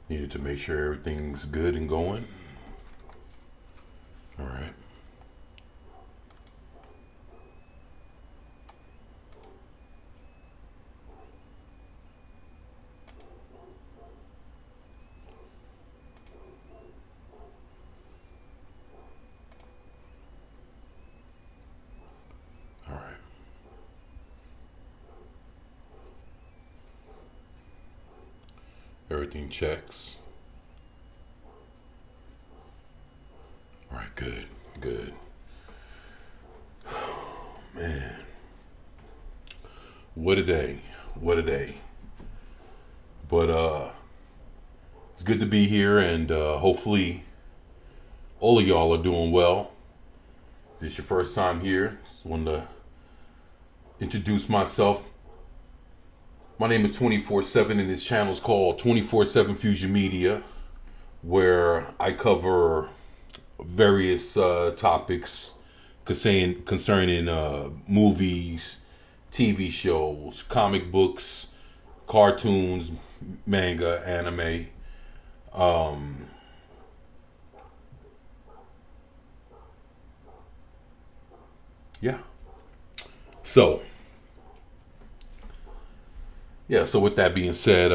Needed to make sure everything's good and going. All right. All right. Everything checks. All right, good, good. Man, what a day, what a day. But it's good to be here, and hopefully all of y'all are doing well. If this is your first time here, just wanted to introduce myself. My name is 24/7, and this channel is called 24/7 Fusion Media, where I cover various topics concerning movies, TV shows, comic books, cartoons, manga, anime. Um, yeah. So, so with that being said,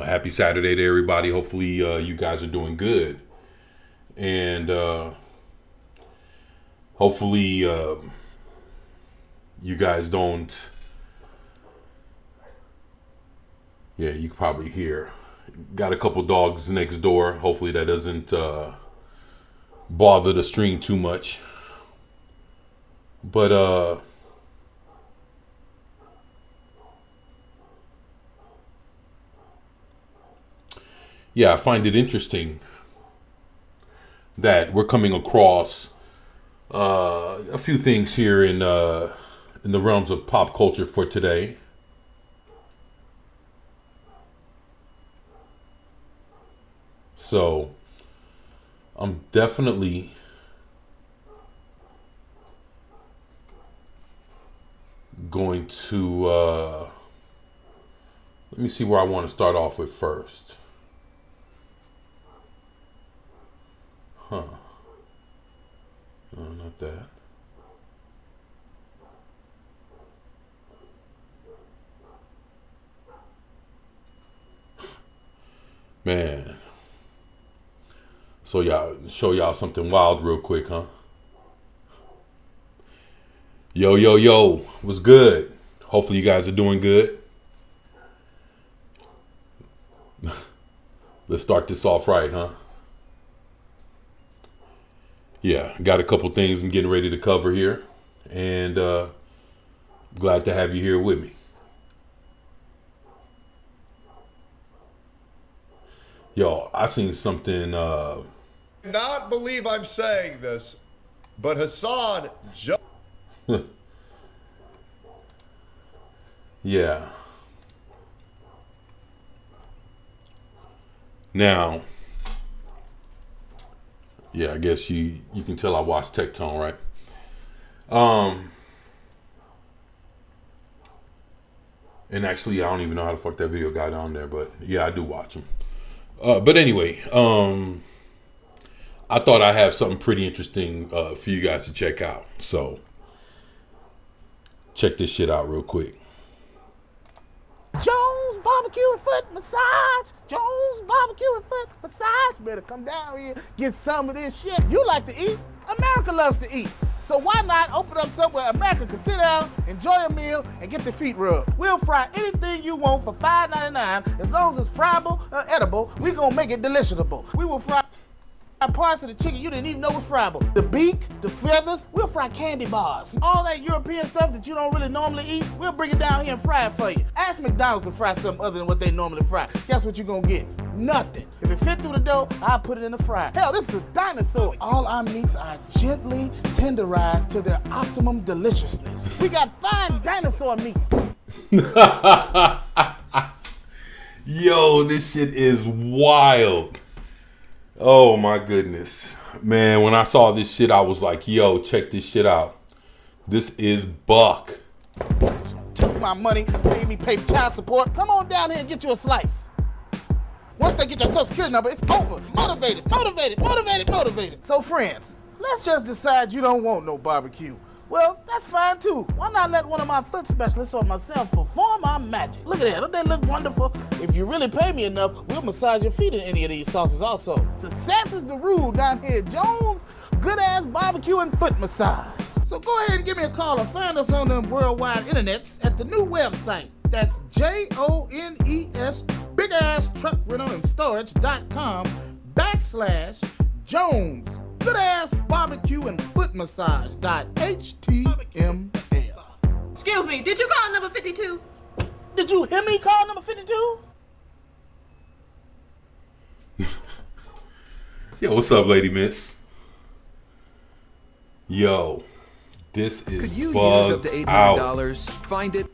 happy Saturday to everybody. Hopefully, you guys are doing good. And hopefully, you guys don't. Yeah, you can probably hear. Got a couple dogs next door. Hopefully, that doesn't bother the stream too much. But, I find it interesting that we're coming across a few things here in the realms of pop culture for today. So I'm definitely going to let me see where I want to start off with first. Huh. No, not that. Man. So y'all show y'all something wild real quick, huh? Yo, yo, yo. What's good? Hopefully you guys are doing good. Let's start this off right, huh? Yeah, got a couple things I'm getting ready to cover here. And glad to have you here with me. Yo, I seen something. Not believe I'm saying this, but Hassan just. Yeah. Now, yeah, I guess you can tell I watched Tectone, right? And actually, I don't even know how the fuck that video got on there, but yeah, I do watch them. But anyway, I thought I have something pretty interesting for you guys to check out. So, check this shit out real quick. Jones Barbecue and Foot Massage. Jones Barbecue and Foot Massage. Better come down here, get some of this shit. You like to eat. America loves to eat. So why not open up somewhere America can sit down, enjoy a meal, and get their feet rubbed? We'll fry anything you want for $5.99. As long as it's friable or edible, we gonna make it deliciable. We will fry parts of the chicken you didn't even know was friable. The beak, the feathers, we'll fry candy bars. All that European stuff that you don't really normally eat, we'll bring it down here and fry it for you. Ask McDonald's to fry something other than what they normally fry. Guess what you're gonna get? Nothing. If it fit through the dough, I'll put it in the fryer. Hell, this is a dinosaur. All our meats are gently tenderized to their optimum deliciousness. We got fine dinosaur meats. Yo, this shit is wild. Oh my goodness. Man, when I saw this shit, I was like, yo, check this shit out. This is buck. Took my money, made me pay child support. Come on down here and get you a slice. Once they get your social security number, it's over. Motivated. So friends, let's just decide you don't want no barbecue. Well, that's fine too. Why not let one of my foot specialists or myself perform our magic? Look at that, don't they look wonderful? If you really pay me enough, we'll massage your feet in any of these sauces also. Success is the rule down here at Jones Good Ass Barbecue and Foot Massage. So go ahead and give me a call or find us on the worldwide internets at the new website. That's JONES Big Ass Truck Rental and Storage.com/Jones Good Ass Barbecue and Foot Massage.html. Excuse me, did you call number 52? Did you hear me call number 52? Yo, what's up, Lady Miss? Yo, this is Could you use bugged up to out. $800? Find it.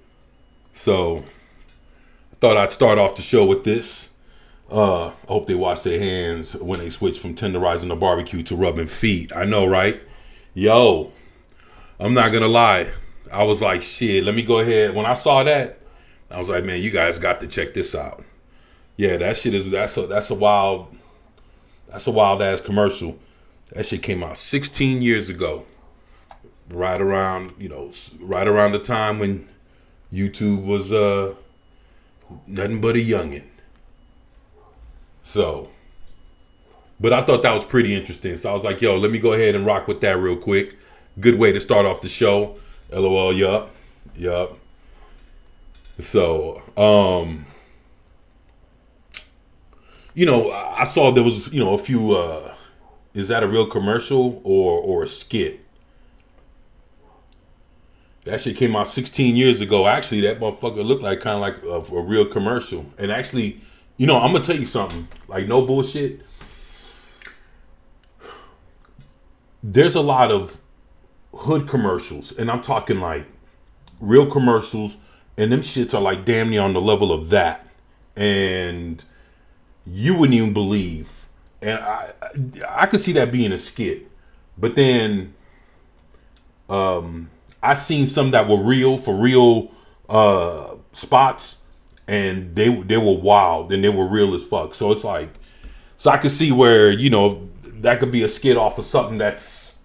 So, I thought I'd start off the show with this. I hope they wash their hands when they switch from tenderizing the barbecue to rubbing feet. I know, right? Yo, I'm not gonna lie. I was like, shit, let me go ahead. When I saw that, I was like, man, you guys got to check this out. Yeah, that shit is that's a wild ass commercial. That shit came out 16 years ago. Right around the time when YouTube was nothing but a youngin'. So, but I thought that was pretty interesting. So I was like, yo, let me go ahead and rock with that real quick. Good way to start off the show. LOL, yup. So, I saw there was, a few, is that a real commercial or a skit? That shit came out 16 years ago. Actually, that motherfucker looked like kind of like a real commercial. And actually, I'm going to tell you something. Like, no bullshit. There's a lot of hood commercials. And I'm talking like real commercials. And them shits are like damn near on the level of that. And you wouldn't even believe. And I could see that being a skit. But then I seen some that were real, for real spots. And they were wild and they were real as fuck. So it's like, so I could see where, that could be a skit off of something that's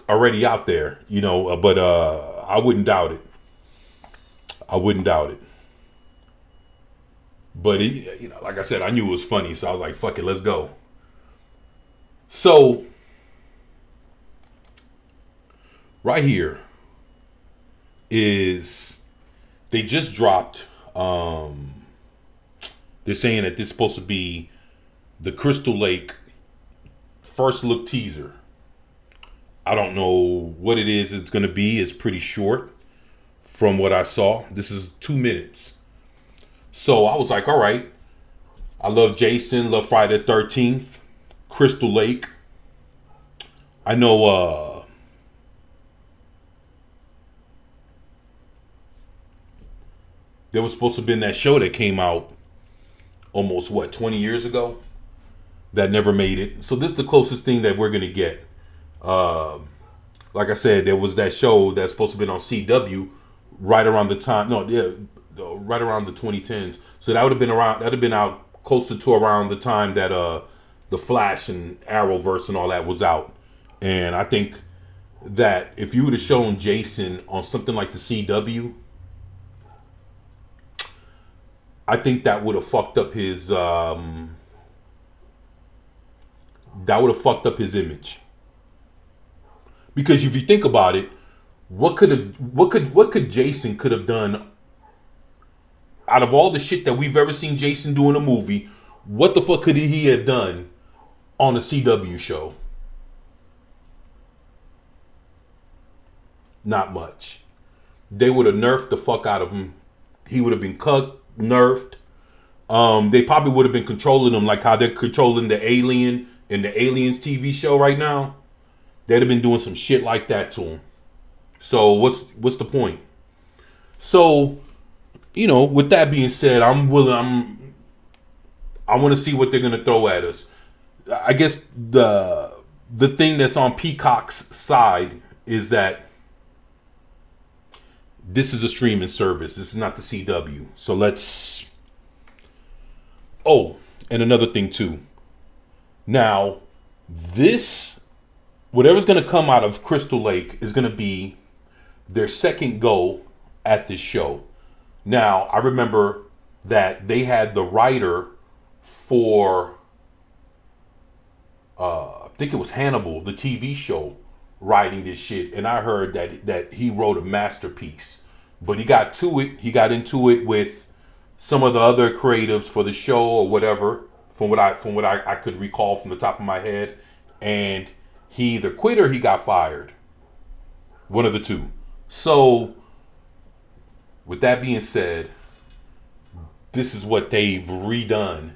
already out there, but I wouldn't doubt it. But like I said, I knew it was funny. So I was like, fuck it, let's go. So right here is, they just dropped, they're saying that this is supposed to be the Crystal Lake first look teaser. I don't know what it is it's going to be. It's pretty short from what I saw. This is 2 minutes. So I was like, all right. I love Jason, love Friday the 13th, Crystal Lake. I know there was supposed to have been that show that came out almost 20 years ago that never made it. So this is the closest thing that we're gonna get. Like I said, there was that show that's supposed to have been on CW right around the time. Right around the 2010s. So that would have been around. That'd have been out closer to around the time that the Flash and Arrowverse and all that was out. And I think that if you would have shown Jason on something like the CW, I think that would have fucked up his image. Because if you think about it, what could Jason could have done out of all the shit that we've ever seen Jason do in a movie? What the fuck could he have done on a CW show? Not much. They would have nerfed the fuck out of him. He would have been cut, nerfed. They probably would have been controlling him like how they're controlling the Alien in the Aliens TV show right now. They'd have been doing some shit like that to him. So what's the point? So, with that being said, I want to see what they're gonna throw at us. I guess the thing that's on Peacock's side is that this is a streaming service. This is not the CW. So let's. Oh, and another thing too. Now, this, whatever's going to come out of Crystal Lake is going to be their second go at this show. Now, I remember that they had the writer for, I think it was Hannibal, the TV show, writing this shit, and I heard that he wrote a masterpiece. But he got into it with some of the other creatives for the show or whatever, from what I could recall from the top of my head, and he either quit or he got fired. One of the two. So, with that being said, this is what they've redone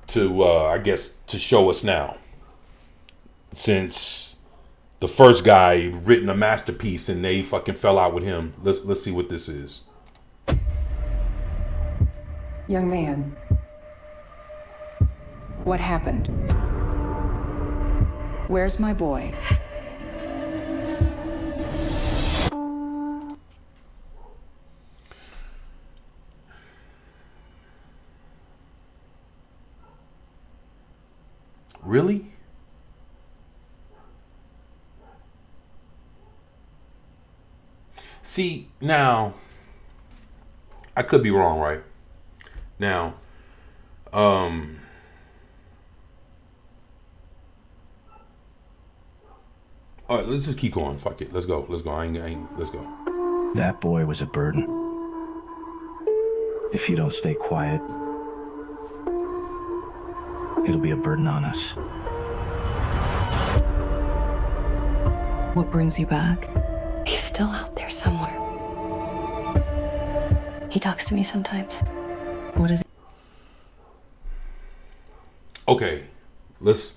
to, I guess, to show us now. Since the first guy written a masterpiece and they fucking fell out with him. Let's see what this is. Young man, what happened? Where's my boy? Really? See, now, I could be wrong, right? Now, all right, let's just keep going. Fuck it. Let's go. Let's go. That boy was a burden. If you don't stay quiet, it'll be a burden on us. What brings you back? He's still out there somewhere. He talks to me sometimes. What is Okay, because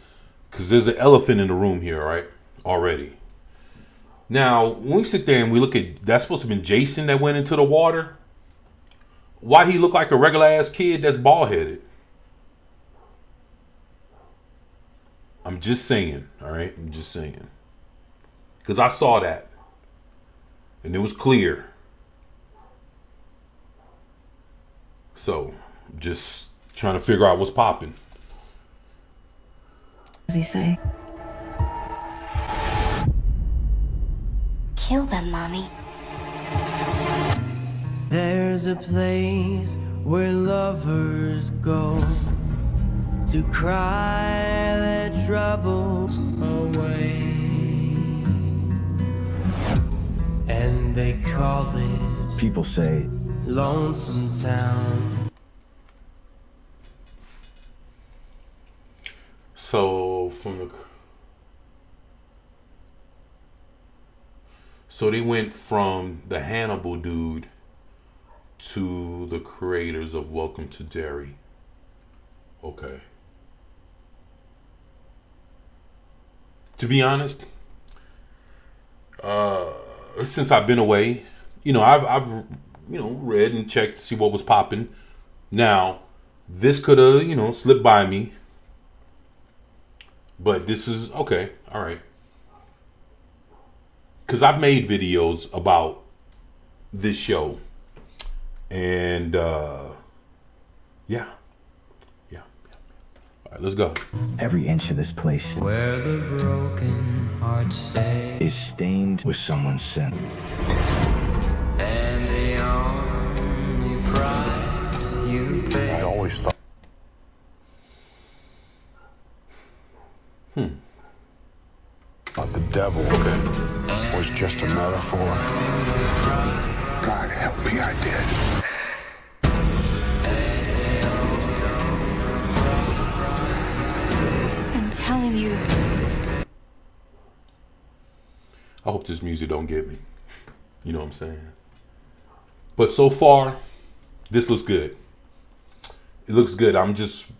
there's an elephant in the room here, right? Already. Now, when we sit there and we look at, that's supposed to have been Jason that went into the water. Why he look like a regular ass kid that's bald headed? I'm just saying, all right? I'm just saying. Because I saw that. And it was clear. So, just trying to figure out what's popping. What does he say? Kill them, Mommy. There's a place where lovers go to cry their troubles away, and they call it People say, Lonesome Town. So they went from the Hannibal dude to the creators of Welcome to Derry. Okay. To be honest, since I've been away, I've read and checked to see what was popping. Now, this could have, slipped by me. But this is okay. All right. Because I've made videos about this show. And, yeah. All right, let's go. every inch of this place Where the broken hearts stay, is stained with someone's sin. and the only price you pay. I always thought. But the devil was just a metaphor. God help me, I did. I'm telling you. I hope this music don't get me. You know what I'm saying? But so far, this looks good. It looks good. I'm just...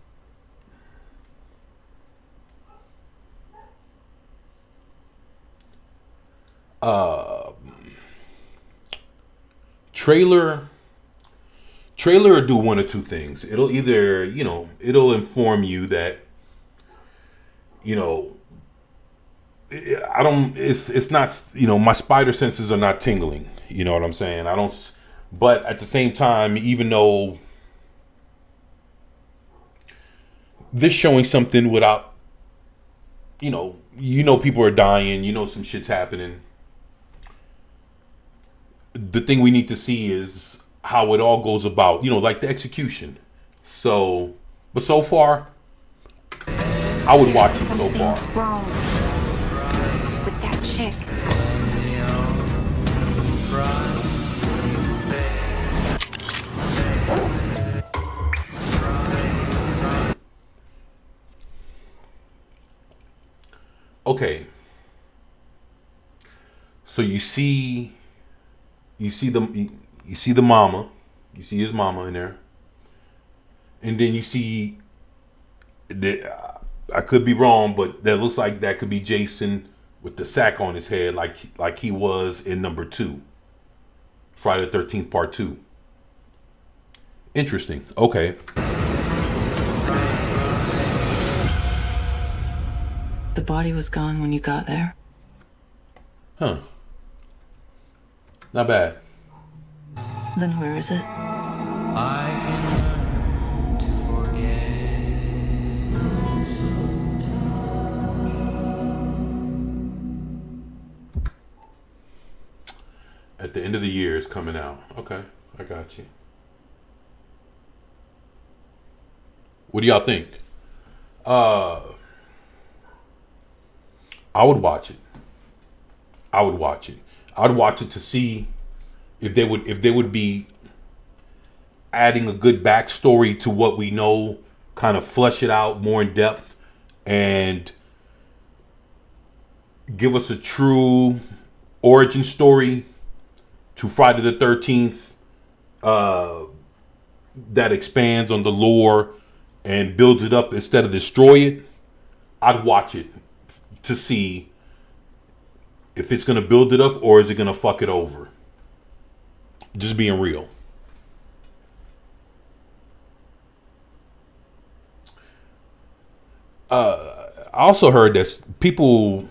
Trailer do one or two things. It'll either, it'll inform you that, it's not, my spider senses are not tingling. You know what I'm saying? But at the same time, even though this showing something without, people are dying, some shit's happening. The thing we need to see is how it all goes about, like the execution. So, but so far, I would watch it so far. Wrong with that chick. Okay. So you see the mama, you see his mama in there, and then you see that I could be wrong, but that looks like that could be Jason with the sack on his head, like he was in number 2, Friday the 13th Part 2. Interesting. Okay. The body was gone when you got there. Huh. Not bad. Then where is it? I can learn to forget. At the end of the year, it's coming out. Okay, I got you. What do y'all think? I would watch it. I would watch it to see if they would be adding a good backstory to what we know, kind of flesh it out more in depth, and give us a true origin story to Friday the 13th that expands on the lore and builds it up instead of destroy it. I'd watch it to see if it's going to build it up or is it going to fuck it over. Just being real. I also heard that people,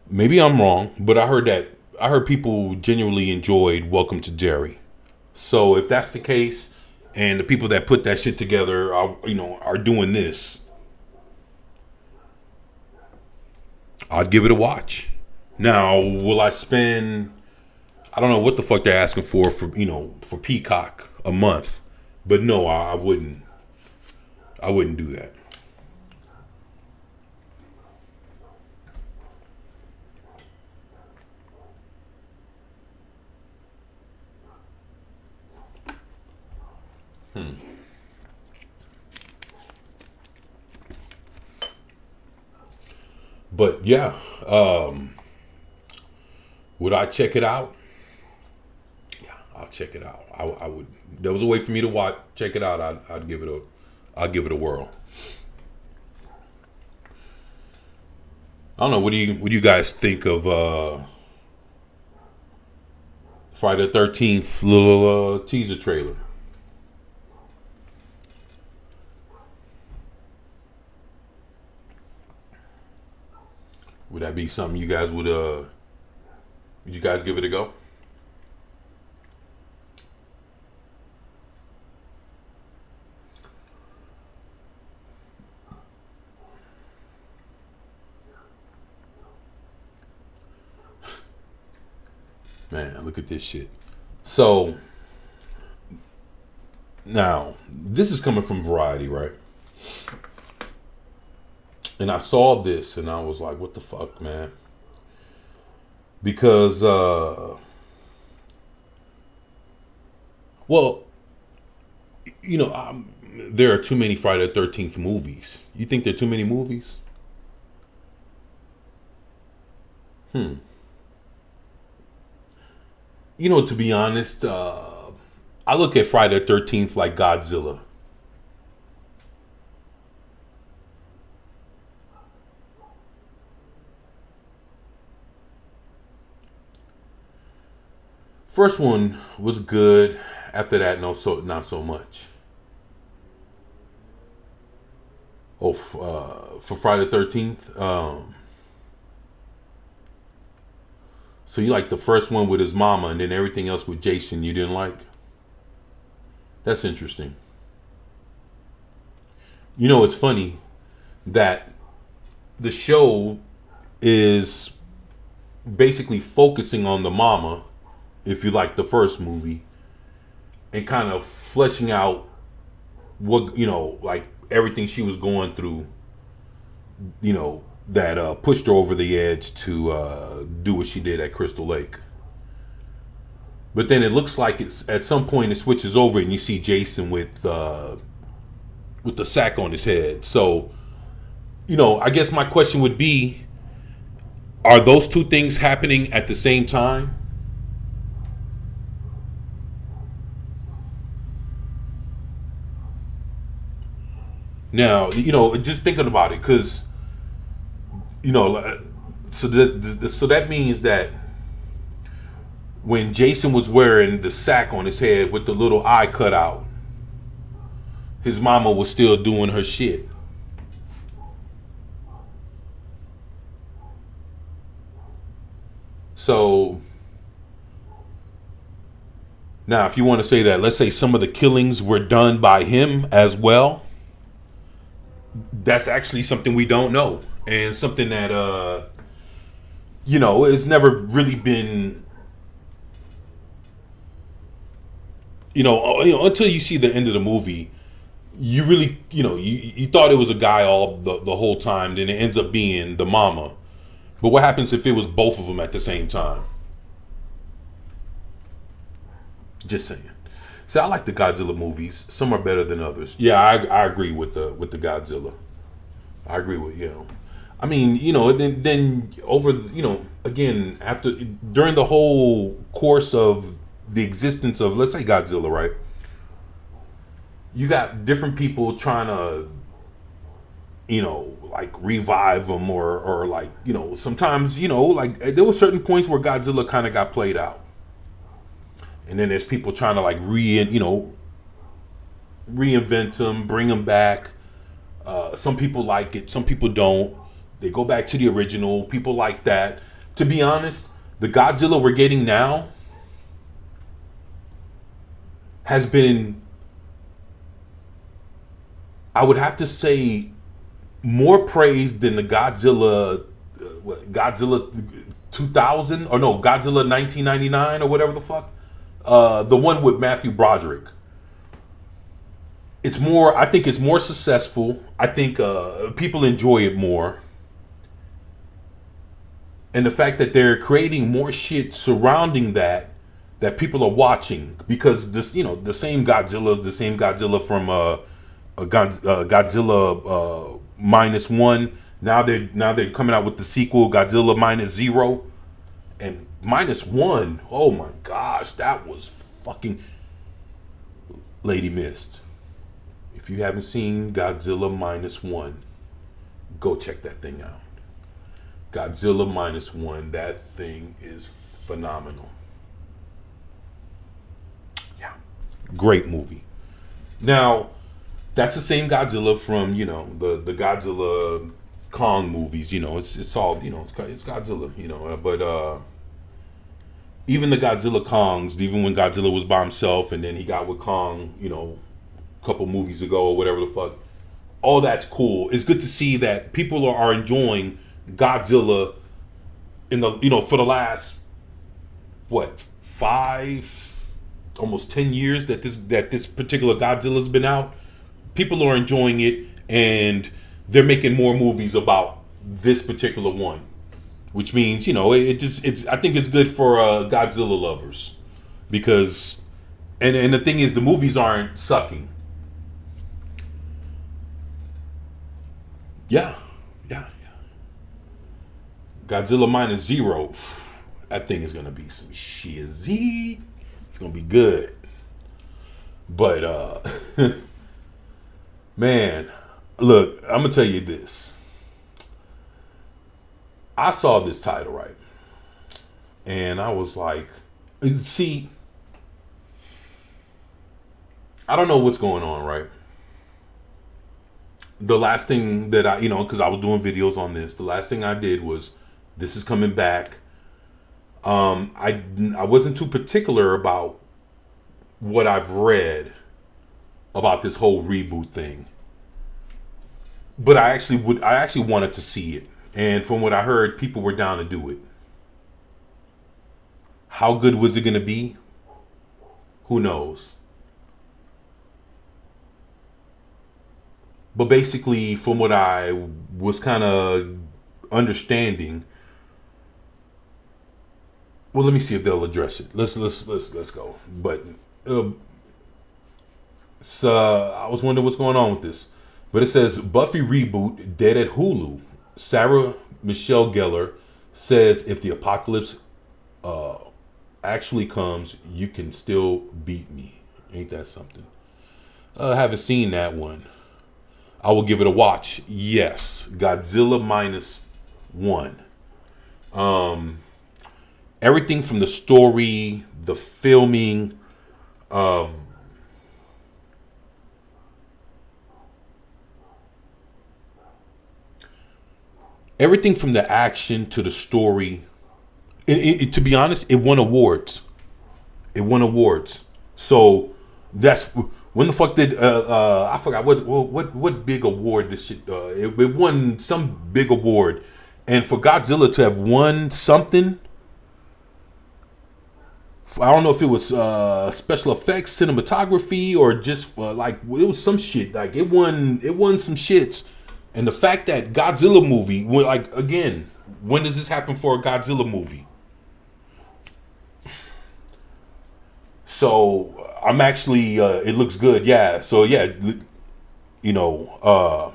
maybe I'm wrong, but I heard people genuinely enjoyed Welcome to Jerry. So if that's the case, and the people that put that shit together are doing this, I'd give it a watch. Now, will I spend, I don't know what the fuck they're asking for Peacock a month, but no, I wouldn't. I wouldn't do that. But yeah, would I check it out? Yeah, I'll check it out. I would. There was a way for me to check it out. I'd give it a whirl. I don't know. What do you guys think of Friday the 13th little teaser trailer? Would that be something you guys would you guys give it a go? Man, look at this shit. So now this is coming from Variety, right? And I saw this and I was like, what the fuck, man? Because, there are too many Friday the 13th movies. You think there are too many movies? To be honest, I look at Friday the 13th like Godzilla. First one was good. After that, not so much. Oh, for Friday the 13th. So you like the first one with his mama, and then everything else with Jason you didn't like? That's interesting. You know, it's funny that the show is basically focusing on the mama, if you like the first movie, and kind of fleshing out what, like everything she was going through, that pushed her over the edge to do what she did at Crystal Lake. But then it looks like it's at some point it switches over and you see Jason with the sack on his head. So, I guess my question would be, are those two things happening at the same time? Now, just thinking about it, because, so that means that when Jason was wearing the sack on his head with the little eye cut out, his mama was still doing her shit. So now, if you want to say that, let's say some of the killings were done by him as well, that's actually something we don't know, and something that it's never really been, until you see the end of the movie, you really, you thought it was a guy all the whole time, then it ends up being the mama. But what happens if it was both of them at the same time? Just saying. See, I like the Godzilla movies. Some are better than others. Yeah, I agree with the Godzilla. I agree with I mean, then over, again, during the whole course of the existence of, let's say, Godzilla, right? You got different people trying to, like revive them or like, sometimes, like there were certain points where Godzilla kind of got played out. And then there's people trying to like reinvent him, bring him back. Some people like it, some people don't. They go back to the original. People like that. To be honest, the Godzilla we're getting now has been, I would have to say, more praised than the Godzilla 2000, or no, Godzilla 1999 or whatever the fuck. The one with Matthew Broderick. I think it's more successful. I think people enjoy it more. And the fact that they're creating more shit surrounding that people are watching, because this, the same Godzilla is the same Godzilla from Godzilla -1. Now they're coming out with the sequel, Godzilla -0, and -1. Oh my gosh, that was fucking Lady Mist. If you haven't seen Godzilla -1, go check that thing out. Godzilla -1, that thing is phenomenal. Yeah, great movie. Now, that's the same Godzilla from, the Godzilla Kong movies. It's all, it's Godzilla, but even the Godzilla Kongs, even when Godzilla was by himself and then he got with Kong, a couple movies ago or whatever the fuck, all that's cool. It's good to see that people are enjoying Godzilla in the, for the last, 5, almost 10 years that this particular Godzilla's been out. People are enjoying it, and they're making more movies about this particular one, which means, I think it's good for Godzilla lovers, because, and the thing is, the movies aren't sucking. Yeah. Godzilla -0, that thing is gonna be some shizzy. It's gonna be good. But man, look, I'm gonna tell you this. I saw this title, right? And I was like, see, I don't know what's going on, right? The last thing that I, because I was doing videos on this, the last thing I did was, this is coming back. I wasn't too particular about what I've read about this whole reboot thing. But I actually wanted to see it. And from what I heard, people were down to do it. How good was it going to be? Who knows? But basically, from what I was kind of understanding, well, let me see if they'll address it. Let's go. But I was wondering what's going on with this. But it says Buffy reboot dead at Hulu. Sarah Michelle Gellar says if the apocalypse actually comes, you can still beat me. Ain't that something? I haven't seen that one. I will give it a watch. Yes. Godzilla -1. Everything from the story, the filming, everything from the action to the story. To be honest, it won awards. It won awards. So that's when the fuck did I forgot what big award this shit. It won some big award, and for Godzilla to have won something, I don't know if it was special effects, cinematography, or just like it was some shit. Like it won some shits. And the fact that Godzilla movie, like again, when does this happen for a Godzilla movie? So I'm actually, it looks good, yeah. So yeah, you know,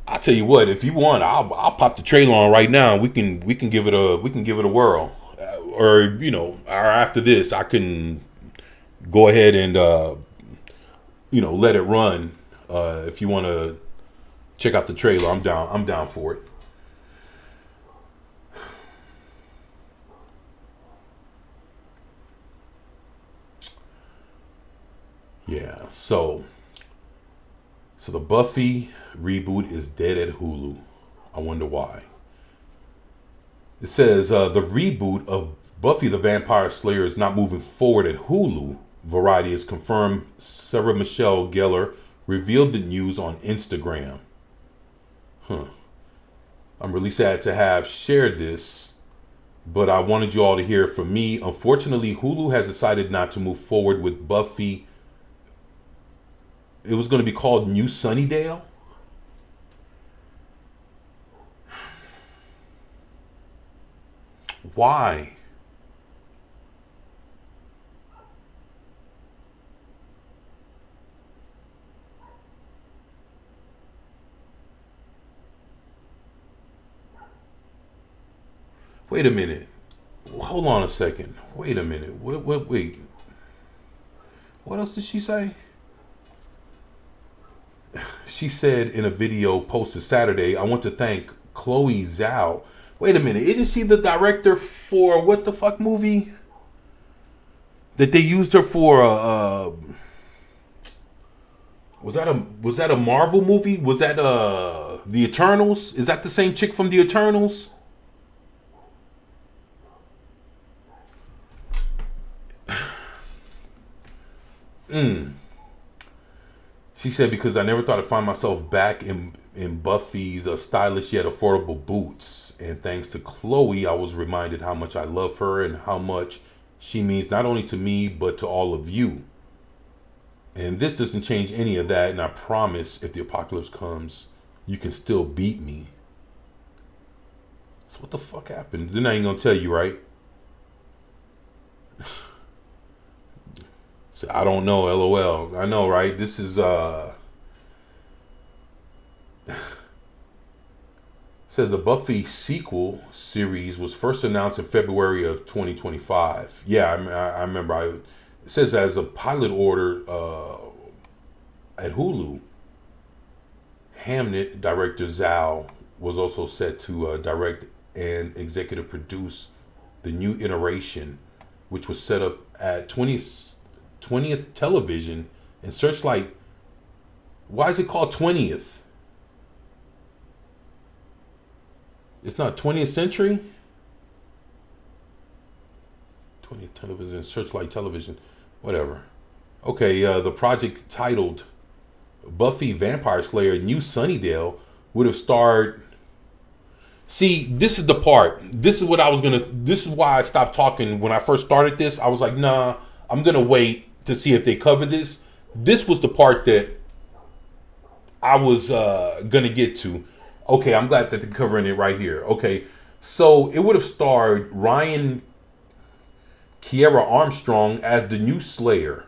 I'll tell you what, if you want, I'll pop the trailer on right now. We can give it a whirl, or you know, or after this, I can go ahead and you know, let it run. If you want to check out the trailer, I'm down for it. Yeah, so the Buffy reboot is dead at Hulu. I wonder why. It says the reboot of Buffy the Vampire Slayer is not moving forward at Hulu. Variety has confirmed. Sarah Michelle Gellar revealed the news on Instagram. I'm really sad to have shared this, but I wanted you all to hear it from me. Unfortunately, Hulu has decided not to move forward with Buffy. It was going to be called New Sunnydale. Why? Wait a minute. Hold on a second. Wait a minute. Wait. What else did she say? She said in a video posted Saturday, I want to thank Chloe Zhao. Wait a minute. Isn't she the director for what the fuck movie? That they used her for was that a Marvel movie? Was that The Eternals? Is that the same chick from The Eternals? She said, because I never thought I'd find myself back in Buffy's stylish yet affordable boots. And thanks to Chloe, I was reminded how much I love her and how much she means not only to me, but to all of you. And this doesn't change any of that. And I promise if the apocalypse comes, you can still beat me. So what the fuck happened? They're not even gonna tell you, right? So I don't know, LOL. I know, right? This is says the Buffy sequel series was first announced in February of 2025. Yeah, I remember. It says as a pilot order at Hulu. Hamnet director Zhao was also set to direct and executive produce the new iteration, which was set up at 20th Television and Searchlight. Why is it called 20th? It's not 20th Century? 20th Television, Searchlight Television, whatever. Okay, the project titled Buffy Vampire Slayer New Sunnydale would have starred. See, this is the part. This is what I was gonna. This is why I stopped talking when I first started this. I was like, nah, I'm gonna wait to see if they cover this. This was the part that I was gonna get to. Okay, I'm glad that they're covering it right here. Okay, so it would have starred Ryan Kiera Armstrong as the new Slayer.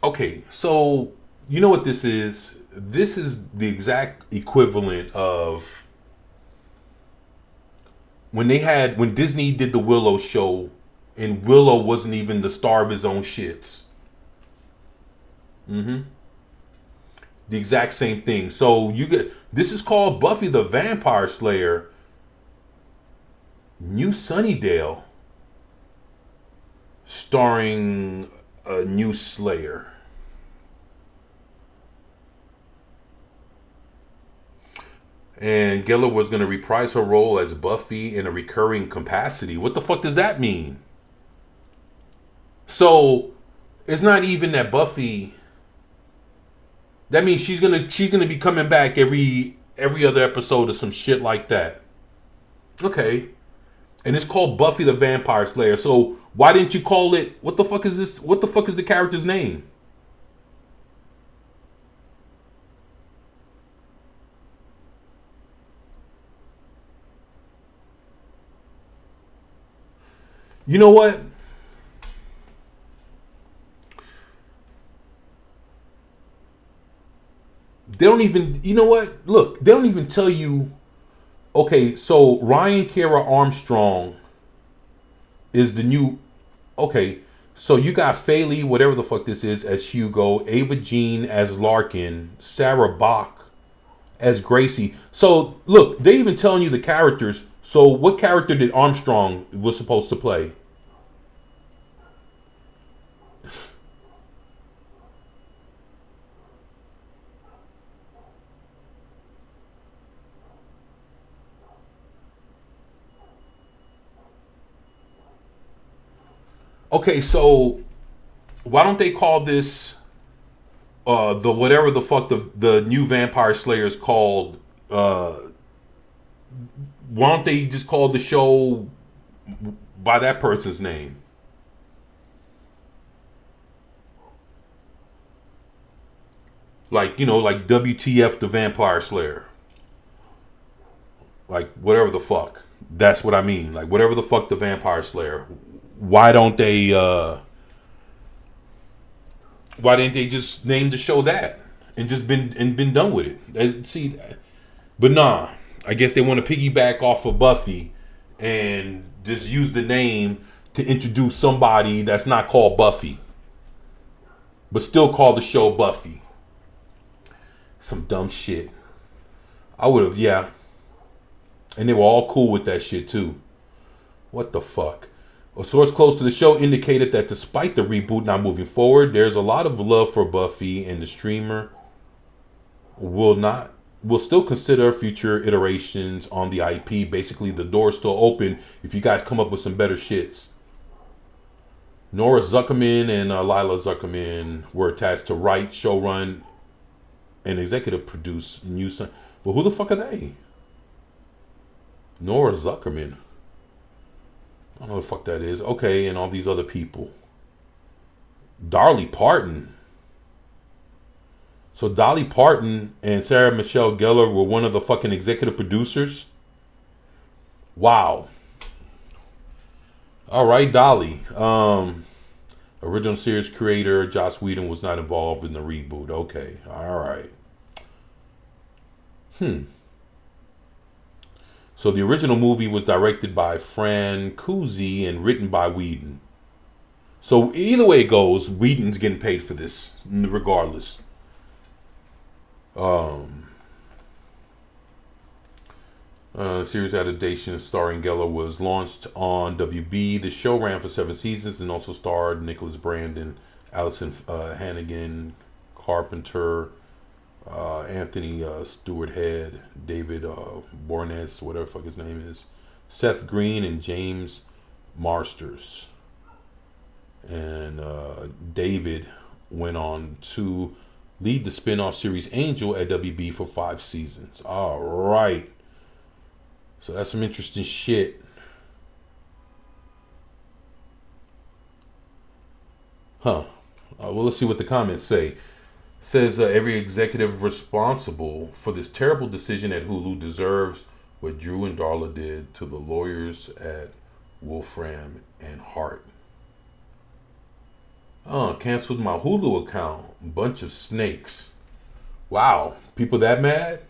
Okay, so you know what this is? This is the exact equivalent of when Disney did the Willow show and Willow wasn't even the star of his own shits. The exact same thing. So this is called Buffy the Vampire Slayer New Sunnydale, starring a new Slayer. And Geller was going to reprise her role as Buffy in a recurring capacity. What the fuck does that mean? So it's not even that Buffy. That means she's gonna be coming back every other episode or some shit like that. Okay. And it's called Buffy the Vampire Slayer. So why didn't you call it, what the fuck is this? What the fuck is the character's name? You know what? They don't even, you know what? Look, they don't even tell you. Okay, so Ryan Kiera Armstrong is the new. Okay, so you got Faley, whatever the fuck this is, as Hugo, Ava Jean as Larkin, Sarah Bach as Gracie. So look, they even telling you the characters. So what character did Armstrong was supposed to play? Okay, so why don't they call this the whatever the fuck the new Vampire Slayer is called? Why don't they just call the show by that person's name? Like, you know, like WTF the Vampire Slayer. Like whatever the fuck. That's what I mean. Like whatever the fuck the Vampire Slayer. Why don't they why didn't they just name the show that and just been done with it? See, but nah, I guess they want to piggyback off of Buffy and just use the name to introduce somebody that's not called Buffy, but still call the show Buffy. Some dumb shit. I would have, yeah. And they were all cool with that shit too. What the fuck? A source close to the show indicated that despite the reboot not moving forward, there's a lot of love for Buffy, and the streamer will still consider future iterations on the IP. Basically, the door's still open if you guys come up with some better shits. Nora Zuckerman and Lila Zuckerman were attached to write, showrun, and executive produce New Sun. Well, who the fuck are they? Nora Zuckerman. I don't know what the fuck that is. Okay, and all these other people. Dolly Parton. So Dolly Parton and Sarah Michelle Gellar were one of the fucking executive producers? Wow. All right, Dolly. Original series creator Joss Whedon was not involved in the reboot. Okay, all right. So the original movie was directed by Fran Kuzi and written by Whedon. So either way it goes, Whedon's getting paid for this, regardless. Series adaptation starring Geller was launched on WB. The show ran for 7 seasons and also starred Nicholas Brandon, Allison Hannigan, Carpenter, Anthony Stewart Head, David Boreanaz, whatever the fuck his name is, Seth Green and James Marsters. And David went on to lead the spin-off series Angel at WB for 5 seasons. All right. So that's some interesting shit. Well, let's see what the comments say. Says every executive responsible for this terrible decision at Hulu deserves what Drew and Darla did to the lawyers at Wolfram and Hart. Canceled my Hulu account. Bunch of snakes. Wow, people that mad?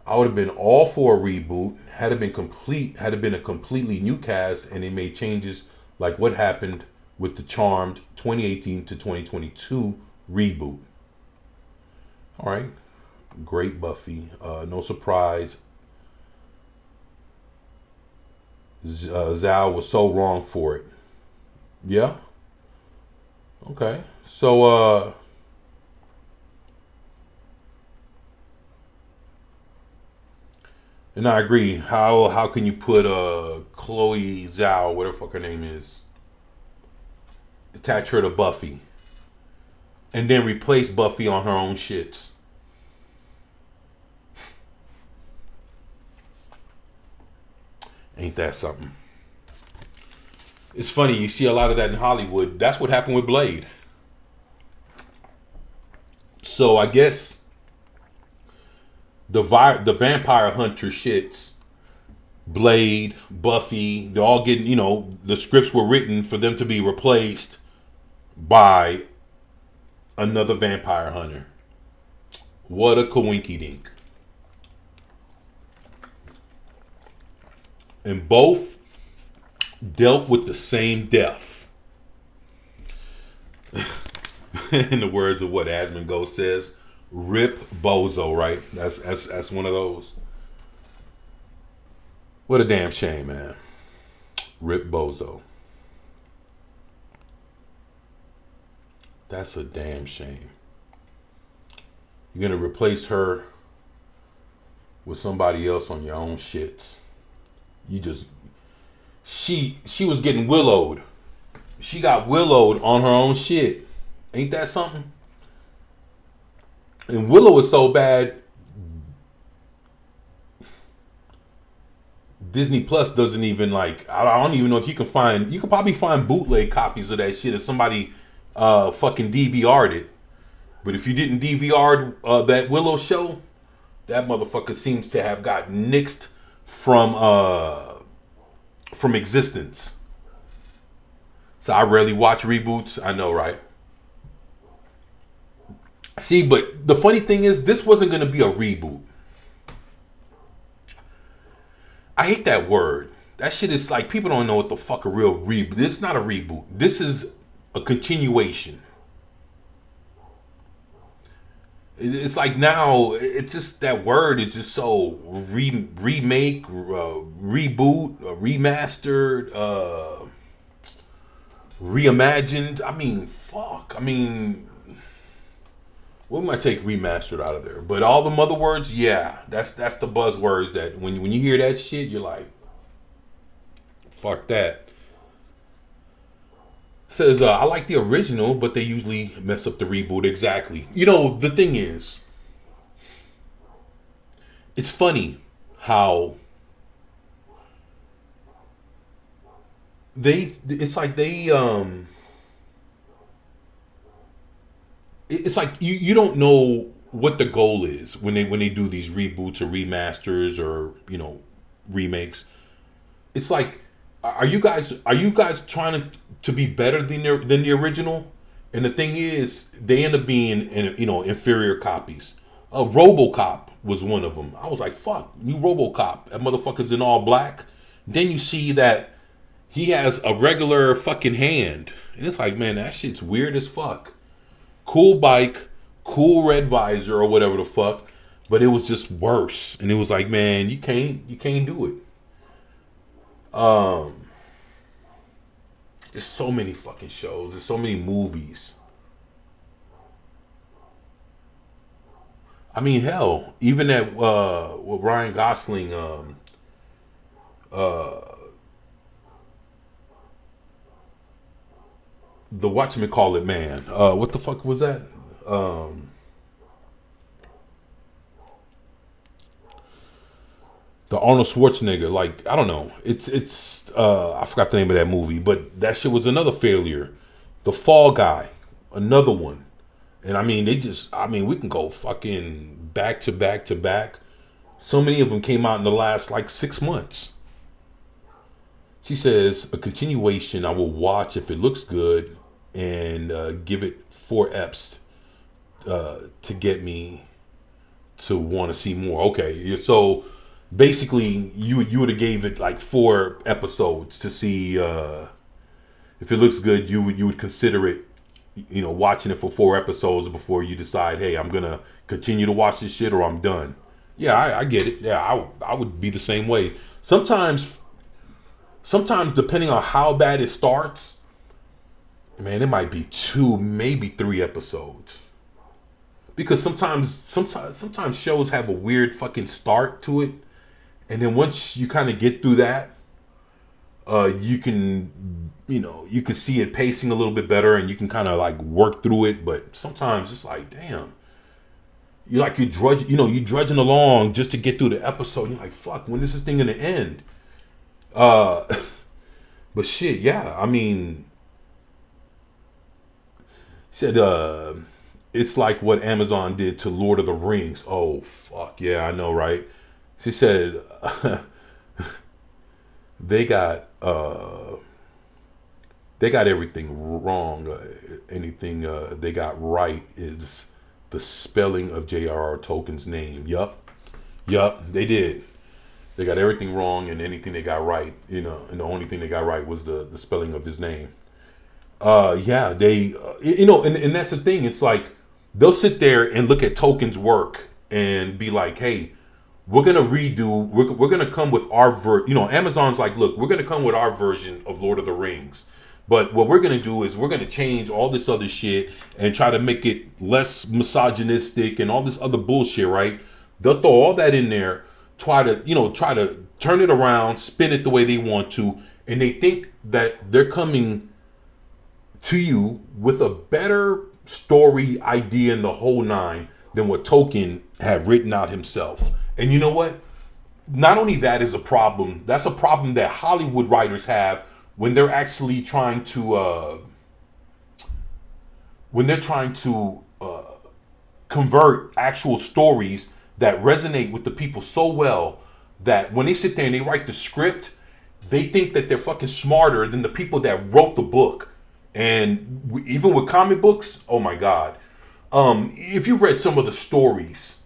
I would have been all for a reboot. Had it been a completely new cast and they made changes like what happened with the Charmed 2018 to 2022 reboot. All right. Great Buffy. No surprise. Zhao was so wrong for it. Yeah. Okay. So, and I agree. How can you put Chloe Zhao, whatever the fuck her name is, attach her to Buffy, and then replace Buffy on her own shits? Ain't that something? It's funny, you see a lot of that in Hollywood. That's what happened with Blade. So I guess the vampire hunter shits, Blade, Buffy, they're all getting, the scripts were written for them to be replaced by another vampire hunter. What a coinky dink. And both dealt with the same death. In the words of what Asmongold says, rip bozo, right? That's one of those. What a damn shame, man. Rip bozo. That's a damn shame. You're gonna replace her with somebody else on your own shits. She was getting willowed. She got willowed on her own shit. Ain't that something? And Willow is so bad, Disney Plus doesn't even I don't even know if you can probably find bootleg copies of that shit if somebody fucking DVR'd it. But if you didn't DVR that Willow show, that motherfucker seems to have got nixed from existence. So I rarely watch reboots. I know, right? See, but the funny thing is, this wasn't going to be a reboot. I hate that word. That shit is like, people don't know what the fuck a real reboot. This is not a reboot. This is a continuation. It's like now, it's just, that word is just so remake, reboot, remastered, reimagined. I mean, fuck. I mean, we might take remastered out of there, but all the mother words, yeah, that's the buzzwords that when you hear that shit, you're like, fuck that. Says, I like the original, but they usually mess up the reboot. Exactly. The thing is, it's funny how it's like you don't know what the goal is when they do these reboots or remasters or remakes. It's like, are you guys trying to be better than the original? And the thing is, they end up being inferior copies. RoboCop was one of them. I was like, fuck, new RoboCop. That motherfucker's in all black. Then you see that he has a regular fucking hand, and it's like, man, that shit's weird as fuck. Cool bike, cool red visor or whatever the fuck, but it was just worse. And it was like, man, you can't do it. There's so many fucking shows. There's so many movies. I mean, hell, even that with Ryan Gosling, the whatchamacallit man. What the fuck was that? The Arnold Schwarzenegger, like, I don't know. It's I forgot the name of that movie, but that shit was another failure. The Fall Guy, another one. And I mean, we can go fucking back to back to back. So many of them came out in the last like 6 months. She says, a continuation I will watch if it looks good and give it 4 eps to get me to want to see more. Okay, so basically you would have gave it like 4 episodes to see if it looks good. You would consider it, you know, watching it for 4 episodes before you decide, hey, I'm gonna continue to watch this shit or I'm done. Yeah, I get it. Yeah, I would be the same way. Sometimes depending on how bad it starts, man, it might be 2, maybe 3 episodes. Because sometimes shows have a weird fucking start to it, and then once you kind of get through that, you can see it pacing a little bit better, and you can kind of like work through it. But sometimes it's like, damn, you're drudging along just to get through the episode. You're like, fuck, when is this thing gonna end? But shit, yeah, I mean, said it's like what Amazon did to Lord of the Rings. Oh fuck, yeah, I know, right? She said they got everything wrong. Anything they got right is the spelling of J.R.R. Tolkien's name. Yup, they did. They got everything wrong, and anything they got right, you know, and the only thing they got right was the spelling of his name. Yeah, they, and that's the thing. It's like they'll sit there and look at Tolkien's work and be like, hey, we're gonna redo. We're gonna come with our Amazon's like, look, we're gonna come with our version of Lord of the Rings. But what we're gonna do is we're gonna change all this other shit and try to make it less misogynistic and all this other bullshit, right? They'll throw all that in there, try to turn it around, spin it the way they want to, and they think that they're coming to you with a better story idea in the whole nine than what Tolkien had written out himself. And you know what? Not only that is a problem, that's a problem that Hollywood writers have when they're actually trying to convert actual stories that resonate with the people so well that when they sit there and they write the script, they think that they're fucking smarter than the people that wrote the book. And even with comic books, oh my God. If you read some of the stories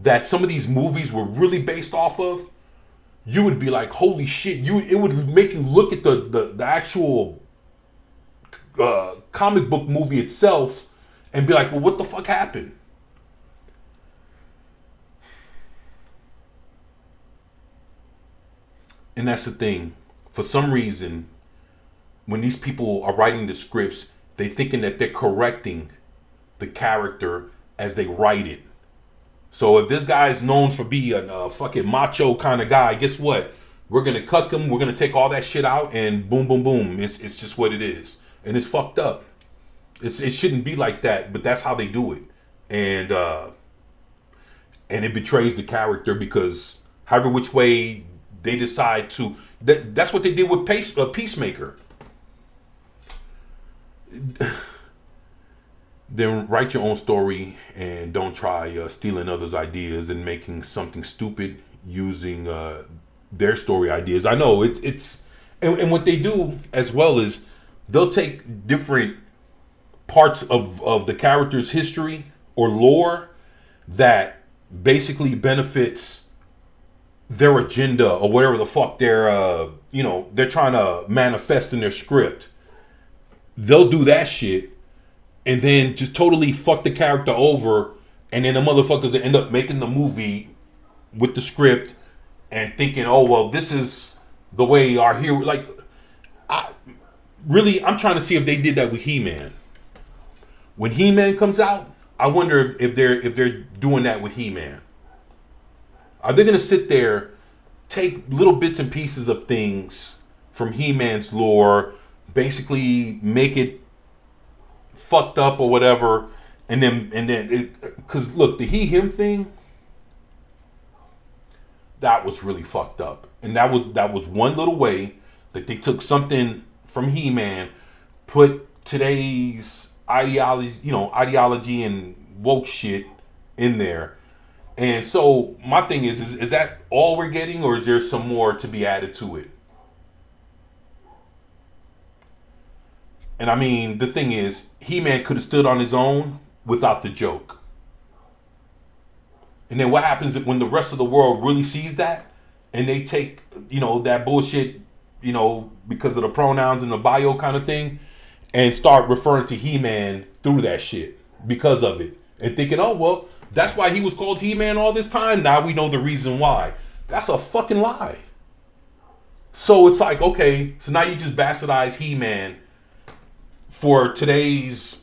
that some of these movies were really based off of, you would be like, holy shit. It would make you look at the actual comic book movie itself and be like, well, what the fuck happened? And that's the thing. For some reason, when these people are writing the scripts, they thinking that they're correcting the character as they write it. So if this guy is known for being a fucking macho kind of guy, guess what? We're going to cut him. We're going to take all that shit out and boom, boom, boom. It's just what it is. And it's fucked up. It shouldn't be like that, but that's how they do it. And it betrays the character because however which way they decide to, that's what they did with Peacemaker. Then write your own story and don't try stealing others' ideas and making something stupid using their story ideas. I know it's and what they do as well is they'll take different parts of the character's history or lore that basically benefits their agenda or whatever the fuck they're trying to manifest in their script. They'll do that shit and then just totally fuck the character over, and then the motherfuckers end up making the movie with the script and thinking, oh well, this is the way our hero. Like, I'm trying to see if they did that with He-Man. When He-Man comes out, I wonder if they're doing that with He-Man. Are they gonna sit there take little bits and pieces of things from He-Man's lore, basically make it fucked up or whatever, and then because look, the he-him thing, that was really fucked up, and that was one little way that they took something from He-Man, put today's ideology and woke shit in there. And so my thing is that all we're getting, or is there some more to be added to it? And I mean, the thing is, He-Man could have stood on his own without the joke. And then what happens when the rest of the world really sees that, and they take, that bullshit, because of the pronouns and the bio kind of thing, and start referring to He-Man through that shit because of it, and thinking, oh, well, that's why he was called He-Man all this time. Now we know the reason why. That's a fucking lie. So it's like, okay, so now you just bastardize He-Man for today's,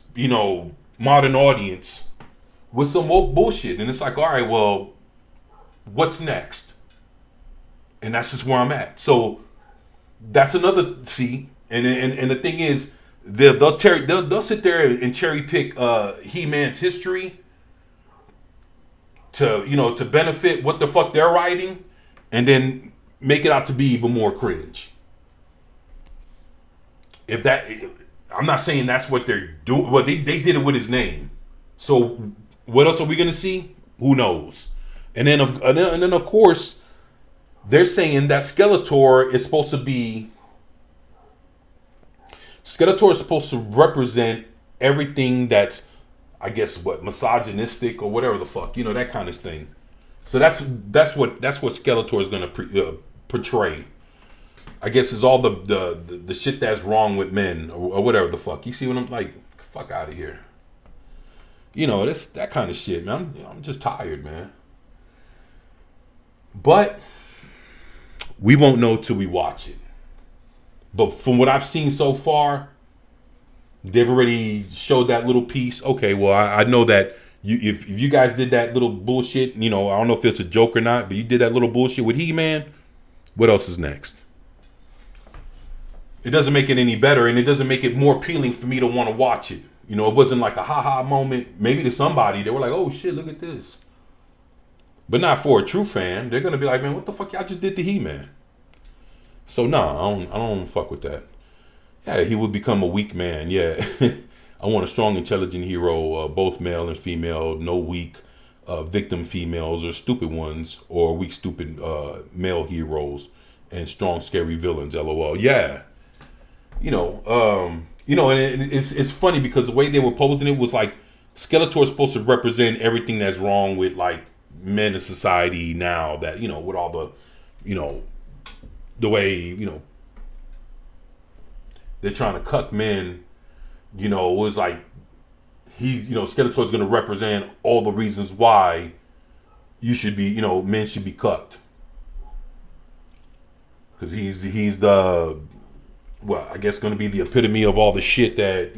modern audience with some woke bullshit. And it's like, all right, well, what's next? And that's just where I'm at. So that's another, and the thing is, they'll sit there and cherry pick He-Man's history to benefit what the fuck they're writing, and then make it out to be even more cringe. I'm not saying that's what they're doing. Well, they did it with his name. So what else are we gonna see? Who knows? And then of course, they're saying that Skeletor is supposed to represent everything that's, I guess, misogynistic or whatever the fuck, that kind of thing. So that's what Skeletor is gonna portray. I guess is all the shit that's wrong with men or whatever the fuck. You see what I'm like? Fuck out of here. That's that kind of shit, man. I'm just tired, man. But we won't know till we watch it. But from what I've seen so far, they've already showed that little piece. Okay, well, I know that if you guys did that little bullshit, I don't know if it's a joke or not, but you did that little bullshit with He-Man. What else is next? It doesn't make it any better, and it doesn't make it more appealing for me to want to watch it. It wasn't like a ha-ha moment. Maybe to somebody, they were like, oh shit, look at this. But not for a true fan. They're going to be like, man, what the fuck y'all just did to He-Man? So no, I don't fuck with that. Yeah, he would become a weak man. Yeah. I want a strong, intelligent hero, both male and female, no weak victim females or stupid ones, or weak, stupid male heroes, and strong, scary villains, LOL. Yeah. And it's funny because the way they were posing it was like Skeletor's supposed to represent everything that's wrong with like men in society now, that, with all the, the way, they're trying to cuck men, it was like Skeletor's going to represent all the reasons why you should be, men should be cucked. Because he's the, I guess going to be the epitome of all the shit that,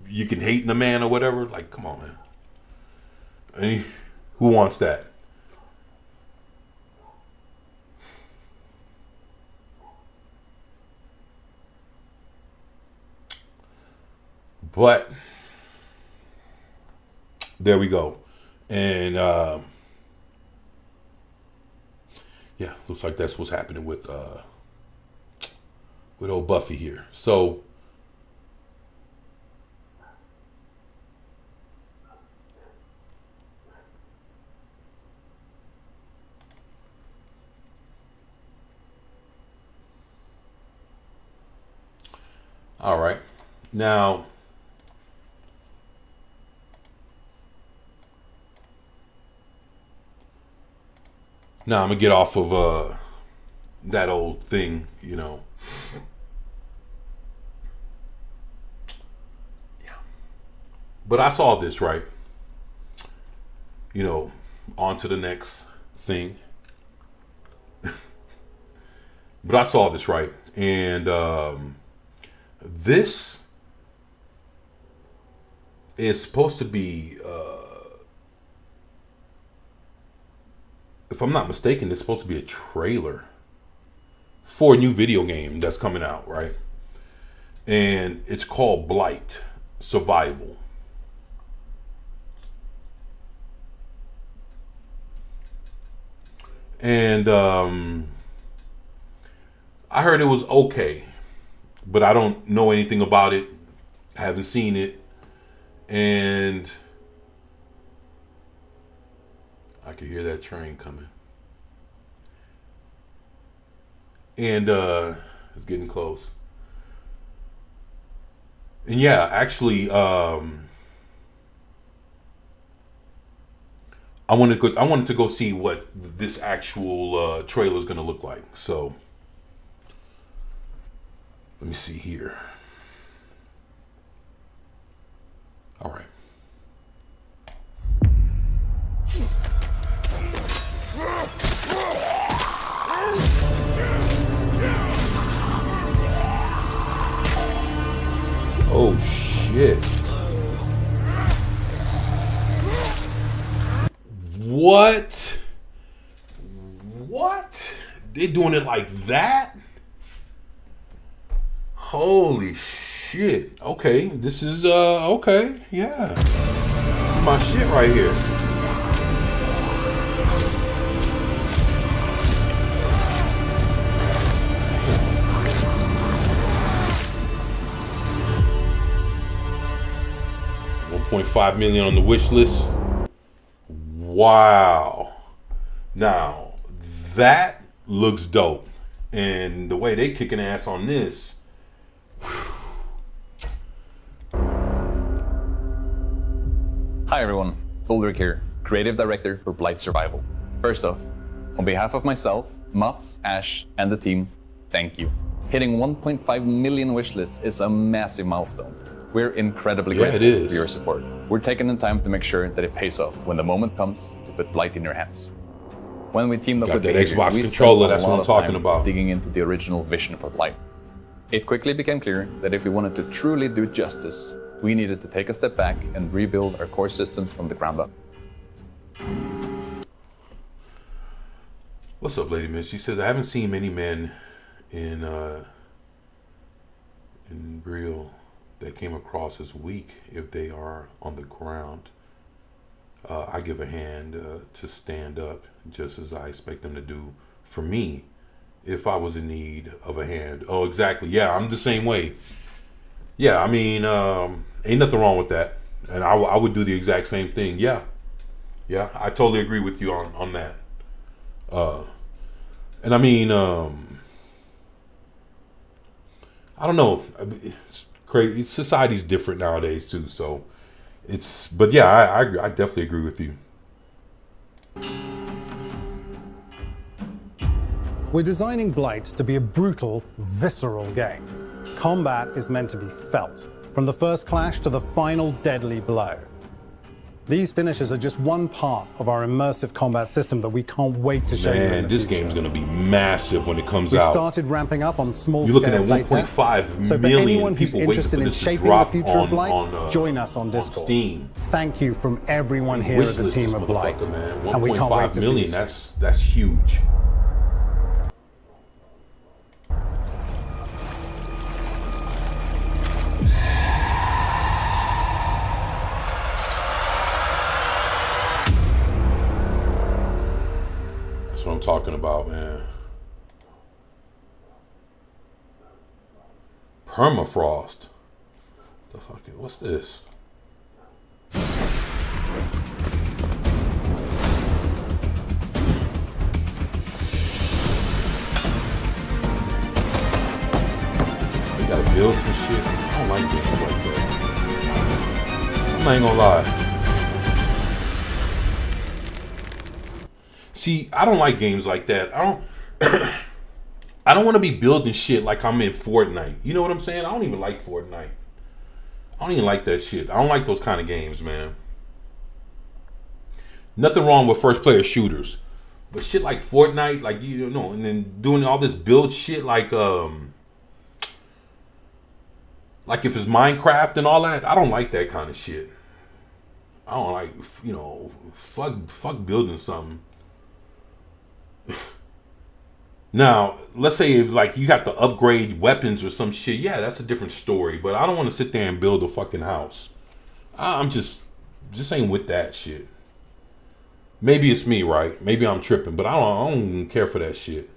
you can hate in a man or whatever. Like, come on, man. I mean, who wants that? But there we go. And yeah, looks like that's what's happening with old Buffy here. So all right. Now I'm gonna get off of that old thing, Yeah. But I saw this, right? On to the next thing. But I saw this, right? And this is supposed to be if I'm not mistaken, it's supposed to be a trailer for a new video game that's coming out, right? And it's called Blight Survival. And I heard it was okay, but I don't know anything about it. I haven't seen it. And I can hear that train coming. And it's getting close. And yeah, actually, I wanted to go see what this actual trailer is going to look like. So let me see here. All right. Oh shit. What? What? They're doing it like that? Holy shit. Okay, this is okay, yeah. This is my shit right here. $1.5 million on the wish list. Wow. Now that looks dope, and the way they kicking ass on this. Hi everyone, Ulrich here, creative director for Blight Survival. First off, on behalf of myself, Mats, Ash, and the team, thank you. Hitting 1.5 million wishlists is a massive milestone. We're incredibly grateful for your support. We're taking the time to make sure that it pays off when the moment comes to put Blight in your hands. When we teamed up with that Behavior, Xbox we controller, spent that's a what lot I'm of talking time about. digging into the original vision for Blight. It quickly became clear that if we wanted to truly do it justice, we needed to take a step back and rebuild our core systems from the ground up. What's up, Lady Miss? She says, I haven't seen many men in real that came across as weak if they are on the ground. I give a hand to stand up just as I expect them to do for me if I was in need of a hand. Oh, exactly. Yeah, I'm the same way. Yeah, I mean, ain't nothing wrong with that. And I would do the exact same thing. Yeah. Yeah, I totally agree with you on that. And I mean, I don't know. It's crazy. Society's different nowadays too. So but yeah, I definitely agree with you. We're designing Blight to be a brutal, visceral game. Combat is meant to be felt, from the first clash to the final deadly blow. These finishes are just one part of our immersive combat system that we can't wait to show you in Man, the this future. game's gonna be massive when it comes We've out. started ramping up on small-scale You're looking at playtests. 1.5 So for million anyone who's people waiting interested for in this to shaping the drop future of on- Blight, on, join us on Discord. Steam. Thank you from everyone here at the Wishlist team this of Blight, motherfucker, man. and we can't wait 1.5 to see you million. soon. That's huge. That's what I'm talking about, man. Permafrost. The fuck? What's this? You gotta build some shit. I don't like games like that. I'm not even gonna lie. See, I don't like games like that. I don't want to be building shit like I'm in Fortnite. You know what I'm saying? I don't even like Fortnite. I don't even like that shit. I don't like those kind of games, man. Nothing wrong with first player shooters. But shit like Fortnite, like, you know, and then doing all this build shit like if it's Minecraft and all that, I don't like that kind of shit. I don't like, you know, fuck building something. Now, let's say if like you got to upgrade weapons or some shit, yeah, that's a different story. But I don't want to sit there and build a fucking house. I'm just ain't with that shit. Maybe it's me, right? Maybe I'm tripping, but I don't care for that shit.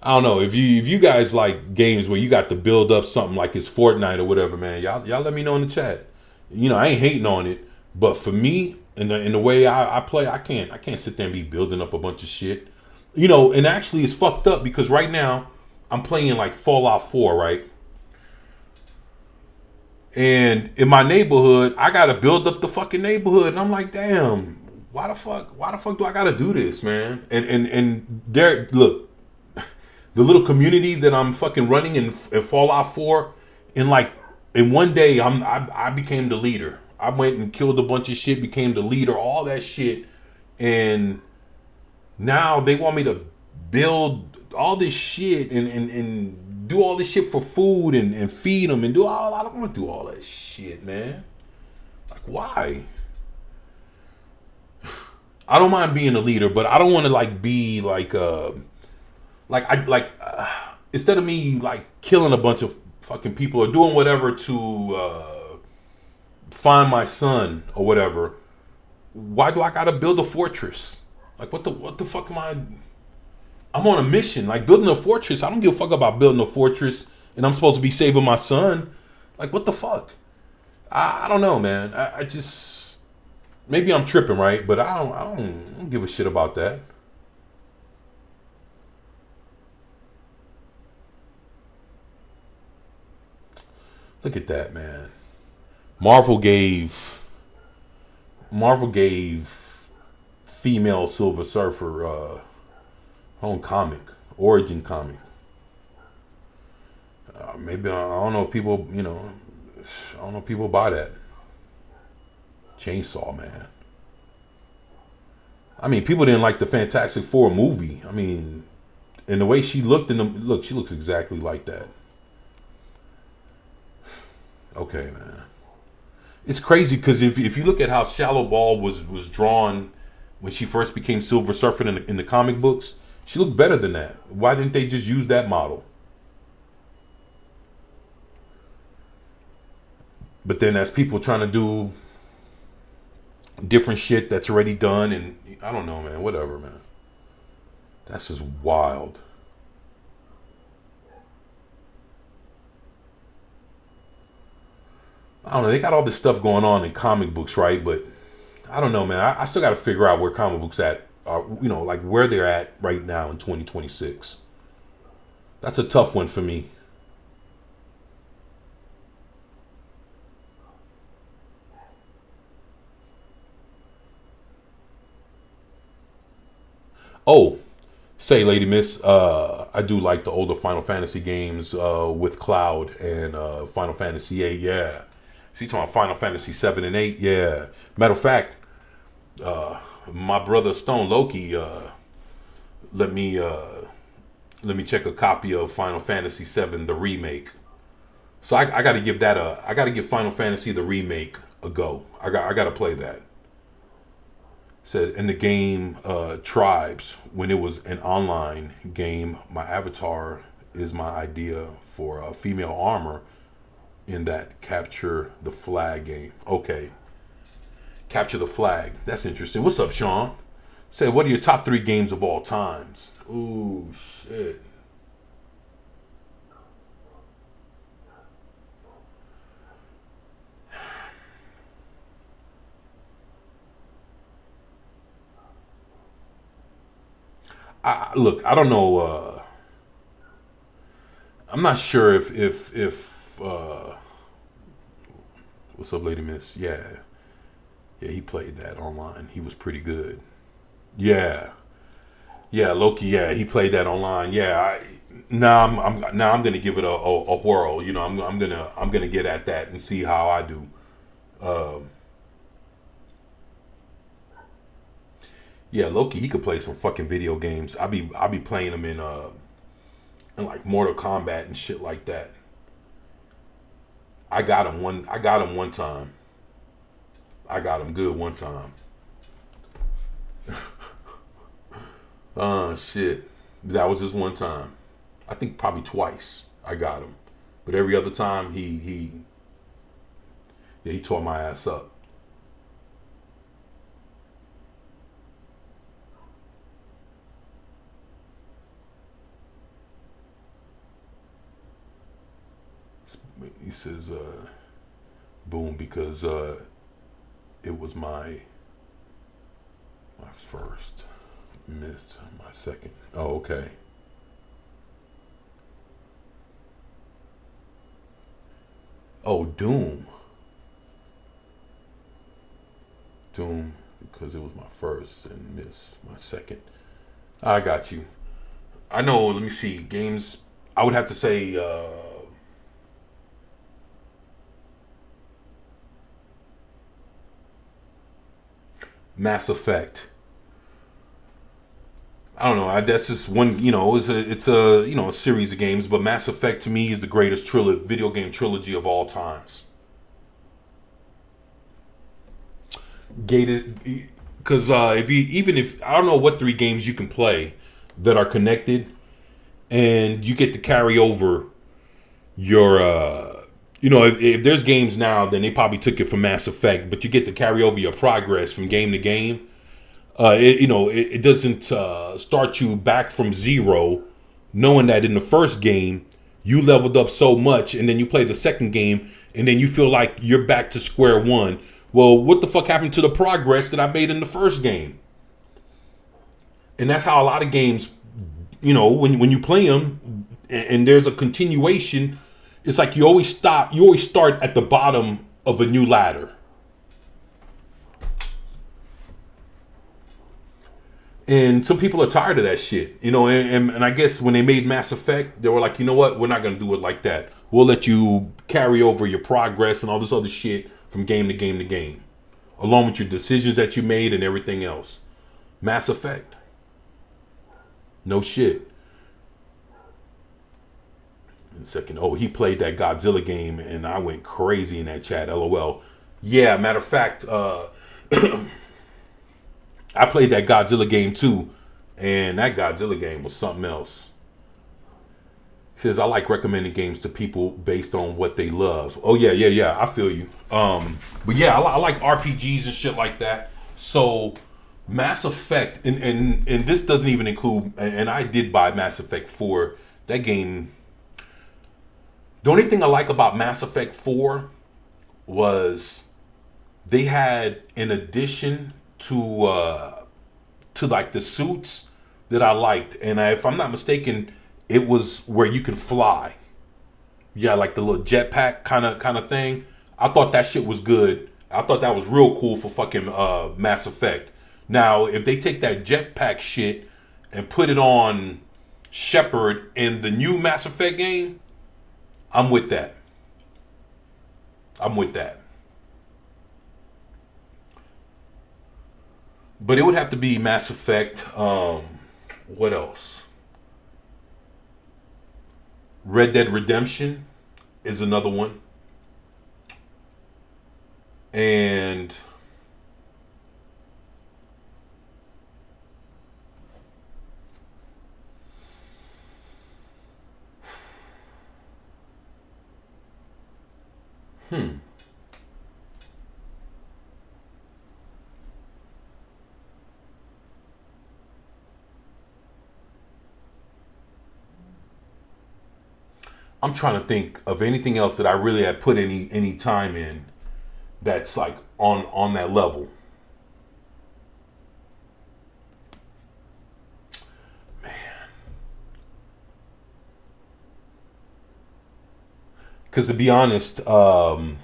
I don't know if you guys like games where you got to build up something like it's Fortnite or whatever, man. Y'all let me know in the chat. You know, I ain't hating on it, but for me, in the way I play, I can't sit there and be building up a bunch of shit. You know, and actually it's fucked up because right now I'm playing like Fallout 4, right? And in my neighborhood, I gotta build up the fucking neighborhood, and I'm like, damn, why the fuck do I gotta do this, man? And there, look, the little community that I'm fucking running in Fallout 4, in one day I became the leader. I went and killed a bunch of shit, became the leader, all that shit, and now they want me to build all this shit and do all this shit for food and feed them and do all. I don't want to do all that shit, man. Like, why? I don't mind being a leader, but I don't want to like be like instead of me like killing a bunch of fucking people or doing whatever to find my son or whatever. Why do I gotta build a fortress? Like, what the fuck am I? I'm on a mission, like building a fortress. I don't give a fuck about building a fortress, and I'm supposed to be saving my son. Like, what the fuck? I don't know, man. I just, maybe I'm tripping, right? But I don't give a shit about that. Look at that, man. Marvel gave female Silver Surfer own comic, origin comic. Maybe I don't know if people, I don't know if people buy that. Chainsaw Man. I mean, people didn't like the Fantastic Four movie. I mean, and the way she looked she looks exactly like that. Okay, man. It's crazy because if you look at how Shallow Ball was drawn when she first became Silver Surfer in the comic books, she looked better than that. Why didn't they just use that model? But then as people trying to do different shit that's already done, and I don't know, man, whatever, man. That's just wild. I don't know, they got all this stuff going on in comic books, right? But I don't know, man. I still got to figure out where comic books are, like where they're at right now in 2026. That's a tough one for me. Oh, say, Lady Miss, I do like the older Final Fantasy games with Cloud and Final Fantasy VIII, yeah. So you talking about Final Fantasy 7 and 8, yeah. Matter of fact, my brother Stone Loki let me check a copy of Final Fantasy 7 the remake. So I got to give that I got to give Final Fantasy the remake a go. I got to play that. Said in the game Tribes, when it was an online game, my avatar is my idea for female armor in that Capture the Flag game. Okay. Capture the Flag. That's interesting. What's up, Sean? Say, what are your top 3 games of all times? Ooh, shit. Look, I don't know. I'm not sure if what's up, Lady Miss? Yeah, he played that online. He was pretty good. Yeah, Loki. Yeah, he played that online. Yeah, I'm gonna give it a whirl. You know, I'm gonna get at that and see how I do. Yeah, Loki, he could play some fucking video games. I'll be playing him in like Mortal Kombat and shit like that. I got him one time. I got him good one time. Shit. That was just one time. I think probably twice I got him. But every other time he tore my ass up. He says, boom, because it was my first, missed my second. Oh, okay. Oh, Doom. Doom, because it was my first and missed my second. I got you. I know, let me see. Games, I would have to say, Mass Effect. I don't know. That's just one. It's a a series of games, but Mass Effect to me is the greatest video game trilogy of all times. Gated, because if I don't know what 3 games you can play that are connected, and you get to carry over your if there's games now, then they probably took it from Mass Effect, but you get to carry over your progress from game to game. It doesn't start you back from zero, knowing that in the first game you leveled up so much, and then you play the second game, and then you feel like you're back to square one. Well, what the fuck happened to the progress that I made in the first game? And that's how a lot of games, when you play them, and there's a continuation. It's like you always start at the bottom of a new ladder. And some people are tired of that shit, and I guess when they made Mass Effect, they were like, you know what, we're not going to do it like that. We'll let you carry over your progress and all this other shit from game to game to game, along with your decisions that you made and everything else. Mass Effect. No shit. Second, he played that Godzilla game and I went crazy in that chat. LOL. Yeah, matter of fact, I played that Godzilla game too, and that Godzilla game was something else. He says, I like recommending games to people based on what they love. Oh yeah, I feel you. But yeah, I like RPGs and shit like that. So Mass Effect, and this doesn't even include, and I did buy Mass Effect 4. That game. The only thing I like about Mass Effect 4 was they had an addition to like the suits that I liked, and if I'm not mistaken, it was where you can fly. Yeah, like the little jetpack kind of thing. I thought that shit was good. I thought that was real cool for fucking Mass Effect. Now, if they take that jetpack shit and put it on Shepard in the new Mass Effect game, I'm with that. But it would have to be Mass Effect. What else? Red Dead Redemption is another one. And I'm trying to think of anything else that I really had put any time in that's like on that level. Man. Because to be honest, the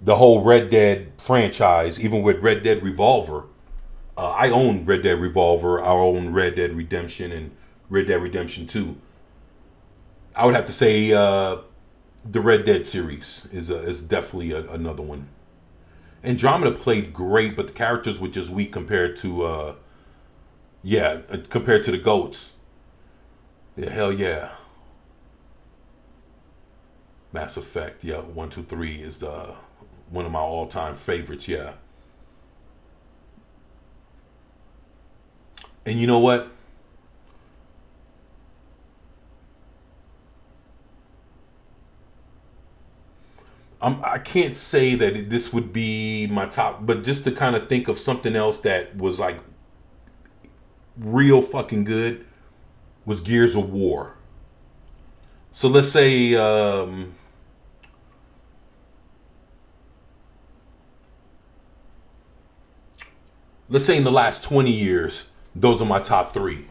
whole Red Dead franchise, even with Red Dead Revolver, I own Red Dead Revolver, I own Red Dead Redemption and Red Dead Redemption 2. I would have to say the Red Dead series is definitely another one. Andromeda played great, but the characters were just weak compared to the GOATs. Yeah, hell yeah. Mass Effect, yeah, 1, 2, 3 is one of my all-time favorites, yeah. And you know what? I can't say that this would be my top, but just to kind of think of something else that was like real fucking good was Gears of War. So let's say in the last 20 years, those are my top 3.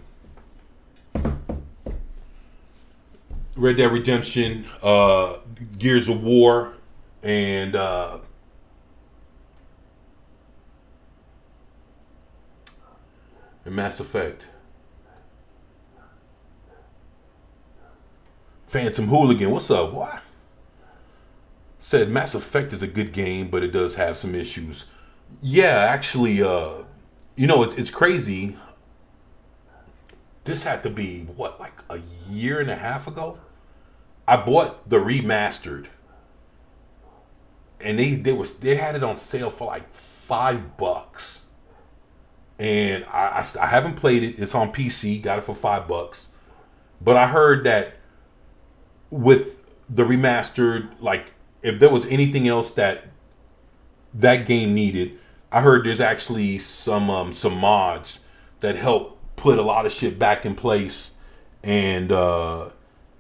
Red Dead Redemption, Gears of War, and Mass Effect. Phantom Hooligan, what's up? What? Said Mass Effect is a good game, but it does have some issues. Yeah, actually, you know, it's crazy. This had to be, what, like a year and a half ago? I bought the remastered. And they had it on sale for like $5. And I haven't played it. It's on PC, got it for $5. But I heard that with the remastered, like if there was anything else that game needed, I heard there's actually some mods that help put a lot of shit back in place and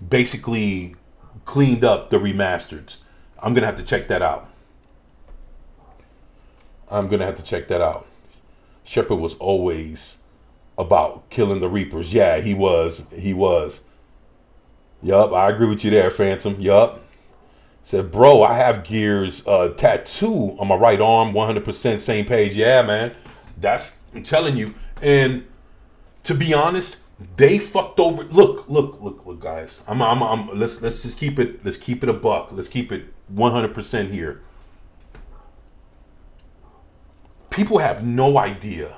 basically cleaned up the remasters. I'm gonna have to check that out. Shepard was always about killing the Reapers. Yeah, he was. Yup, I agree with you there, Phantom. Yup. Said, bro, I have Gears tattoo on my right arm, 100% same page. Yeah, man. I'm telling you. And to be honest, they fucked over. Look, guys. Let's just keep it. Let's keep it a buck. Let's keep it 100% here. People have no idea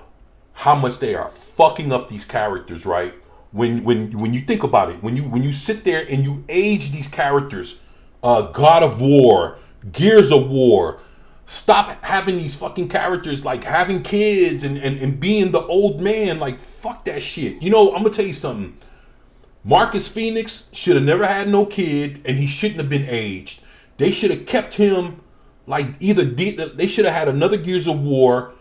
how much they are fucking up these characters, right? When you think about it, when you sit there and you age these characters, God of War, Gears of War, stop having these fucking characters like having kids and being the old man. Like, fuck that shit. You know, I'm gonna tell you something. Marcus Phoenix should have never had no kid, and he shouldn't have been aged. They should have kept him like they should have had another Gears of War,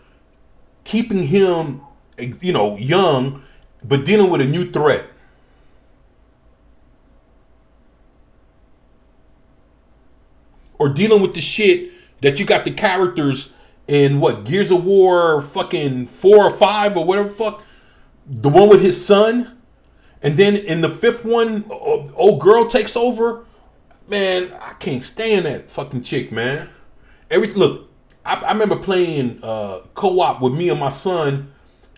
keeping him, you know, young, but dealing with a new threat. Or dealing with the shit that you got the characters in what, Gears of War fucking 4 or 5 or whatever fuck. The one with his son. And then in the 5th one, old girl takes over. Man, I can't stand that fucking chick, man. Look, I remember playing co-op with me and my son,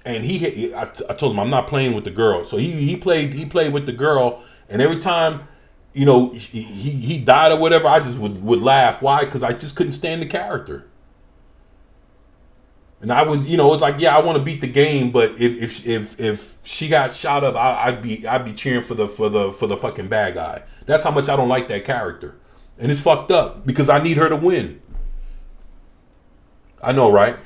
and I told him I'm not playing with the girl. So he played with the girl, and every time, you know, he died or whatever, I just would laugh. Why? Because I just couldn't stand the character. And I would, you know, it's like, yeah, I want to beat the game, but if she got shot up, I'd be cheering for the fucking bad guy. That's how much I don't like that character, and it's fucked up because I need her to win. I know, right?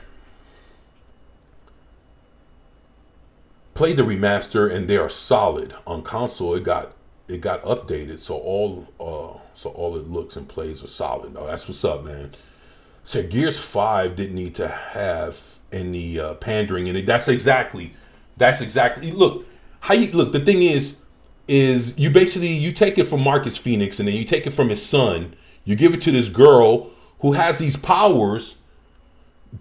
Played the remaster, and they are solid on console. It got updated, so all it looks and plays are solid. Oh, that's what's up, man. Said Gears 5 didn't need to have any pandering in it. That's exactly. Look, the thing is you take it from Marcus Phoenix, and then you take it from his son. You give it to this girl who has these powers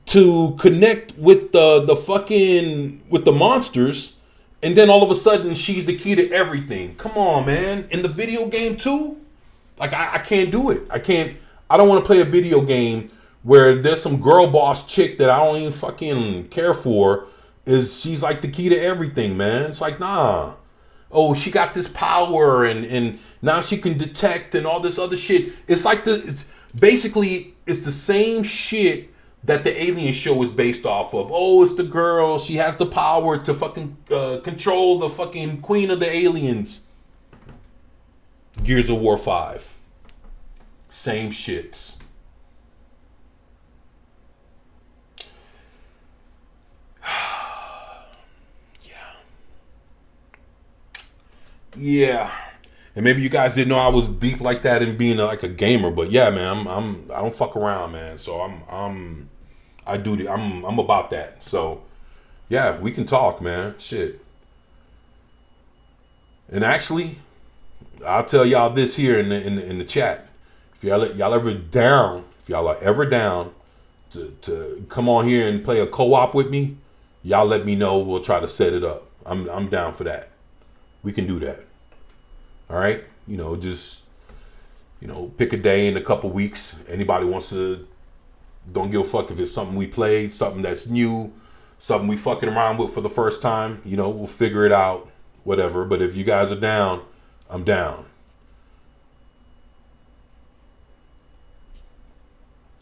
to connect with the monsters, and then all of a sudden she's the key to everything. Come on, man. In the video game too? Like, I can't do it. I don't want to play a video game where there's some girl boss chick that I don't even fucking care for. She's like the key to everything, man. It's like, nah. Oh, she got this power and now she can detect and all this other shit. It's like it's the same shit that the Alien show is based off of. Oh, it's the girl. She has the power to fucking control the fucking queen of the aliens. Gears of War 5. Same shits. Yeah. And maybe you guys didn't know I was deep like that in being like a gamer, but yeah, man, I don't fuck around, man. So I'm about that. So yeah, we can talk, man. Shit. And actually, I'll tell y'all this here in the chat. If y'all are ever down to come on here and play a co-op with me, y'all let me know. We'll try to set it up. I'm down for that. We can do that. All right, just pick a day in a couple weeks. Anybody wants to, don't give a fuck if it's something we played, something that's new, something we fucking around with for the first time. We'll figure it out, whatever. But if you guys are down, I'm down.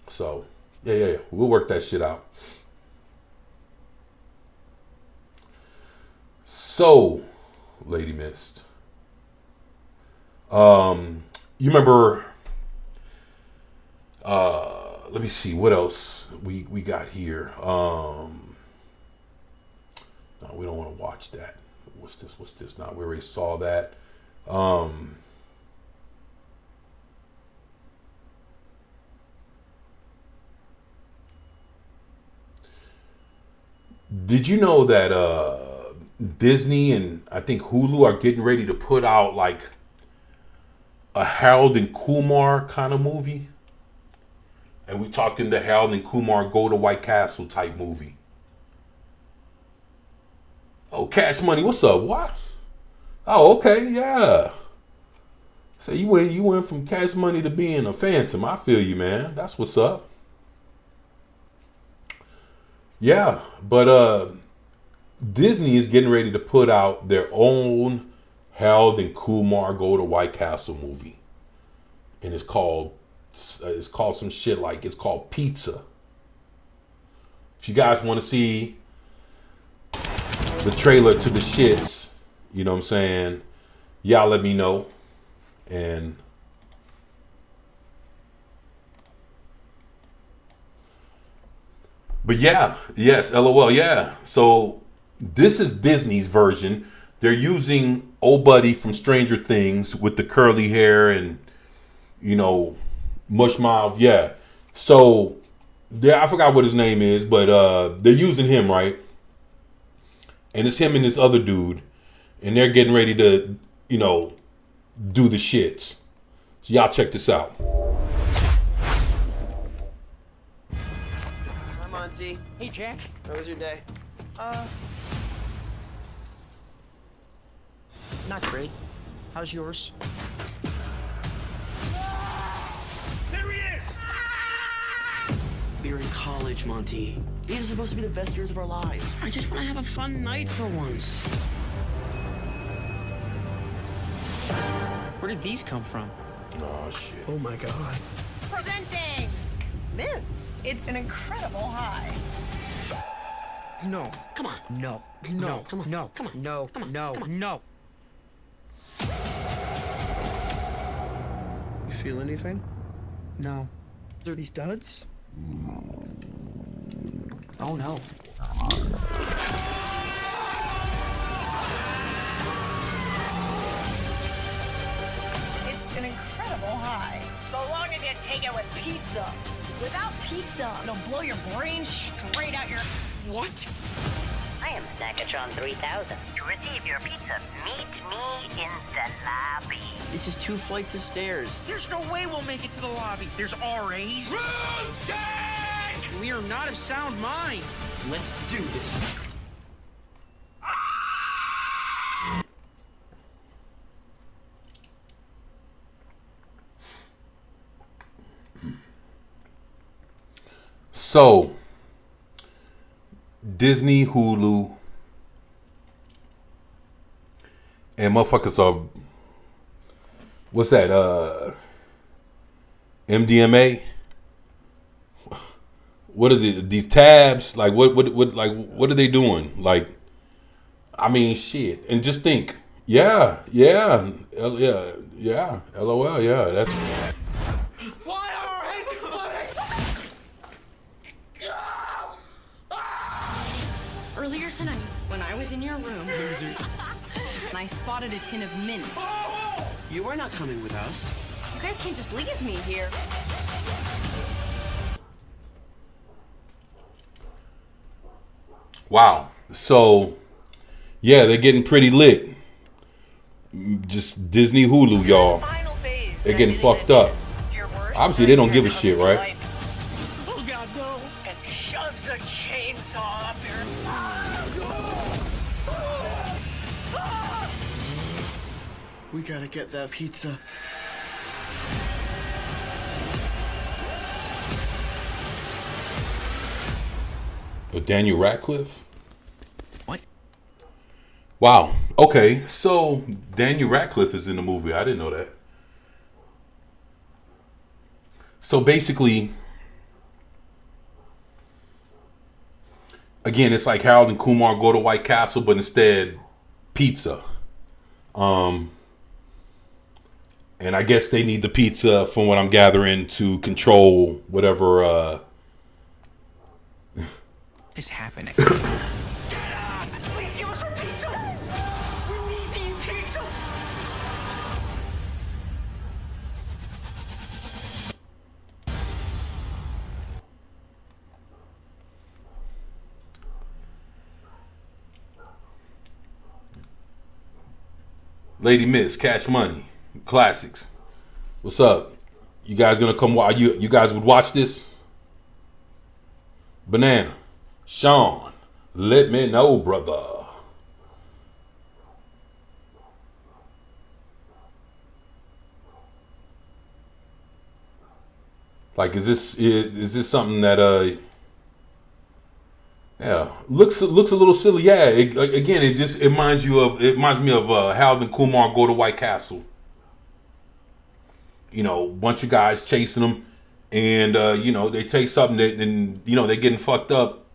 So yeah, we'll work that shit out. So, Lady Mist. You remember, let me see what else we got here. No, we don't want to watch that. What's this? Nah, we already saw that. Did you know that, Disney and I think Hulu are getting ready to put out like a Harold and Kumar kind of movie? And we talking the Harold and Kumar Go to White Castle type movie. Oh, Cash Money, what's up? What? Oh, okay, yeah. So you went from Cash Money to being a Phantom. I feel you, man. That's what's up. Yeah, but Disney is getting ready to put out their own Harold and Kumar Go to White Castle movie. And it's called some shit like, it's called Pizza. If you guys want to see the trailer to the shits, you know what I'm saying, y'all let me know. And but yeah, yes, LOL, yeah. So this is Disney's version. They're using old buddy from Stranger Things with the curly hair and, mush mouth. Yeah. So I forgot what his name is, but they're using him, right? And it's him and this other dude. And they're getting ready to, do the shits. So y'all check this out. Hi, Monty. Hey, Jack. How was your day? Not great. How's yours? There he is! We're in college, Monty. These are supposed to be the best years of our lives. I just want to have a fun night for once. Where did these come from? Oh, shit. Oh, my God. Presenting Mints. It's an incredible high. No. Come on. No. No. Come on. No. Come on. No. Come on. No. Come on. No. You feel anything? No. Are these duds? Oh, no. It's an incredible high. So long as you take it with pizza. Without pizza, it'll blow your brain straight out your... What? I am Snackatron 3000. To receive your pizza, meet me in the lobby. This is 2 flights of stairs. There's no way we'll make it to the lobby. There's RAs. Room check! We are not of sound mind. Let's do this. So, Disney, Hulu, and motherfuckers are, what's that, MDMA? What are these tabs? Like, what are they doing? Like, I mean, shit. And just think, yeah, LOL, yeah, that's... Why are our heads exploding? Earlier tonight, when I was in your room, and I spotted a tin of mints. You are not coming with us. You guys can't just leave me here. Wow. So, yeah, they're getting pretty lit. Just Disney Hulu, y'all. They're getting fucked up. Obviously, they don't give a shit, right? Oh God, no! And shoves a chainsaw up your. We gotta get that pizza. But Daniel Radcliffe? What? Wow. Okay, so Daniel Radcliffe is in the movie. I didn't know that. So basically, again, it's like Harold and Kumar go to White Castle, but instead pizza. And I guess they need the pizza, from what I'm gathering, to control whatever Is happening. Please give us our pizza! We need to eat pizza! Lady Miss, Cash Money, Classics. What's up? You guys gonna come watch? You guys would watch this? Banana, Sean, let me know, brother. Like, is this something that yeah, looks a little silly. Yeah, again, it reminds me of Harold and Kumar go to White Castle. You know, bunch of guys chasing them, and you know, they take something that, and you know, they're getting fucked up,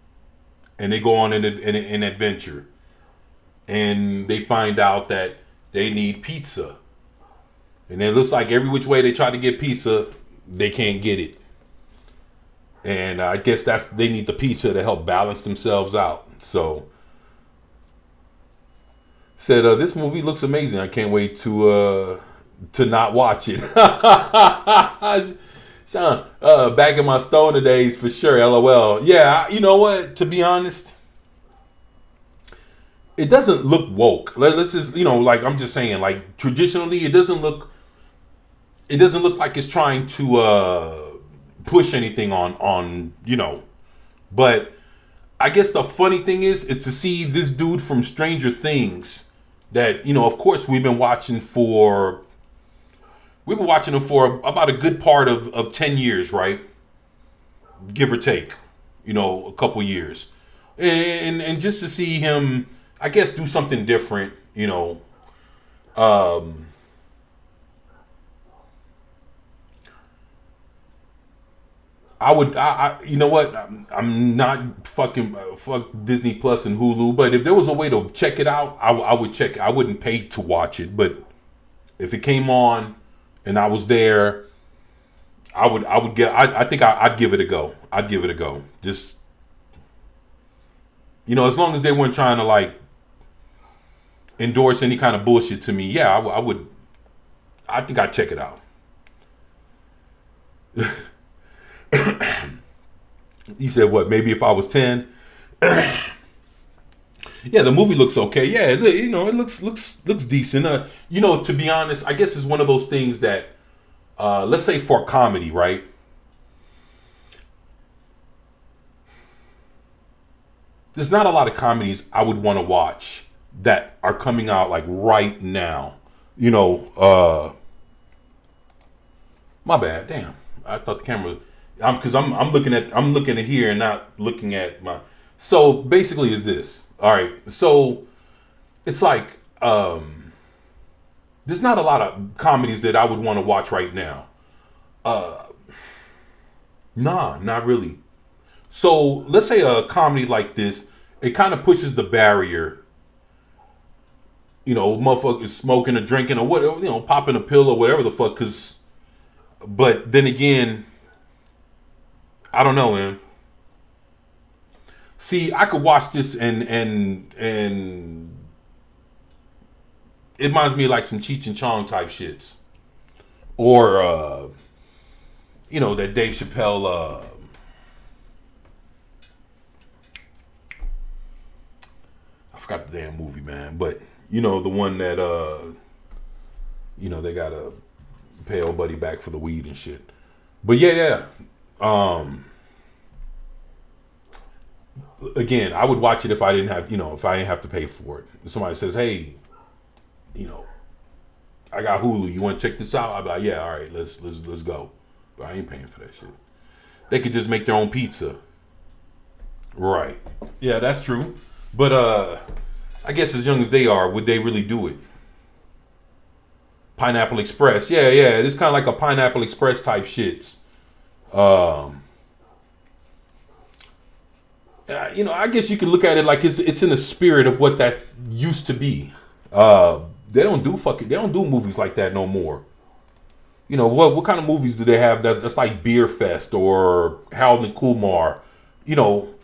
and they go on an adventure, and they find out that they need pizza, and it looks like every which way they try to get pizza, they can't get it. And I guess they need the pizza to help balance themselves out. So, said this movie looks amazing. I can't wait to not watch it. Sean, back in my stoner days for sure. LOL. Yeah, you know what? To be honest, it doesn't look woke. Let's just, you know, like I'm just saying, like traditionally, it doesn't look like it's trying to push anything on, you know. But I guess the funny thing is to see this dude from Stranger Things that, you know, of course we've been watching him for about a good part of 10 years, right? Give or take, you know, a couple years. And just to see him, I guess, do something different, you know, I you know what? I'm not fuck Disney Plus and Hulu, but if there was a way to check it out, I would check it. I wouldn't pay to watch it, but if it came on and I was there, I think I'd give it a go. I'd give it a go. Just, you know, as long as they weren't trying to like endorse any kind of bullshit to me, yeah, I would. I think I'd check it out. You said what? Maybe if I was 10. Yeah, the movie looks okay. Yeah, you know, it looks decent. You know, to be honest, I guess it's one of those things that, let's say for comedy, right? There's not a lot of comedies I would want to watch that are coming out like right now. You know, my bad. Damn, I thought the camera. Because I'm looking at here and not looking at my. So basically, is this all right? So it's like there's not a lot of comedies that I would want to watch right now. Nah, not really. So let's say a comedy like this, it kind of pushes the barrier. You know, motherfuckers smoking or drinking or whatever, you know, popping a pill or whatever the fuck. But then again, I don't know, man. See, I could watch this and it reminds me of like some Cheech and Chong type shits, or you know, that Dave Chappelle. I forgot the damn movie, man, but you know, the one that you know, they gotta pay old buddy back for the weed and shit. But yeah. Again, I would watch it if I didn't have, you know, if I didn't have to pay for it. If somebody says, hey, you know, I got Hulu, you want to check this out? I'd be like, yeah, all right, let's go. But I ain't paying for that shit. They could just make their own pizza. Right. Yeah, that's true. But I guess as young as they are, would they really do it? Pineapple Express. Yeah. It's kind of like a Pineapple Express type shits. You know, I guess you could look at it like it's in the spirit of what that used to be. They don't do movies like that no more. You know, what kind of movies do they have that's like Beer Fest or Harold and Kumar? You know,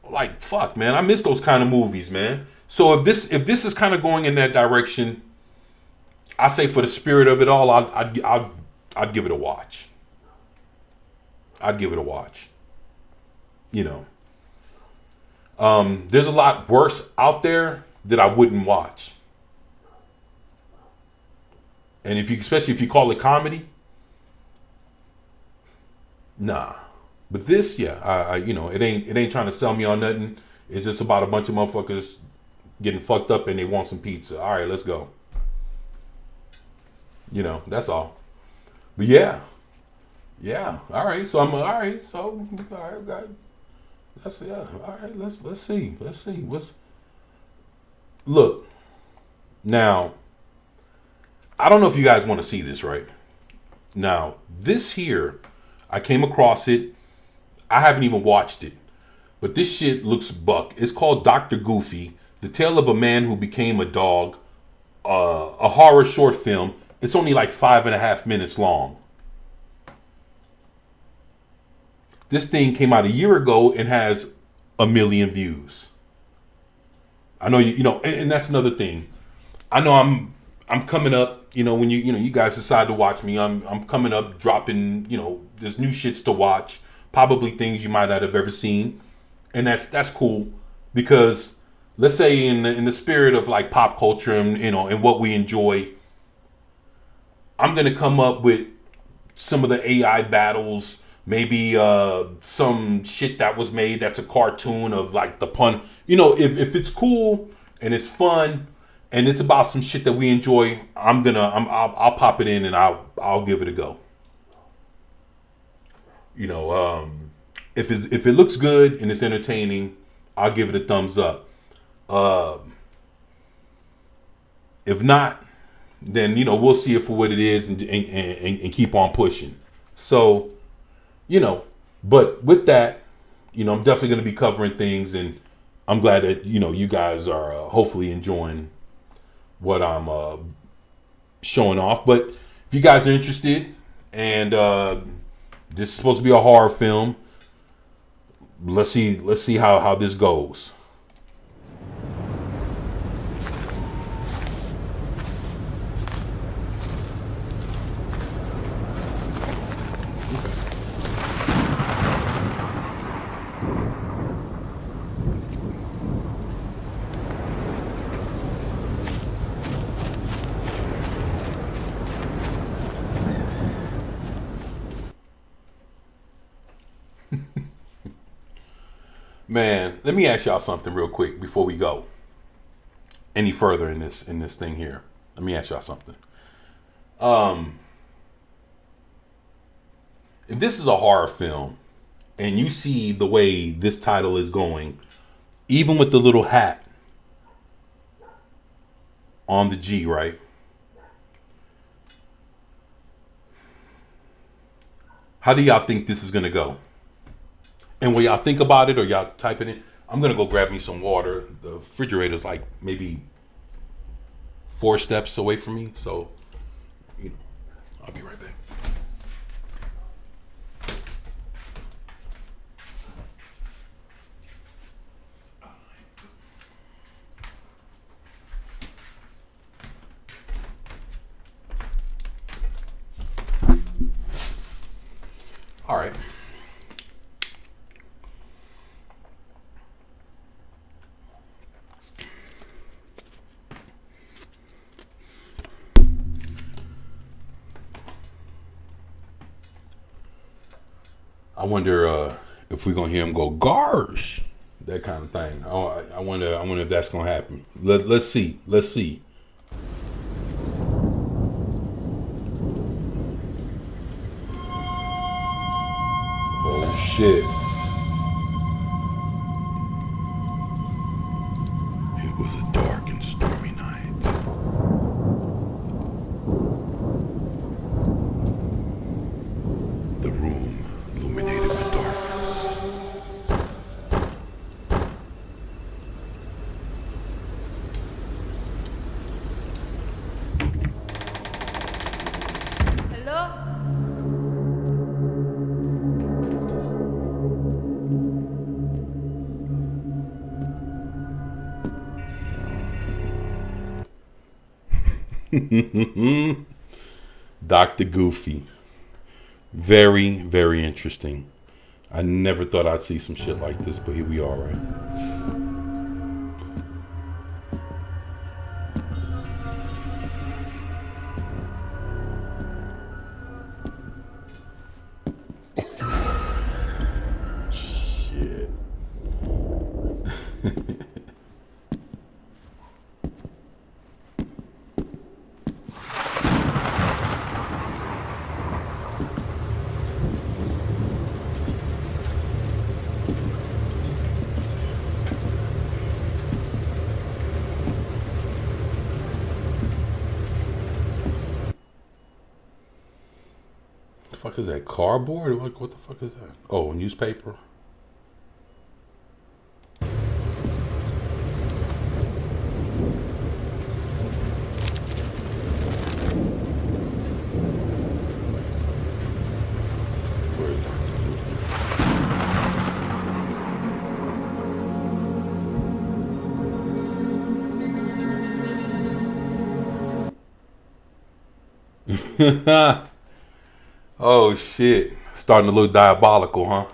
like, fuck, man, I miss those kind of movies, man. So if this is kind of going in that direction, I say for the spirit of it all, I'd give it a watch. I'd give it a watch. You know. There's a lot worse out there that I wouldn't watch. And especially if you call it comedy, nah. But this, yeah, I you know, it ain't trying to sell me on nothing. It's just about a bunch of motherfuckers getting fucked up and they want some pizza. All right, let's go. You know, that's all. But yeah. All right. So all right. That's, yeah. All right. Let's see. Look. Now, I don't know if you guys want to see this, right? Now, this here, I came across it. I haven't even watched it, but this shit looks buck. It's called Dr. Goofy: The Tale of a Man Who Became a Dog. A horror short film. It's only like 5.5 minutes long. This thing came out a year ago and has 1 million views. I know you know, and that's another thing. I know I'm coming up, you know, when you guys decide to watch me, I'm coming up dropping, you know, there's new shits to watch, probably things you might not have ever seen. And that's cool, because let's say in the spirit of like pop culture and, you know, and what we enjoy, I'm going to come up with some of the AI battles, maybe some shit that was made that's a cartoon of like the pun. You know, if it's cool and it's fun and it's about some shit that we enjoy, I'll pop it in and I'll give it a go. You know, if it looks good and it's entertaining, I'll give it a thumbs up. If not, then, you know, we'll see it for what it is and keep on pushing. So, you know, but with that, you know, I'm definitely going to be covering things, and I'm glad that, you know, you guys are hopefully enjoying what I'm showing off. But if you guys are interested, and this is supposed to be a horror film, let's see how this goes. Man, let me ask y'all something real quick before we go any further in this thing here. Let me ask y'all something. If this is a horror film and you see the way this title is going, even with the little hat on the G, right? How do y'all think this is going to go? And when y'all think about it or y'all type it in, I'm going to go grab me some water. The refrigerator's like maybe 4 steps away from me. So, you know, I'll be right back. All right. I wonder if we're gonna hear him go "Garsh," that kind of thing. I wonder if that's gonna happen. Let's see. Let's see. Oh shit! It was a dark and stormy night. The room illuminated with darkness. Hello? Dr. Goofy. Very, very interesting. I never thought I'd see some shit like this, but here we are, right? Shit. The fuck is that? Cardboard? What the fuck is that? Oh, newspaper. Where is that? Oh shit. Starting to look diabolical, huh?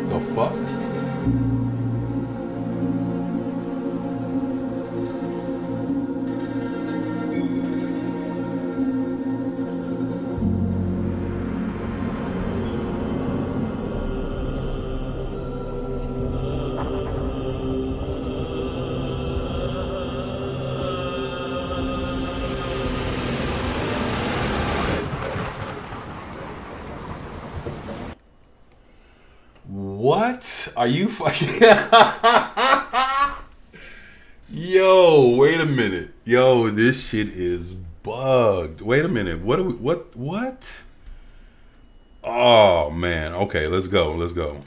The fuck? What? Are you fucking... Yo, wait a minute. Yo, this shit is bugged. Wait a minute. What are we... What? Oh, man. Okay, let's go. Let's go.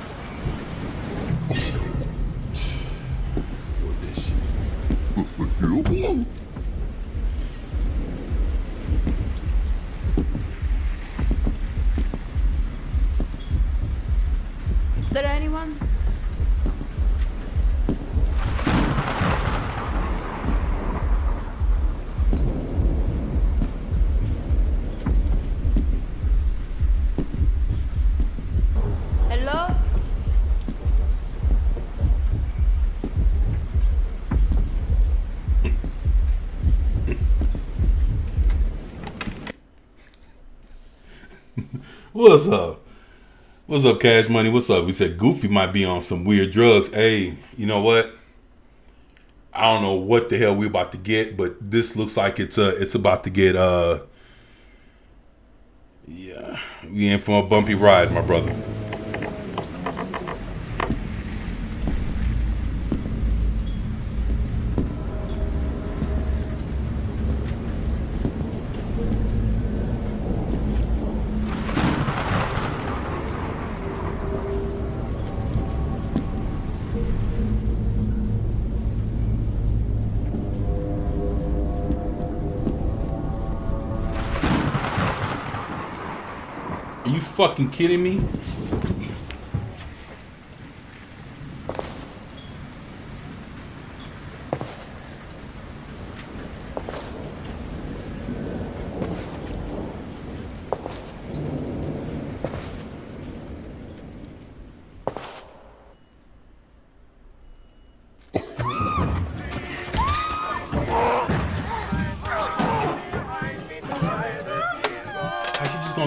Is there anyone? Hello? What's up? What's up, Cash Money? What's up? We said Goofy might be on some weird drugs. Hey, you know what? I don't know what the hell we're about to get, but this looks like it's about to get yeah, we in for a bumpy ride, my brother. Are you fucking kidding me?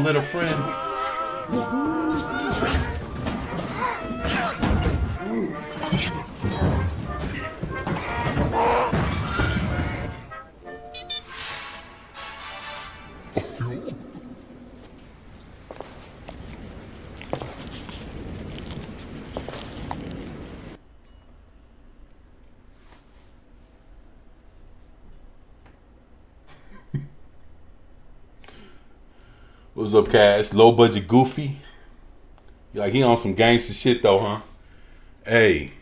gonna let a friend. What's up, Cash? Low budget Goofy. Like he on some gangster shit though, huh? Hey.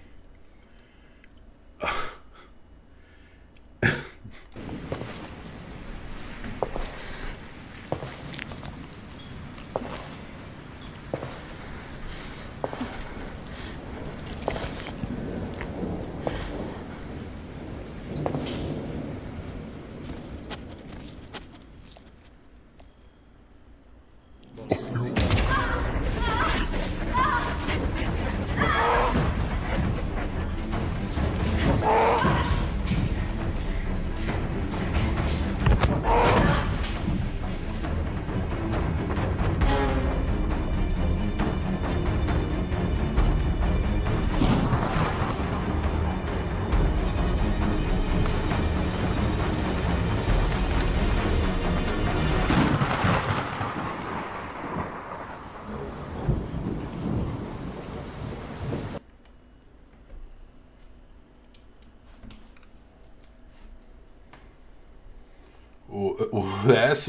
That's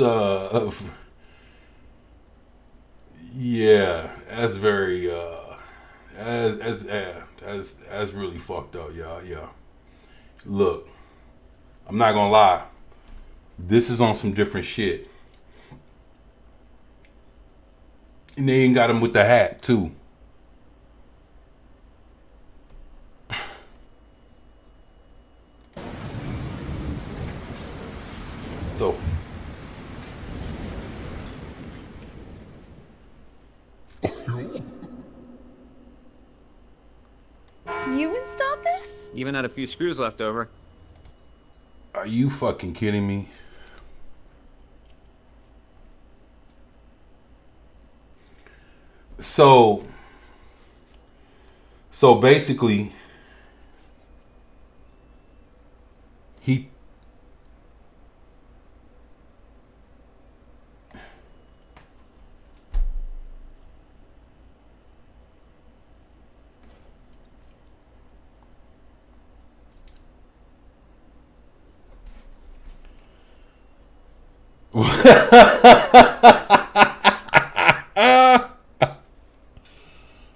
yeah, that's very that's really fucked up, y'all. Yeah. Look, I'm not gonna lie. This is on some different shit. And they ain't got him with the hat too. The You installed this? Even had a few screws left over. Are you fucking kidding me? So basically he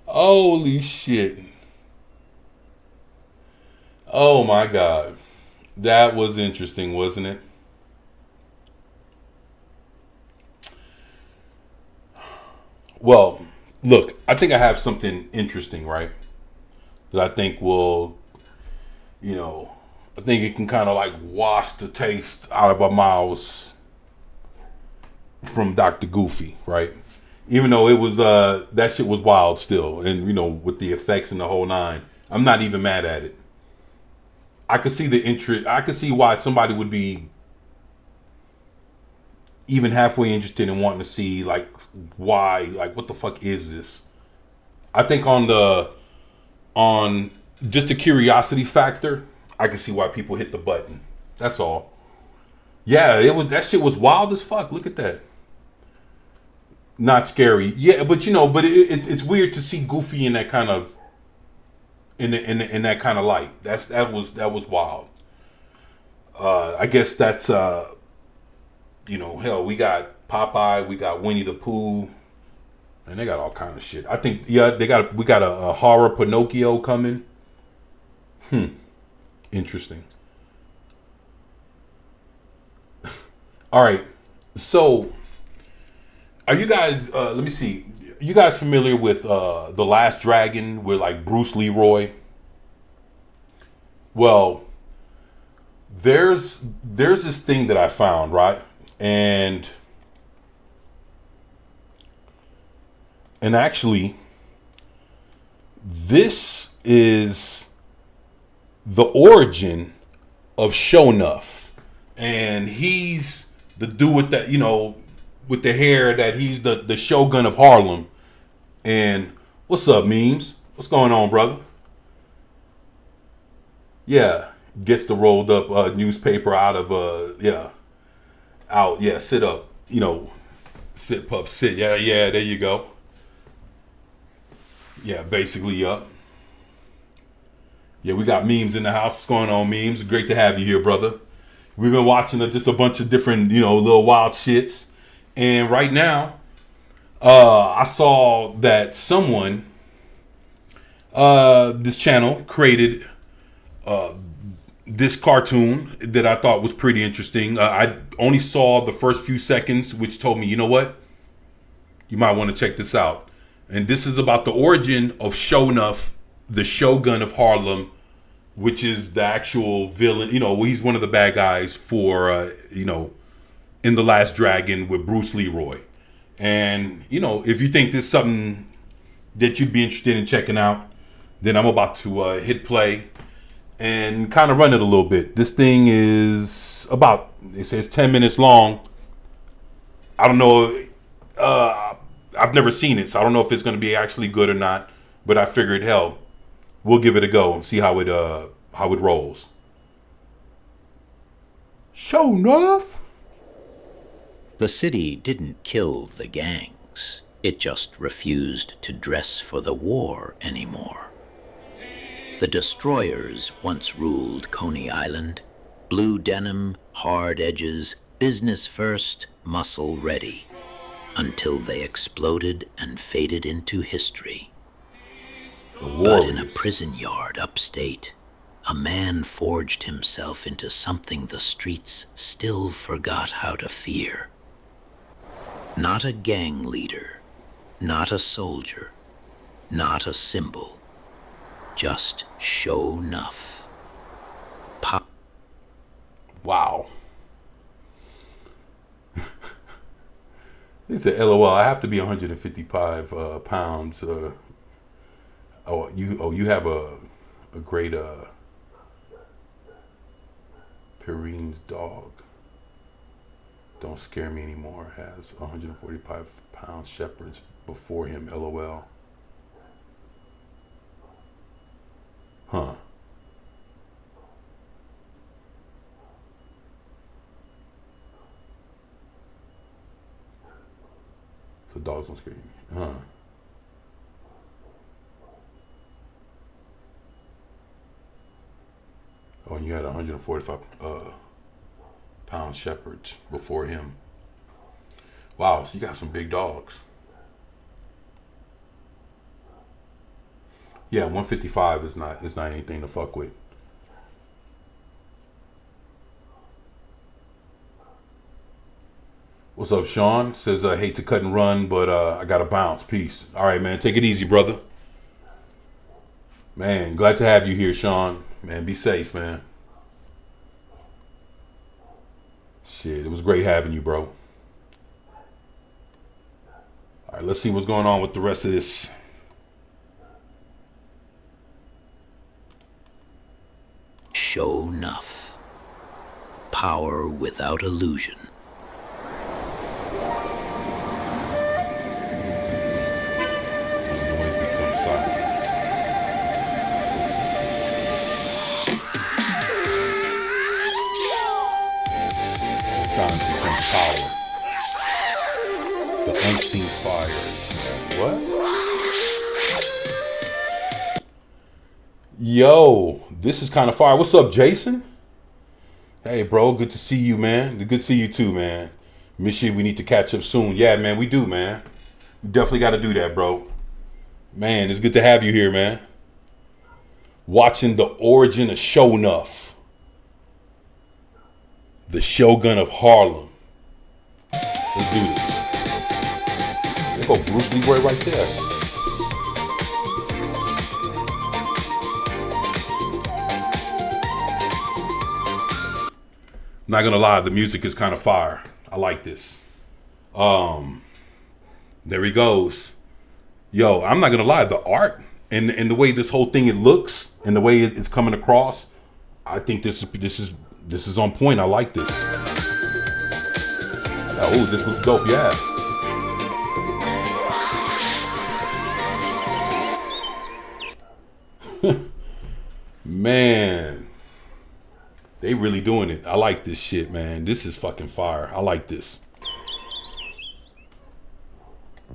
holy shit. Oh my God. That was interesting, wasn't it? Well, look, I think I have something interesting, right? That I think will, I think it can kind of like wash the taste out of our mouths from Dr. Goofy, right? Even though it was that shit was wild still, and with the effects and the whole nine, I'm not even mad at it. I could see the interest. I could see why somebody would be even halfway interested in wanting to see why, what the fuck is this? I think on just the curiosity factor, I can see why people hit the button. That's all. Yeah, that shit was wild as fuck. Look at that. Not scary, yeah, but it's weird to see Goofy in that kind of in that kind of light. That was wild. I guess that's hell. We got Popeye, we got Winnie the Pooh, and they got all kind of shit. I think we got a horror Pinocchio coming. Interesting. All right, so. Are you guys, let me see, you guys familiar with The Last Dragon with Bruce Leroy? Well, there's this thing that I found, right? And actually, this is the origin of Sho'nuff. And he's the dude with that, with the hair that he's the Shogun of Harlem. And what's up, Memes? What's going on, brother? Yeah, gets the rolled up newspaper out of sit up, sit pup sit. Yeah, there you go. Yeah, basically up. Yeah, we got Memes in the house. What's going on, Memes? Great to have you here, brother. We've been watching just a bunch of different, little wild shits. And right now, I saw that someone, this channel created this cartoon that I thought was pretty interesting. I only saw the first few seconds, which told me, you know what? You might want to check this out. And this is about the origin of Sho'nuff, the Shogun of Harlem, which is the actual villain. He's one of the bad guys for, in The Last Dragon with Bruce Leroy. And, if you think this is something that you'd be interested in checking out, then I'm about to hit play and kind of run it a little bit. This thing is it says 10 minutes long. I don't know. I've never seen it, so I don't know if it's going to be actually good or not. But I figured, hell, we'll give it a go and see how it rolls. Sho'nuff. The city didn't kill the gangs. It just refused to dress for the war anymore. The destroyers once ruled Coney Island. Blue denim, hard edges, business first, muscle ready. Until they exploded and faded into history. But in a prison yard upstate, a man forged himself into something the streets still forgot how to fear. Not a gang leader, not a soldier, not a symbol, just Sho'nuff. Wow. He said, LOL, I have to be 155 pounds. You have a great Perrine's dog. Don't scare me anymore. Has 145 pound shepherds before him. LOL. Huh. So dogs don't scare you. Huh. Oh, and you had 145 pound shepherds before him. Wow, so you got some big dogs. Yeah, 155 is not anything to fuck with. What's up, Sean? Says, I hate to cut and run, but I gotta bounce. Peace. All right, man. Take it easy, brother. Man, glad to have you here, Sean. Man, be safe, man. Shit, it was great having you, bro. All right, let's see what's going on with the rest of this. Sho'nuff. Power without illusion. Noise becomes silence. And silence becomes power. The unseen fire. What? Yo, this is kind of fire. What's up, Jason? Hey, bro. Good to see you, man. Good to see you too, man. Miss you. We need to catch up soon. Yeah, man. We do, man. We definitely got to do that, bro. Man, it's good to have you here, man. Watching the origin of Sho'nuff. The Shogun of Harlem. Let's do this. There go Bruce Leroy right there. Not gonna lie, the music is kind of fire. I like this. There he goes. Yo, I'm not gonna lie, the art and the way this whole thing it looks and the way it's coming across, I think this is on point. I like this. Oh, this looks dope, yeah. Man, they really doing it. I like this shit, man. This is fucking fire. I like this.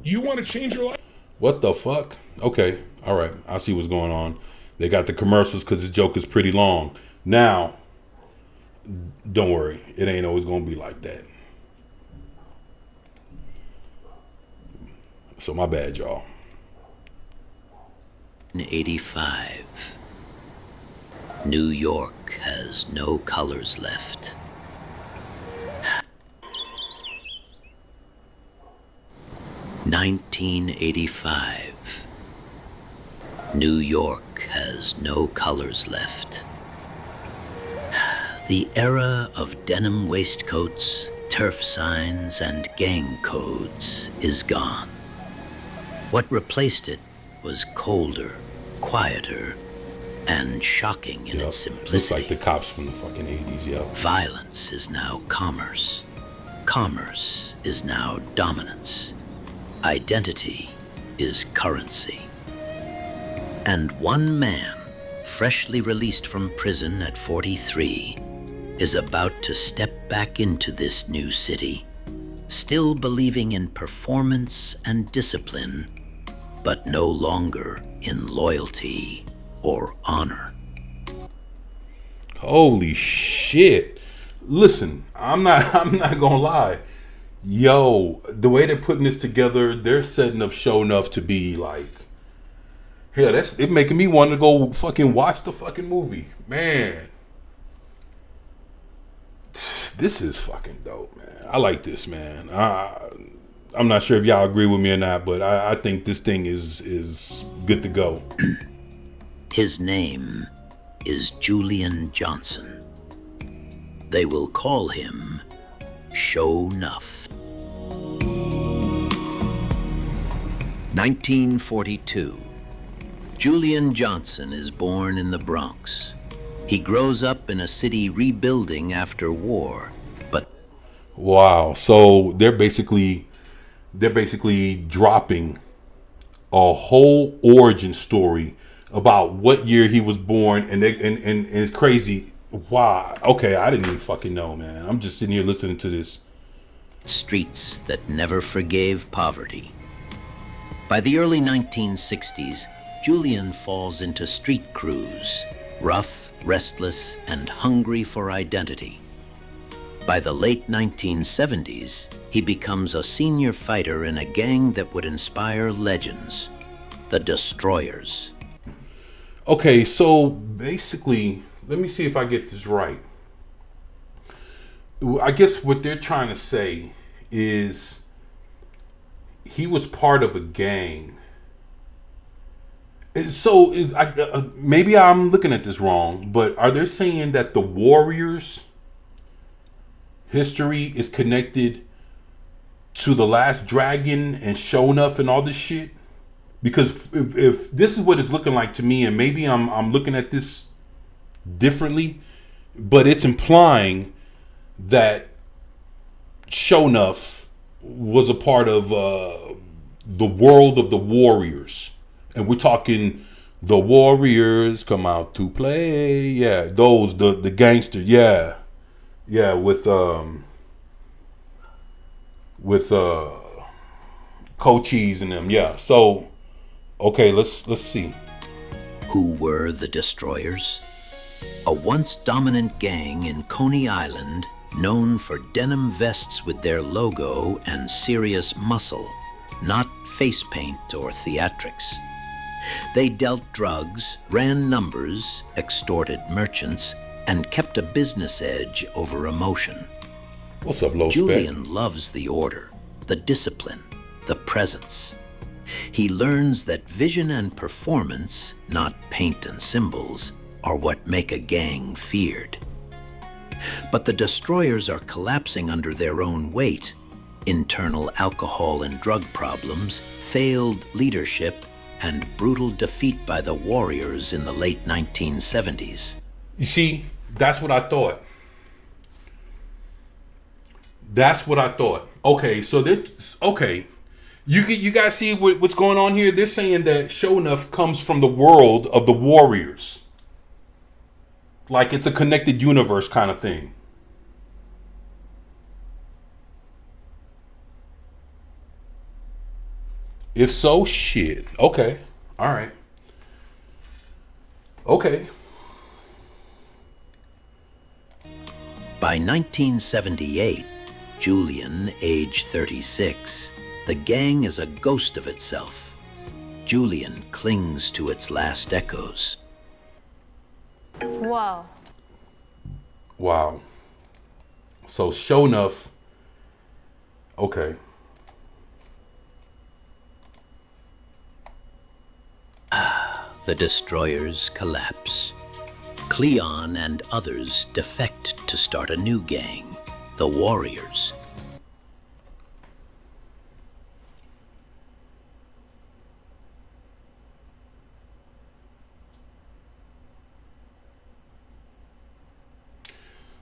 You want to change your life? What the fuck? Okay, all right. I see what's going on. They got the commercials because this joke is pretty long. Now, don't worry. It ain't always going to be like that. So my bad, y'all. 1985. New York has no colors left. (1985) New York has no colors left. The era of denim waistcoats, turf signs, and gang codes is gone. What replaced it was colder, quieter, and shocking in its simplicity. Looks like the cops from the fucking 80s, yo. Violence is now commerce. Commerce is now dominance. Identity is currency. And one man, freshly released from prison at 43, is about to step back into this new city, still believing in performance and discipline, but no longer in loyalty or honor. Holy shit. Listen, I'm not gonna lie. Yo, the way they're putting this together, they're setting up Show Enough to be like, hell, it making me want to go fucking watch the fucking movie. Man. This is fucking dope, man. I like this, man. I'm not sure if y'all agree with me or not, but I think this thing is good to go. His name is Julian Johnson. They will call him Show Enough. 1942. Julian Johnson is born in the Bronx. He grows up in a city rebuilding after war, but... Wow, so they're basically dropping a whole origin story about what year he was born, and it's crazy. Wow. Okay, I didn't even fucking know, man. I'm just sitting here listening to this. Streets that never forgave poverty. By the early 1960s, Julian falls into street crews, rough, restless, and hungry for identity. By the late 1970s, he becomes a senior fighter in a gang that would inspire legends, the Destroyers. Okay, so basically, let me see if I get this right. I guess what they're trying to say is he was part of a gang. So maybe I'm looking at this wrong, but are they saying that the Warriors history is connected to the Last Dragon and Show Enough and all this shit? Because if this is what it's looking like to me, and maybe I'm looking at this differently, but it's implying that Show Enough was a part of the world of the Warriors. And we're talking the Warriors come out to play. Yeah, those, the gangsters. Yeah. Yeah, with Cochise and them. Yeah. So, okay, let's see. Who were the Destroyers? A once dominant gang in Coney Island, known for denim vests with their logo and serious muscle, not face paint or theatrics. They dealt drugs, ran numbers, extorted merchants, and kept a business edge over emotion. What's up, low Julian spec? loves the order, the discipline, the presence. He learns that vision and performance, not paint and symbols, are what make a gang feared. But the Destroyers are collapsing under their own weight. Internal alcohol and drug problems, failed leadership, and brutal defeat by the Warriors in the late 1970s. You see, that's what I thought. That's what I thought. Okay, so okay. You guys see what's going on here? They're saying that Sho'nuff comes from the world of the Warriors. Like it's a connected universe kind of thing. If so, shit. Okay. All right. Okay. By 1978, Julian, age 36, the gang is a ghost of itself. Julian clings to its last echoes. Whoa. Wow. So Sho'nuff. Okay. The destroyers collapse. Cleon and others defect to start a new gang, the Warriors.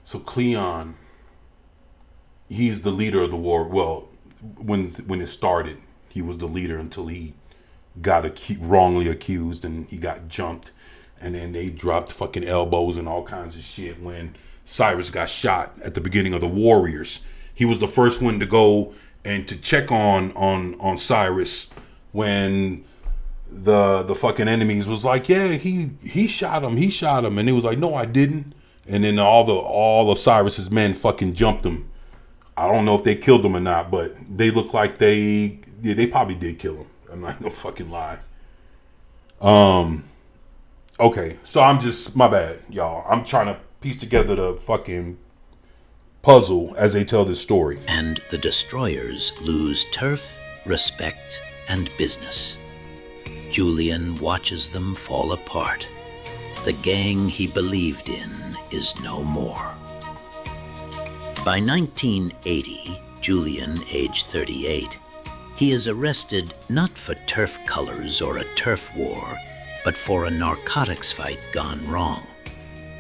So Cleon, he's the leader of the war. Well, when it started, he was the leader until he got wrongly accused and he got jumped, and then they dropped fucking elbows and all kinds of shit when Cyrus got shot at the beginning of the Warriors. He was the first one to go and to check on Cyrus when the fucking enemies was like, yeah, he shot him, and he was like, no, I didn't. And then all of Cyrus's men fucking jumped him. I don't know if they killed him or not, but they look like they probably did kill him. I'm not gonna fucking lie. Okay, so my bad, y'all. I'm trying to piece together the fucking puzzle as they tell this story. And the destroyers lose turf, respect, and business. Julian watches them fall apart. The gang he believed in is no more. By 1980, Julian, age 38, he is arrested not for turf colors or a turf war, but for a narcotics fight gone wrong.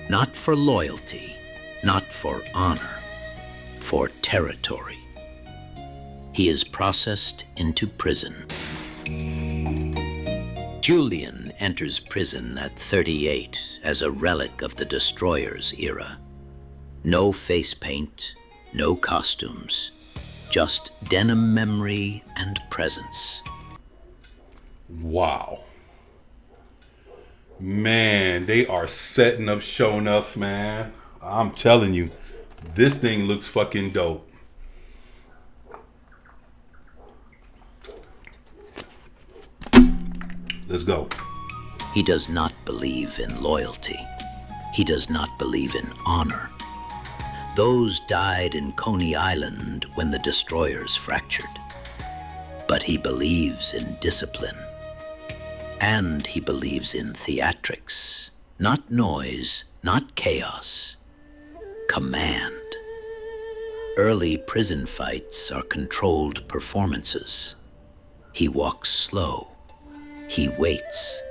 Not for loyalty, not for honor, for territory. He is processed into prison. Julian enters prison at 38 as a relic of the Destroyers era. No face paint, no costumes, just denim memory and presence. Wow. Man, they are setting up Sho'nuff, man. I'm telling you, this thing looks fucking dope. Let's go. He does not believe in loyalty. He does not believe in honor. Those died in Coney Island when the destroyers fractured. But he believes in discipline. And he believes in theatrics. Not noise, not chaos. Command. Early prison fights are controlled performances. He walks slow. He waits.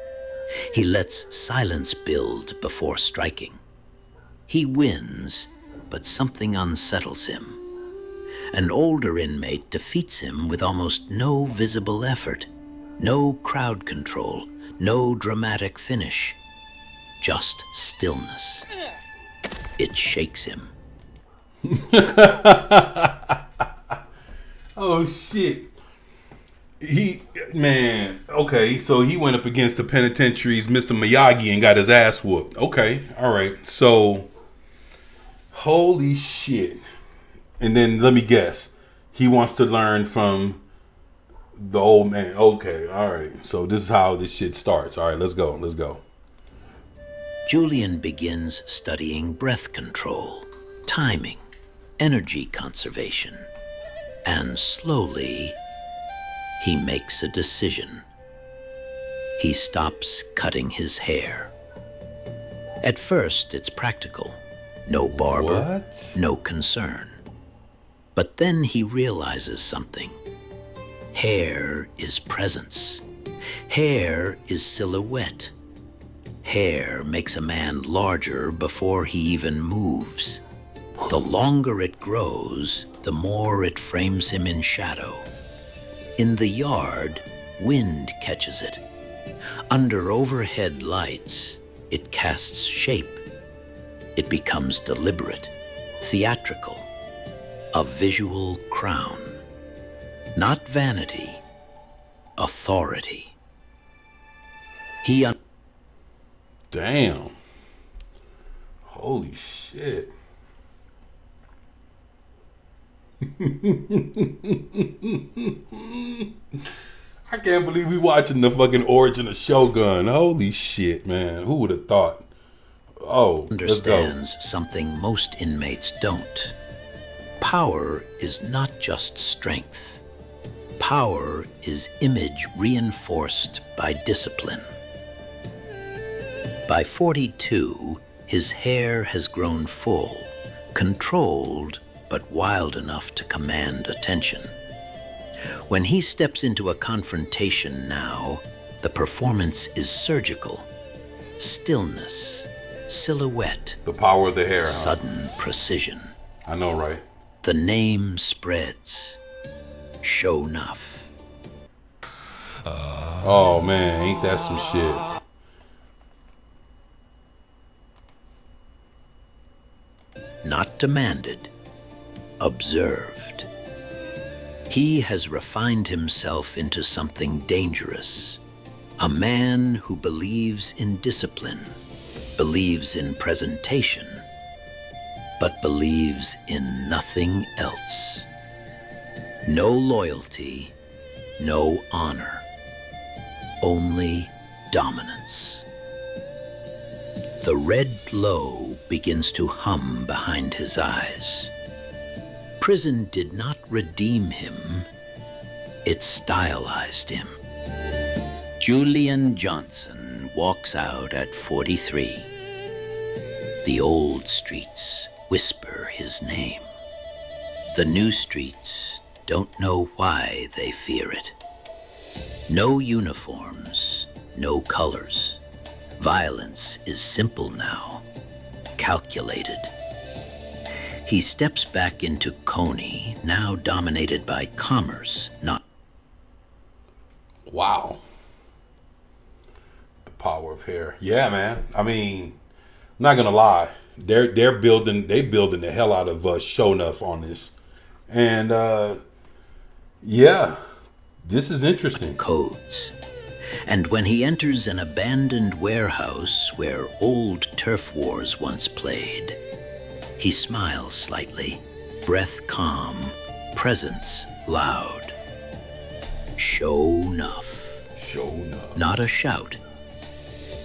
He lets silence build before striking. He wins, but something unsettles him. An older inmate defeats him with almost no visible effort, no crowd control, no dramatic finish, just stillness. It shakes him. Oh shit. Okay, so he went up against the penitentiary's Mr. Miyagi and got his ass whooped. Okay, all right. So, holy shit. And then let me guess. He wants to learn from the old man. Okay, all right. So this is how this shit starts. All right, let's go. Julian begins studying breath control, timing, energy conservation, and slowly he makes a decision. He stops cutting his hair. At first, it's practical. No barber, no concern. But then he realizes something. Hair is presence. Hair is silhouette. Hair makes a man larger before he even moves. The longer it grows, the more it frames him in shadow. In the yard, wind catches it. Under overhead lights, it casts shape. It becomes deliberate, theatrical, a visual crown. Not vanity, authority. Damn. Holy shit. I can't believe we watching the fucking origin of Shogun. Holy shit, man. Who would have thought? Oh, Understands something most inmates don't. Power is not just strength. Power is image reinforced by discipline. By 42, his hair has grown full, controlled, but wild enough to command attention. When he steps into a confrontation now, the performance is surgical. Stillness, silhouette. The power of the hair. Sudden precision. I know, right? The name spreads. Sho'nuff. Oh man, ain't that some shit? Not demanded, observed. He has refined himself into something dangerous. A man who believes in discipline, believes in presentation, but believes in nothing else. No loyalty, no honor, only dominance. The red glow begins to hum behind his eyes. Prison did not redeem him, it stylized him. Julian Johnson walks out at 43. The old streets whisper his name. The new streets don't know why they fear it. No uniforms, no colors. Violence is simple now, calculated. He steps back into Coney, now dominated by commerce, not... Wow. The power of hair. Yeah, man. I mean, I'm not gonna lie. They're building the hell out of Sho'nuff on this. And yeah, this is interesting. Codes. And when he enters an abandoned warehouse where old turf wars once played, he smiles slightly, breath calm, presence loud. Sho'nuff. Sho'nuff. Not a shout,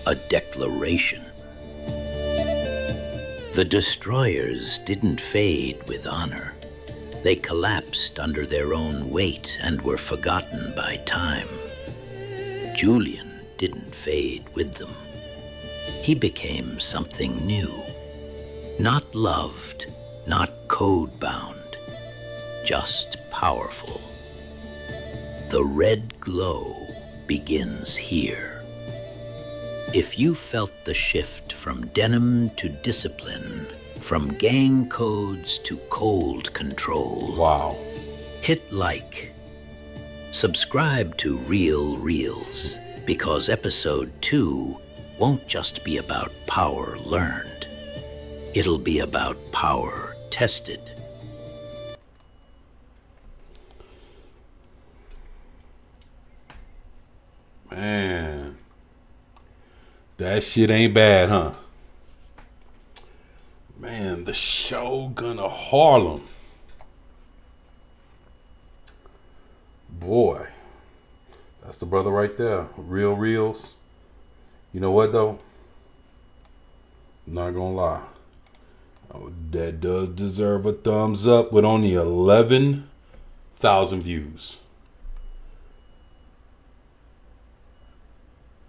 a declaration. The destroyers didn't fade with honor. They collapsed under their own weight and were forgotten by time. Julian didn't fade with them. He became something new. Not loved, not code-bound, just powerful. The red glow begins here. If you felt the shift from denim to discipline, from gang codes to cold control. Wow. Hit like. Subscribe to Real Reels, because episode 2 won't just be about power learned. It'll be about power tested. Man, that shit ain't bad, huh? Man, the Shogun of Harlem. Boy, that's the brother right there. Real Reels. You know what though? I'm not gonna lie. That does deserve a thumbs up with only 11,000 views.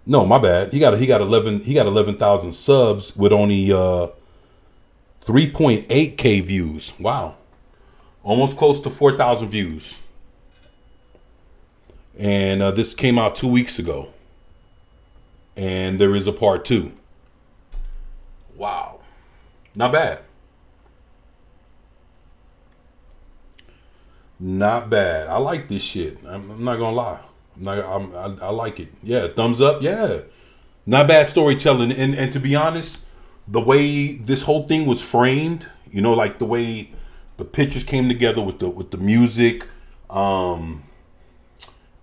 No, my bad. He got 11,000 subs with only 3.8k views. Wow. Almost close to 4,000 views. And this came out 2 weeks ago. And there is a part 2. Wow. Not bad. Not bad. I like this shit. I'm not gonna lie. I like it. Yeah, thumbs up. Yeah, not bad storytelling. And to be honest, the way this whole thing was framed, you know, like the way the pictures came together with the music, and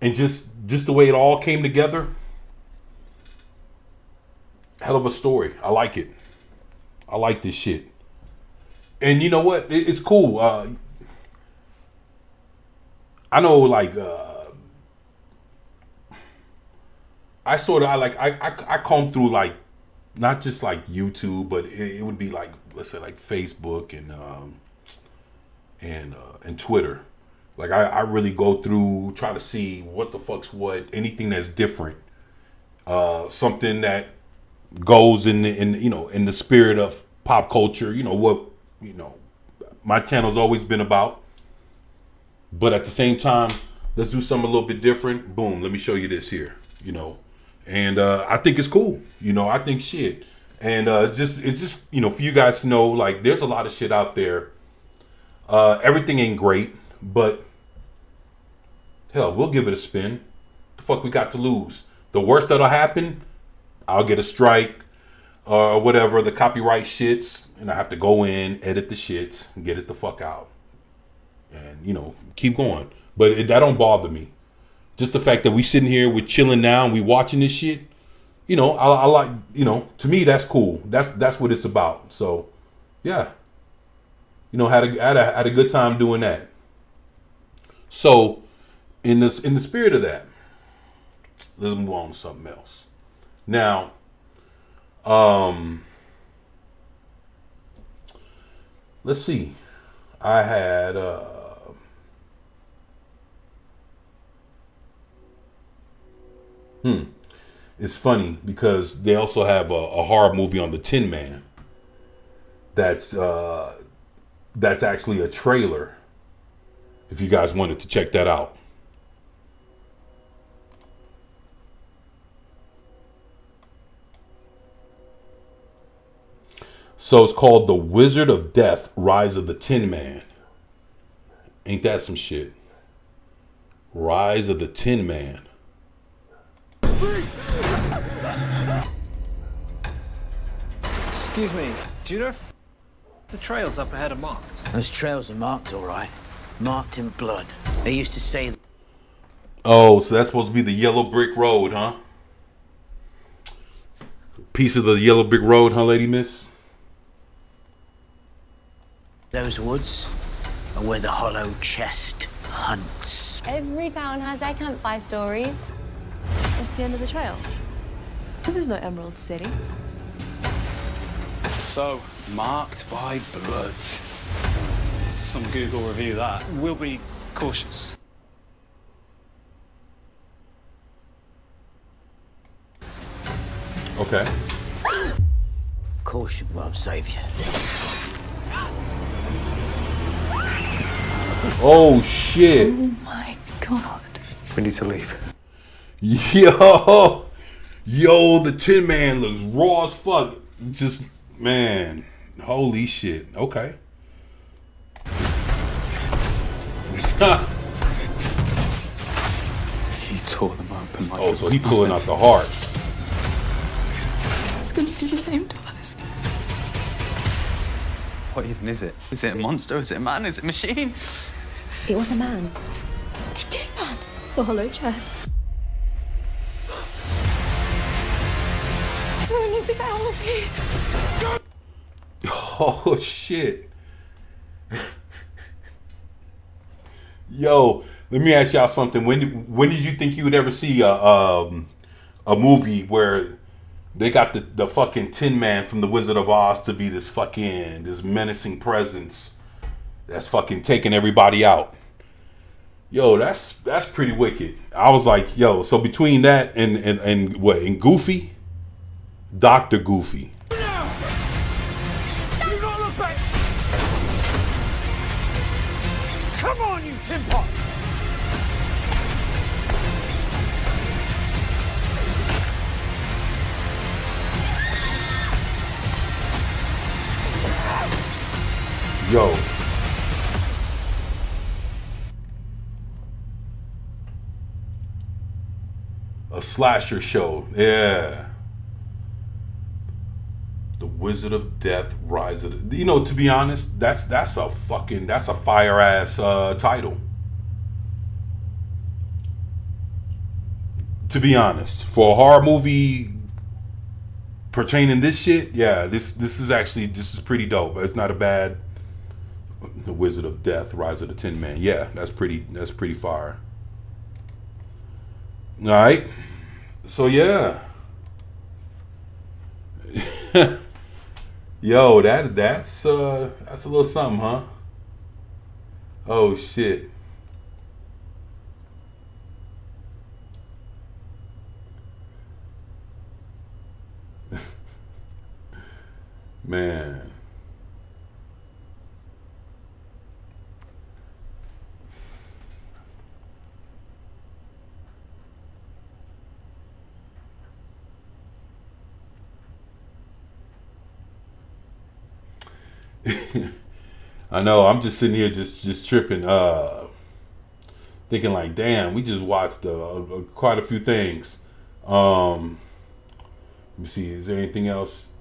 just the way it all came together. Hell of a story. I like it. I like this shit. And you know what? It's cool. I know, like, I comb through, like, not just like YouTube, but it would be like, let's say, like Facebook and Twitter. Like I really go through, try to see what the fuck's what, anything that's different, something that goes in the spirit of pop culture. You know what, my channel's always been about. But at the same time, let's do something a little bit different. Boom, let me show you this here, And I think it's cool. I think shit. And it's just for you guys to know, like, there's a lot of shit out there. Everything ain't great, but hell, we'll give it a spin. The fuck we got to lose? The worst that'll happen, I'll get a strike or whatever, the copyright shits, and I have to go in, edit the shits, and get it the fuck out. And, keep going. But that don't bother me. Just the fact that we sitting here, we're chilling now, and we watching this shit, I like, to me, that's cool. That's what it's about. So, yeah. Had a good time doing that. So, in the spirit of that, let's move on to something else. Now, let's see. I had It's funny because they also have a horror movie on the Tin Man. That's actually a trailer. If you guys wanted to check that out. So it's called The Wizard of Death, Rise of the Tin Man. Ain't that some shit? Rise of the Tin Man. Excuse me, do you know if the trails up ahead are marked? Those trails are marked, all right. Marked in blood. They used to say... Oh, so that's supposed to be the yellow brick road, huh? Piece of the yellow brick road, huh, Lady Miss? Those woods are where the hollow chest hunts. Every town has their campfire stories. What's the end of the trail? This is not Emerald City. So, marked by blood. Some Google review that. We'll be cautious. Okay. Caution won't save you. Oh shit. Oh my god. We need to leave. Yo, the Tin Man looks raw as fuck. Just, man, holy shit. Okay. He tore them open like oh, so he pulling out the hearts. It's gonna do the same to us. What even is it? Is it a monster? Is it a man? Is it a machine? It was a man. A tin man. The hollow chest. We need to get out of here. Oh shit. Yo, let me ask y'all something. When did you think you would ever see a movie where they got the fucking Tin Man from the Wizard of Oz to be this menacing presence that's fucking taking everybody out? Yo, that's pretty wicked. I was like, yo, so between that and what, and Goofy, Dr. Goofy. Do not look back! Come on, you tin pot! Yo. slasher show. Yeah. The Wizard of Death, Rise of the... You know, to be honest, that's a fire ass title. To be honest, for a horror movie pertaining this shit, yeah, this is pretty dope. It's not a bad... The Wizard of Death, Rise of the Tin Man. Yeah, that's pretty fire. All right. So yeah. Yo, that's a little something, huh? Oh shit. Man. I know, I'm just sitting here just tripping, thinking like, damn, we just watched quite a few things. Let me see, is there anything else?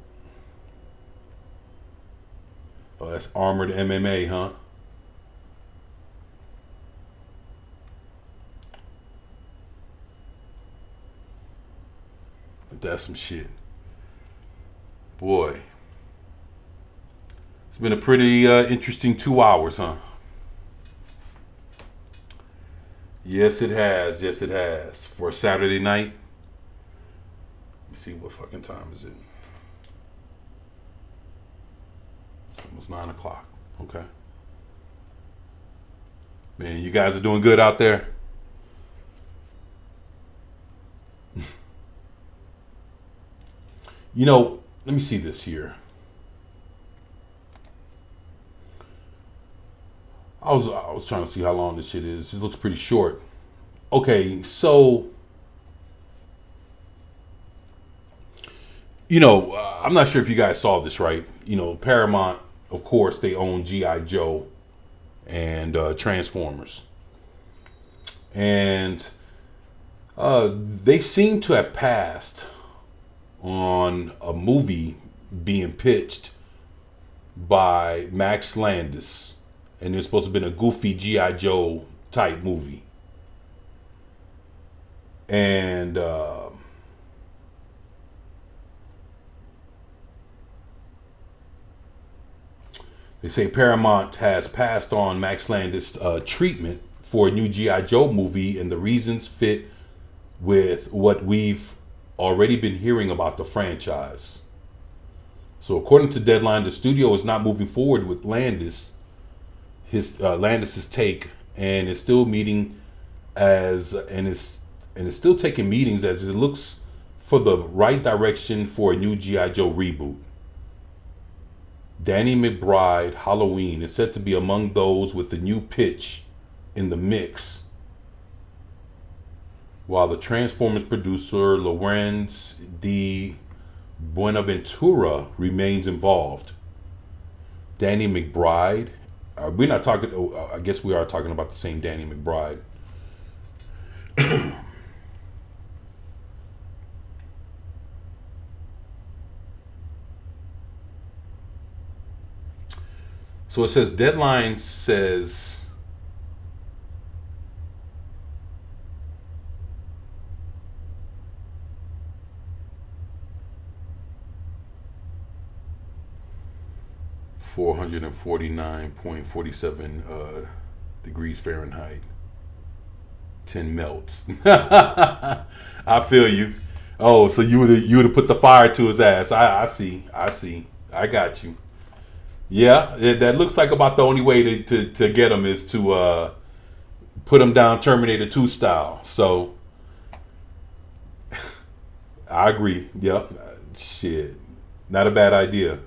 Oh, that's Armored MMA, huh? That's some shit. Boy. It's been a pretty interesting 2 hours, huh? Yes, it has. Yes, it has. For a Saturday night. Let me see, what fucking time is it? It's almost 9 o'clock. Okay. Man, you guys are doing good out there? You know, let me see this here. I was trying to see how long this shit is. It looks pretty short. Okay, so you know, I'm not sure if you guys saw this, right? You know, Paramount, of course, they own G.I. Joe and Transformers, and they seem to have passed on a movie being pitched by Max Landis. And it's supposed to have been a goofy G.I. Joe type movie. And they say Paramount has passed on Max Landis' treatment for a new G.I. Joe movie, and the reasons fit with what we've already been hearing about the franchise. So according to Deadline, the studio is not moving forward with Landis's take, and is still meeting is still taking meetings as it looks for the right direction for a new G.I. Joe reboot. Danny McBride Halloween is said to be among those with the new pitch in the mix, while the Transformers producer Lawrence D. Buenaventura remains involved. Danny McBride, we're not talking, I guess we are talking about the same Danny McBride. So it says, Deadline says, (449.47 degrees Fahrenheit). 10 melts. I feel you. Oh, so you would have put the fire to his ass. I see. I got you. Yeah, that looks like about the only way to get him is to put him down Terminator 2 style. So I agree. Yeah, shit, not a bad idea.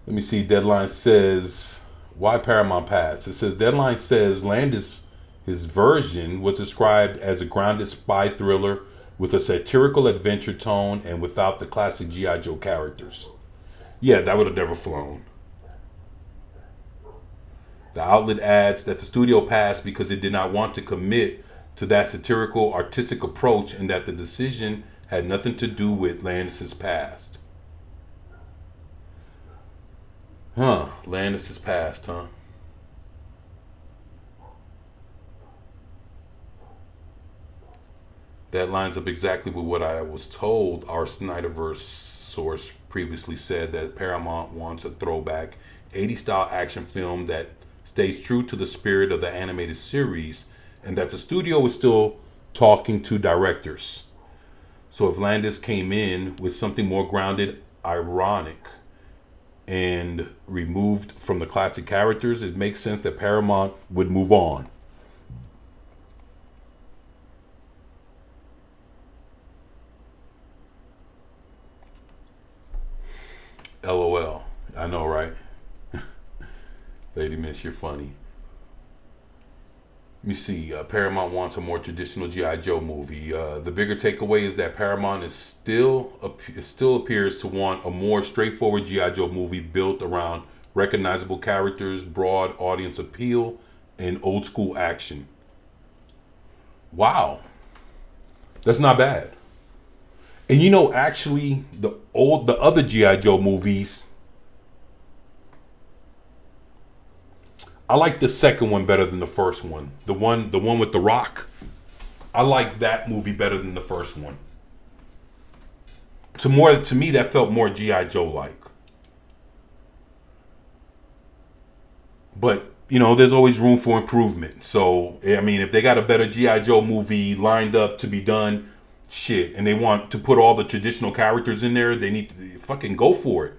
Let me see. Deadline says, why Paramount passed? It says Deadline says Landis, his version was described as a grounded spy thriller with a satirical adventure tone and without the classic G.I. Joe characters. Yeah, that would have never flown. The outlet adds that the studio passed because it did not want to commit to that satirical artistic approach and that the decision had nothing to do with Landis' past. Landis' past, huh? That lines up exactly with what I was told. Our Snyderverse source previously said that Paramount wants a throwback 80s style action film that stays true to the spirit of the animated series, and that the studio is still talking to directors. So if Landis came in with something more grounded, ironic, and removed from the classic characters, it makes sense that Paramount would move on. LOL. I know, right? Lady Miss, you're funny. Let me see. Paramount wants a more traditional G.I. Joe movie. The bigger takeaway is that Paramount still appears to want a more straightforward G.I. Joe movie built around recognizable characters, broad audience appeal, and old school action. Wow. That's not bad. And you know, actually, the other G.I. Joe movies, I like the second one better than the first one. The one with The Rock. I like that movie better than the first one. To me, that felt more G.I. Joe like. But you know, there's always room for improvement. So I mean, if they got a better G.I. Joe movie lined up to be done, shit, and they want to put all the traditional characters in there, they need to fucking go for it.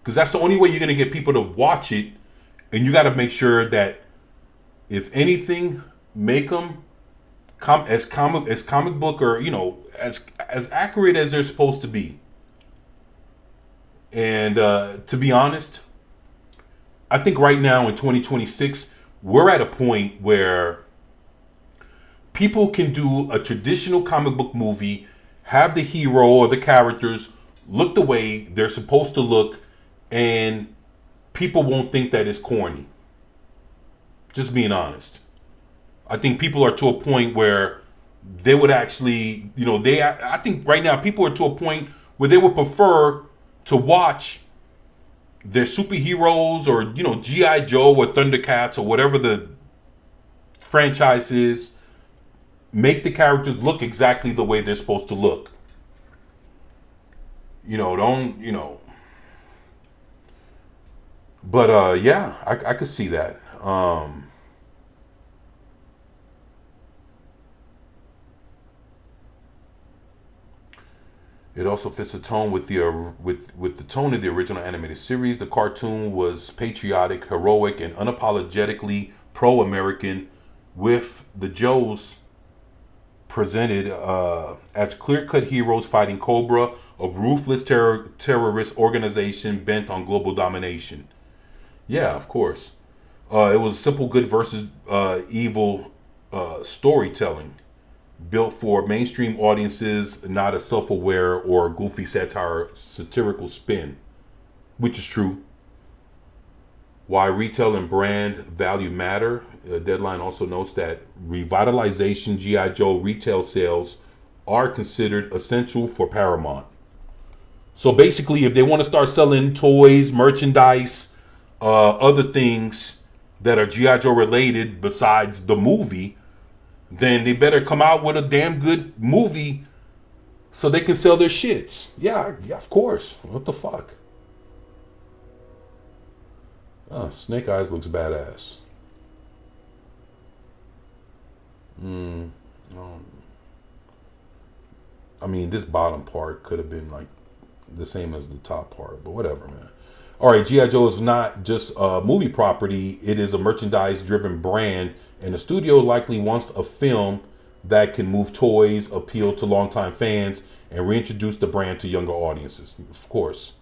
Because that's the only way you're going to get people to watch it. And you got to make sure that, if anything, make them as comic book, or, you know, as accurate as they're supposed to be. And to be honest, I think right now in 2026, we're at a point where people can do a traditional comic book movie, have the hero or the characters look the way they're supposed to look, and people won't think that it's corny. Just being honest. I think people are to a point where they would actually, you know, I think right now people are to a point where they would prefer to watch their superheroes, or, you know, G.I. Joe or Thundercats or whatever the franchise is, make the characters look exactly the way they're supposed to look. You know, don't, you know. But yeah, I could see that. It also fits the tone with the tone of the original animated series. The cartoon was patriotic, heroic, and unapologetically pro-American, with the Joes presented as clear-cut heroes fighting Cobra, a ruthless terrorist organization bent on global domination. Yeah, of course. It was simple good versus evil storytelling, built for mainstream audiences, not a self-aware or goofy satirical spin, which is true. Why retail and brand value matter. Deadline also notes that revitalization G.I. Joe retail sales are considered essential for Paramount. So basically, if they want to start selling toys, merchandise, other things that are G.I. Joe related besides the movie, then they better come out with a damn good movie so they can sell their shits. Yeah, of course. What the fuck? Snake Eyes looks badass. I mean, this bottom part could have been like the same as the top part, but whatever, man. All right, G.I. Joe is not just a movie property. It is a merchandise-driven brand, and the studio likely wants a film that can move toys, appeal to longtime fans, and reintroduce the brand to younger audiences. Of course.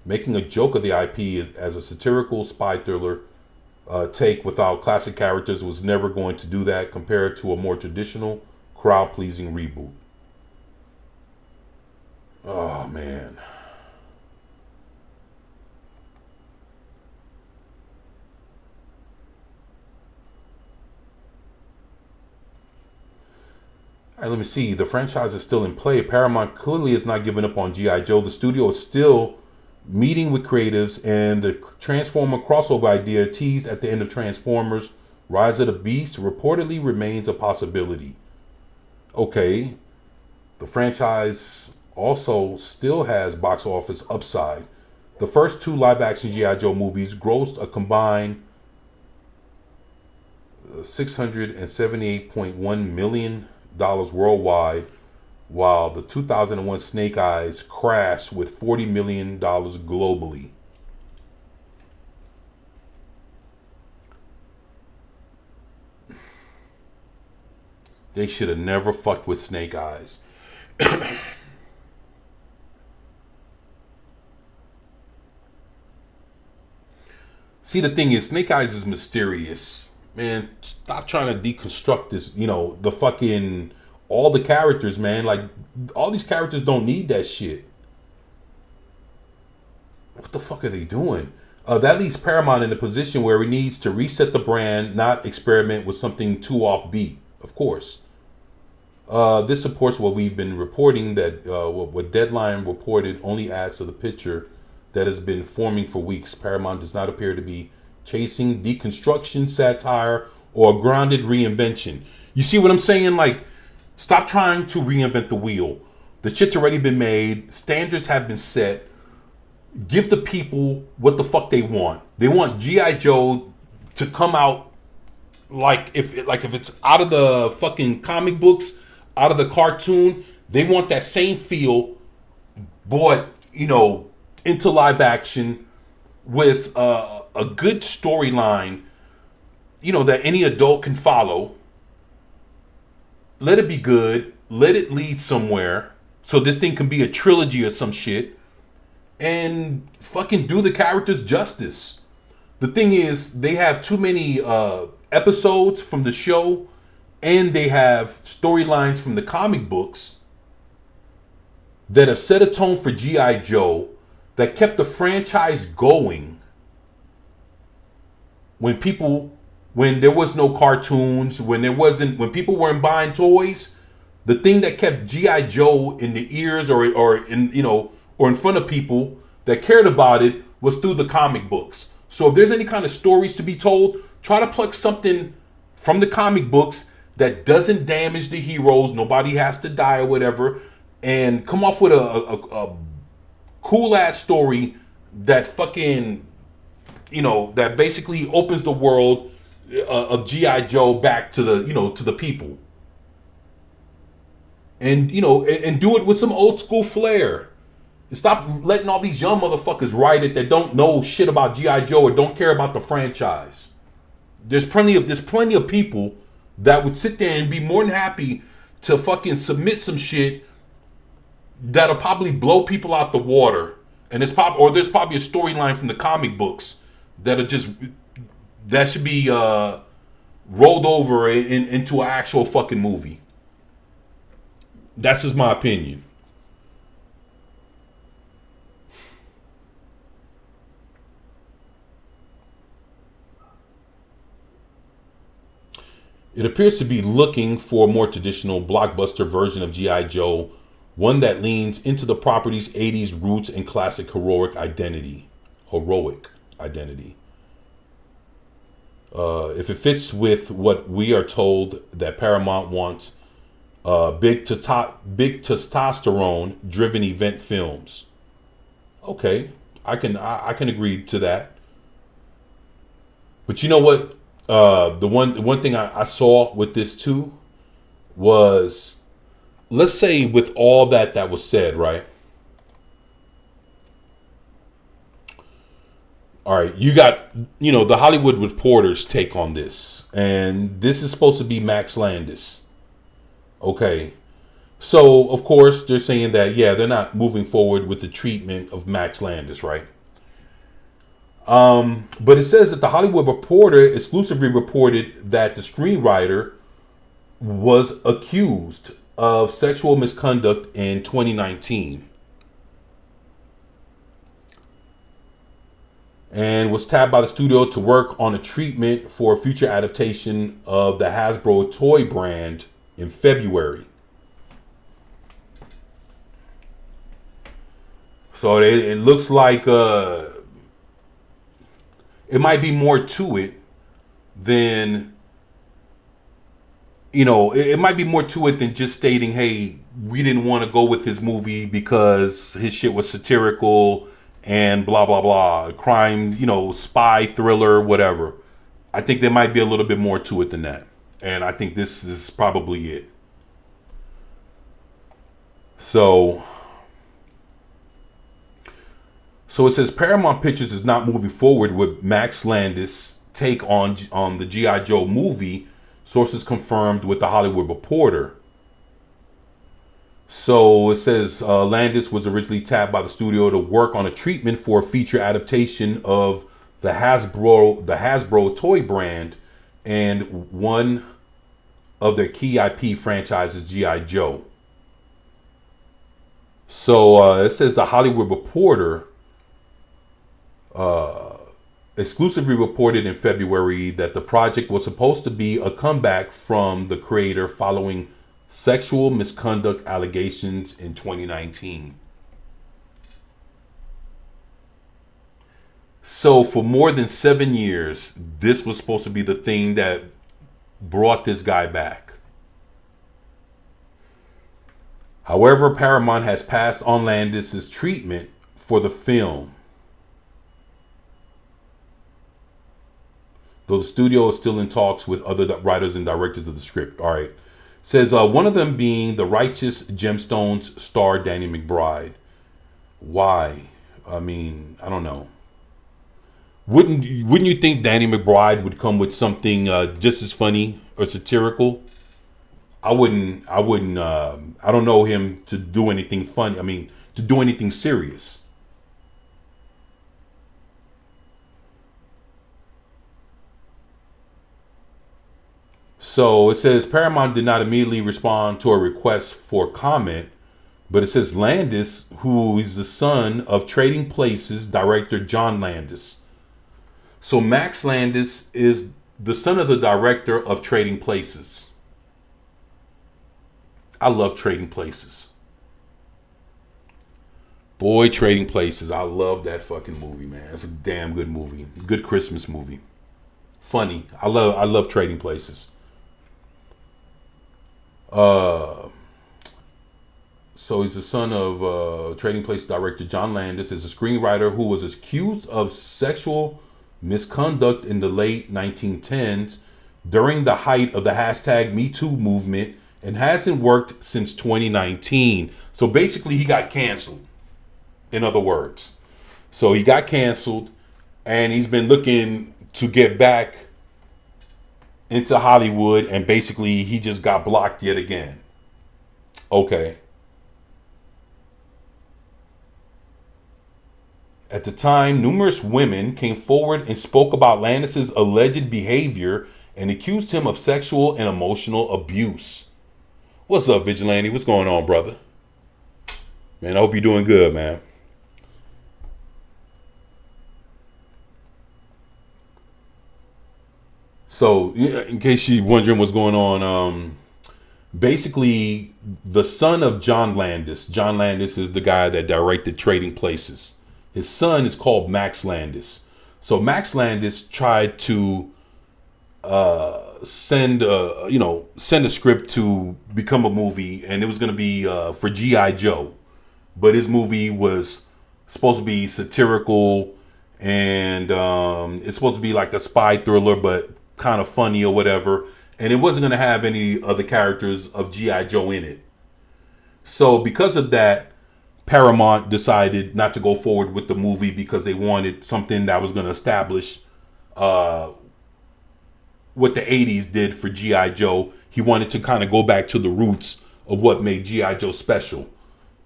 Making a joke of the IP as a satirical spy thriller take without classic characters was never going to do that compared to a more traditional, crowd-pleasing reboot. Oh, man. All right, let me see. The franchise is still in play. Paramount clearly is not giving up on G.I. Joe. The studio is still meeting with creatives, and the Transformer crossover idea teased at the end of Transformers Rise of the Beast reportedly remains a possibility. Okay. The franchise also still has box office upside. The first 2 live-action G.I. Joe movies grossed a combined $678.1 million worldwide, while the 2001 Snake Eyes crashed with $40 million globally. They should have never fucked with Snake Eyes. See, the thing is, Snake Eyes is mysterious. Man, stop trying to deconstruct this, you know, the fucking, all the characters, man. Like, all these characters don't need that shit. What the fuck are they doing? That leaves Paramount in a position where it needs to reset the brand, not experiment with something too offbeat, of course. This supports what we've been reporting, that what Deadline reported only adds to the picture that has been forming for weeks. Paramount does not appear to be chasing deconstruction, satire, or grounded reinvention. You see what I'm saying? Like, stop trying to reinvent the wheel. The shit's already been made. Standards have been set. Give the people what the fuck they want. They want G.I. Joe to come out like if it's out of the fucking comic books, out of the cartoon. They want that same feel, but, you know, into live action with a good storyline, you know, that any adult can follow. Let it be good. Let it lead somewhere. So this thing can be a trilogy or some shit. And fucking do the characters justice. The thing is, they have too many episodes from the show, and they have storylines from the comic books that have set a tone for G.I. Joe, that kept the franchise going when there was no cartoons, when people weren't buying toys. The thing that kept G.I. Joe in the ears or in, you know, or in front of people that cared about it was through the comic books. So if there's any kind of stories to be told, try to pluck something from the comic books that doesn't damage the heroes, nobody has to die or whatever, and come off with a cool ass story that fucking, you know, that basically opens the world of G.I. Joe back to the, you know, to the people. And, you know, and do it with some old school flair. And stop letting all these young motherfuckers write it that don't know shit about G.I. Joe or don't care about the franchise. There's plenty of people that would sit there and be more than happy to fucking submit some shit that'll probably blow people out the water. And there's probably a storyline from the comic books that should be rolled over into an actual fucking movie. That's just my opinion. It appears to be looking for a more traditional blockbuster version of G.I. Joe, one that leans into the property's 80s roots and classic heroic identity. If it fits with what we are told that Paramount wants, big testosterone driven event films. Okay, I can agree to that. But you know what? The one thing I saw with this too was, let's say with all that was said, right? All right, you got, you know, the Hollywood Reporter's take on this, and this is supposed to be Max Landis. Okay, so of course they're saying that, yeah, they're not moving forward with the treatment of Max Landis, right? But it says that the Hollywood Reporter exclusively reported that the screenwriter was accused of sexual misconduct in 2019 and was tapped by the studio to work on a treatment for a future adaptation of the Hasbro toy brand in February. So it looks like it might be more to it than, you know, it might be more to it than just stating, hey, we didn't want to go with his movie because his shit was satirical and blah, blah, blah. Crime, you know, spy, thriller, whatever. I think there might be a little bit more to it than that. And I think this is probably it. So it says Paramount Pictures is not moving forward with Max Landis' take on the G.I. Joe movie. Sources confirmed with the Hollywood Reporter. So it says Landis was originally tapped by the studio to work on a treatment for a feature adaptation of the Hasbro toy brand and one of their key IP franchises, G.I. Joe. So it says the Hollywood Reporter exclusively reported in February that the project was supposed to be a comeback from the creator following sexual misconduct allegations in 2019. So for more than 7 years, this was supposed to be the thing that brought this guy back. However, Paramount has passed on Landis' treatment for the film, though the studio is still in talks with other writers and directors of the script. All right. Says one of them being the Righteous Gemstones star Danny McBride. Why? I mean, I don't know. Wouldn't you think Danny McBride would come with something just as funny or satirical? I wouldn't. I don't know him to do anything funny. I mean, to do anything serious. So it says Paramount did not immediately respond to a request for comment, but it says Landis, who is the son of Trading Places director John Landis. So Max Landis is the son of the director of Trading Places. I love Trading Places. Boy, Trading Places. I love that fucking movie, man. It's a damn good movie. Good Christmas movie. Funny. I love Trading Places. So he's the son of Trading Places director John Landis. Is a screenwriter who was accused of sexual misconduct in the late 1910s during the height of the hashtag Me Too movement and hasn't worked since 2019. So basically he got canceled, in other words. So he got canceled and he's been looking to get back into Hollywood, and basically he just got blocked yet again. Okay. At the time, numerous women came forward and spoke about Landis' alleged behavior and accused him of sexual and emotional abuse. What's up, Vigilante? What's going on, brother? Man, I hope you're doing good, man. So, in case you're wondering what's going on, basically, the son of John Landis is the guy that directed Trading Places. His son is called Max Landis. So Max Landis tried to send a script to become a movie, and it was going to be for G.I. Joe. But his movie was supposed to be satirical, and it's supposed to be like a spy thriller, but kind of funny or whatever, and it wasn't going to have any other characters of G.I. Joe in it. So because of that, Paramount decided not to go forward with the movie because they wanted something that was going to establish what the 80s did for G.I. Joe. He wanted to kind of go back to the roots of what made G.I. Joe special,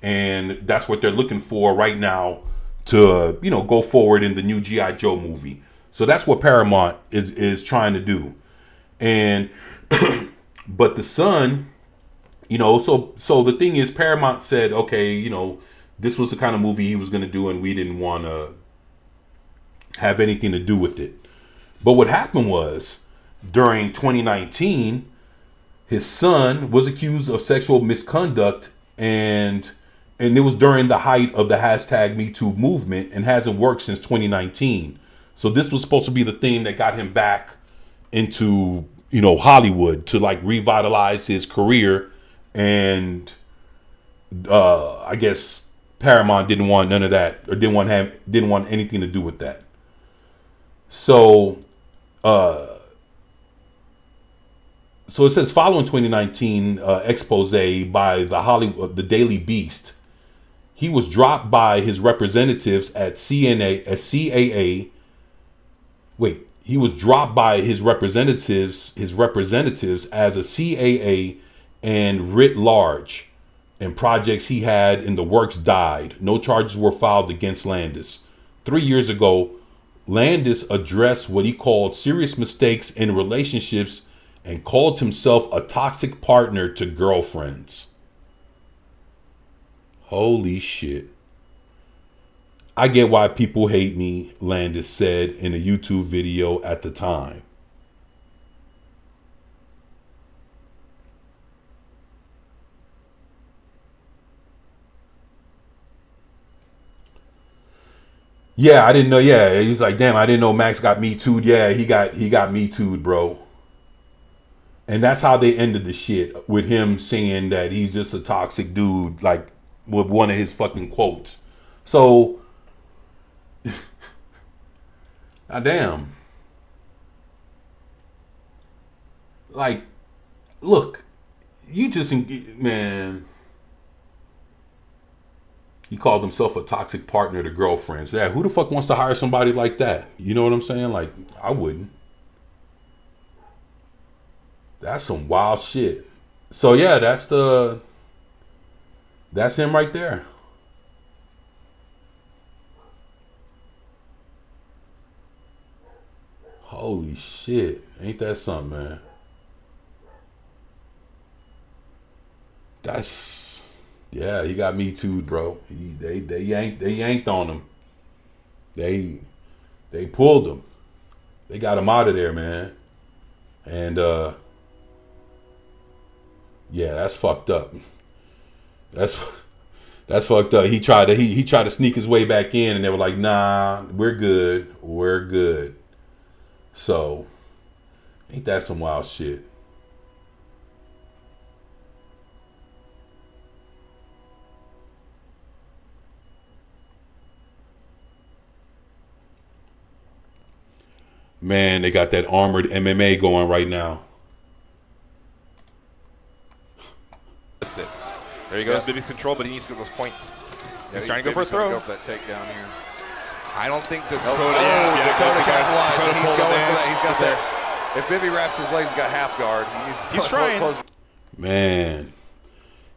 and that's what they're looking for right now to go forward in the new G.I. Joe movie. So that's what Paramount is trying to do. And but the son, so the thing is, Paramount said, okay, this was the kind of movie he was going to do, and we didn't want to have anything to do with it. But what happened was, during 2019, his son was accused of sexual misconduct, and and it was during the height of the hashtag Me Too movement and hasn't worked since 2019. So this was supposed to be the thing that got him back into, you know, Hollywood to like revitalize his career. And I guess Paramount didn't want none of that, or didn't want anything to do with that. So so it says, following 2019 expose by the Daily Beast, he was dropped by his representatives at CAA. Wait, he was dropped by his representatives as a CAA and writ large, and projects he had in the works died. No charges were filed against Landis. 3 years ago, Landis addressed what he called serious mistakes in relationships and called himself a toxic partner to girlfriends. Holy shit. I get why people hate me, Landis said in a YouTube video at the time. Yeah, I didn't know. Yeah, he's like, damn, I didn't know Max got Me Too'd. Yeah, he got Me Too'd, bro. And that's how they ended the shit, with him saying that he's just a toxic dude, like with one of his fucking quotes. So, damn. Like, look, you just, man. He called himself a toxic partner to girlfriends. Yeah, who the fuck wants to hire somebody like that? You know what I'm saying? Like, I wouldn't. That's some wild shit. So yeah, that's him right there. Holy shit. Ain't that something, man? Yeah, he got Me Too'd, bro. They yanked on him. They pulled him. They got him out of there, man. And yeah, that's fucked up. That's fucked up. He tried to sneak his way back in, and they were like, "Nah, we're good. We're good." So, ain't that some wild shit? Man, they got that armored MMA going right now. There you go, Bibby's control, but he needs to get those points. He's trying to go for a throw. Go for that takedown here. I don't think that Dakota capitalized, and he's going for that. He's got that. If Bibby wraps his legs, he's got half guard. He's trying. Man,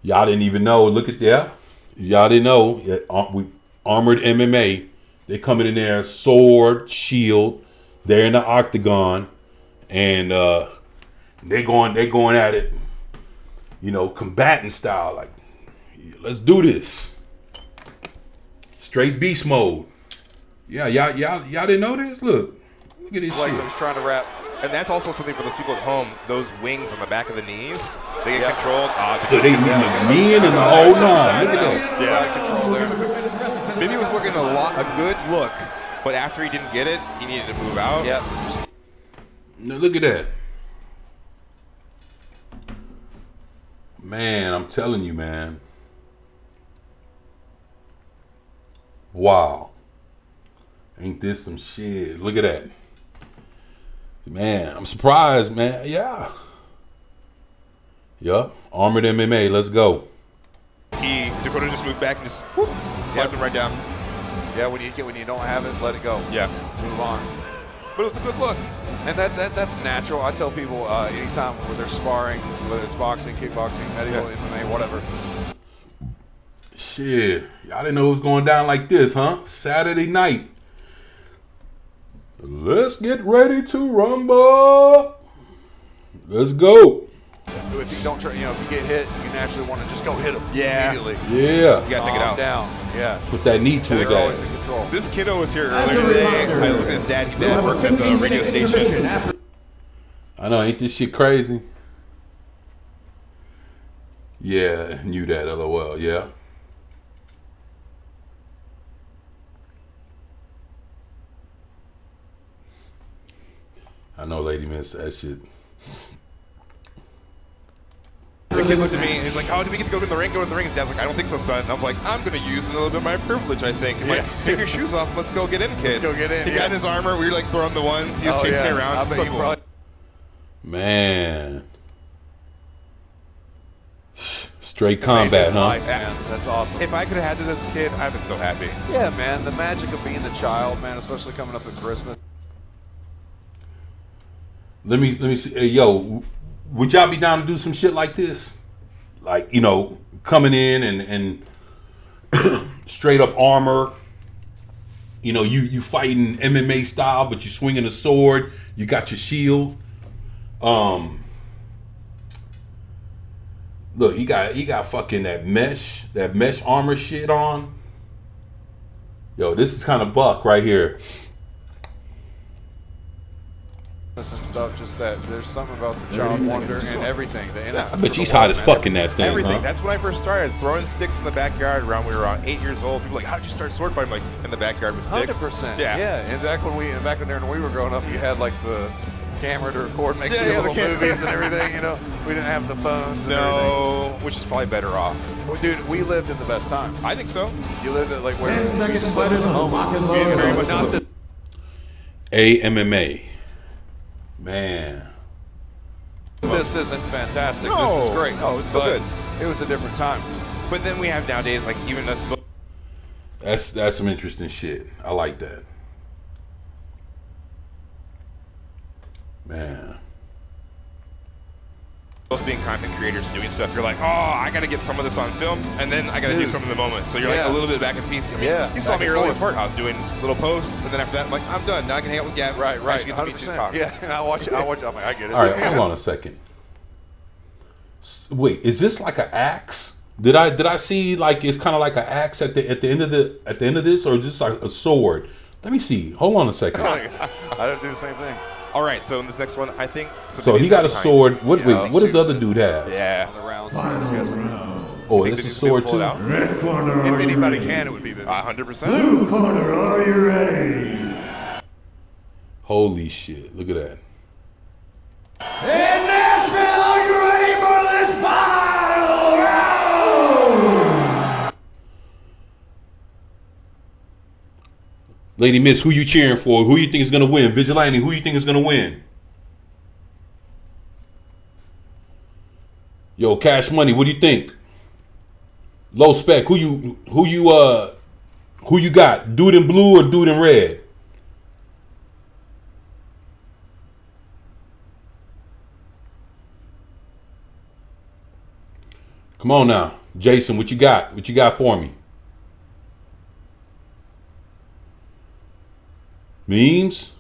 y'all didn't even know. Look at that. Y'all didn't know. Armored MMA. They coming in there, sword, shield. They're in the octagon, and they going at it, you know, combatant style. Like, let's do this. Straight beast mode. Yeah, y'all didn't know this. Look at this shit. I was trying to wrap, and that's also something for those people at home. Those wings on the back of the knees, they get controlled. They need the men and the whole nine. Look at that. Yeah, control there. Bibby was looking a good look. But after he didn't get it, he needed to move out. Yep. Now look at that. Man, I'm telling you, man. Wow. Ain't this some shit? Look at that. Man, I'm surprised, man. Yeah. Yup. Armored MMA. Let's go. Dakota just moved back and just slapped him right down. Yeah, when you don't have it, let it go. Yeah, move on. But it was a good look, and that's natural. I tell people anytime where they're sparring, whether it's boxing, kickboxing, medical, MMA, whatever. Shit, y'all didn't know it was going down like this, huh? Saturday night. Let's get ready to rumble. Let's go. If you don't, if you get hit, you naturally want to just go hit him immediately. Yeah. You gotta take it out. Down. Yeah. Put that knee to his ass. In control. This kiddo was here earlier today. I looked at his dad. His dad works at the radio station. I know, ain't this shit crazy? Yeah, knew that. LOL. Yeah. I know Lady Miss, that shit. The kid looked at me and he's like, "Oh, do we get to go in the ring? Go in the ring?" His dad's like, "I don't think so, son." And I'm like, "I'm gonna use a little bit of my privilege, I think." I'm like, "Take your shoes off. Let's go get in, kid." Let's go get in. He got in his armor. We were like throwing the ones. He was chasing me around. I bet he brought. Man. Straight combat, huh? Life, man. That's awesome. If I could have had this as a kid, I'd been so happy. Yeah, man. The magic of being a child, man, especially coming up at Christmas. Let me see. Hey, yo, would y'all be down to do some shit like this? Like, you know, coming in and straight up armor. You know, you fighting MMA style, but you swinging a sword. You got your shield. Look, he got fucking that mesh armor shit on. Yo, this is kind of buck right here. And stuff, just that there's something about the child wonder and everything. The innocence. I bet she's hot as fuck in that thing. Everything. Huh? That's when I first started throwing sticks in the backyard. Around we were around 8 years old. People were like, "How'd you start sword fighting?" Like in the backyard with sticks. 100%. Yeah. And back when we were growing up, you had like the camera to record, make little movies and everything. You know, we didn't have the phones. And everything. Which is probably better off. Well, dude, we lived in the best time. I think so. You lived at like where? 10 seconds fighters on the lock and load. Very much not the AMMA. Man. This isn't fantastic. No. This is great. No, it's still good. It was a different time. But then we have nowadays, like even us. That's some interesting shit. I like that. Man. Both being content creators doing stuff, you're like, "Oh, I got to get some of this on film, and then I got to do something in the moment." So you're like a little bit back and forth. I mean, you saw me early at Courthouse doing little posts, and then after that, I'm like, "I'm done. Now I can hang out with Gavin." Right. 100%. Yeah, and I watch. I'm like, I get it. All right, hold on a second. Wait, is this like an axe? Did I see like it's kind of like an axe at the end of this, or is this like a sword? Let me see. Hold on a second. I don't do the same thing. All right, so in this next one, I think. So he got a sword. What does the other dude have? Yeah. On the rounds, I'm guessing. Oh, this is a sword too. Red corner, If anybody can, it would be this. 100%. blue corner, are you ready? Holy shit! Look at that. In Nashville, are you ready for this final round? Lady Miss, who you cheering for? Who you think is gonna win? Vigilante, who you think is gonna win? Yo, Cash Money, what do you think? Low Spec, who you got? Dude in blue or dude in red? Come on now. Jason, what you got? What you got for me? Memes?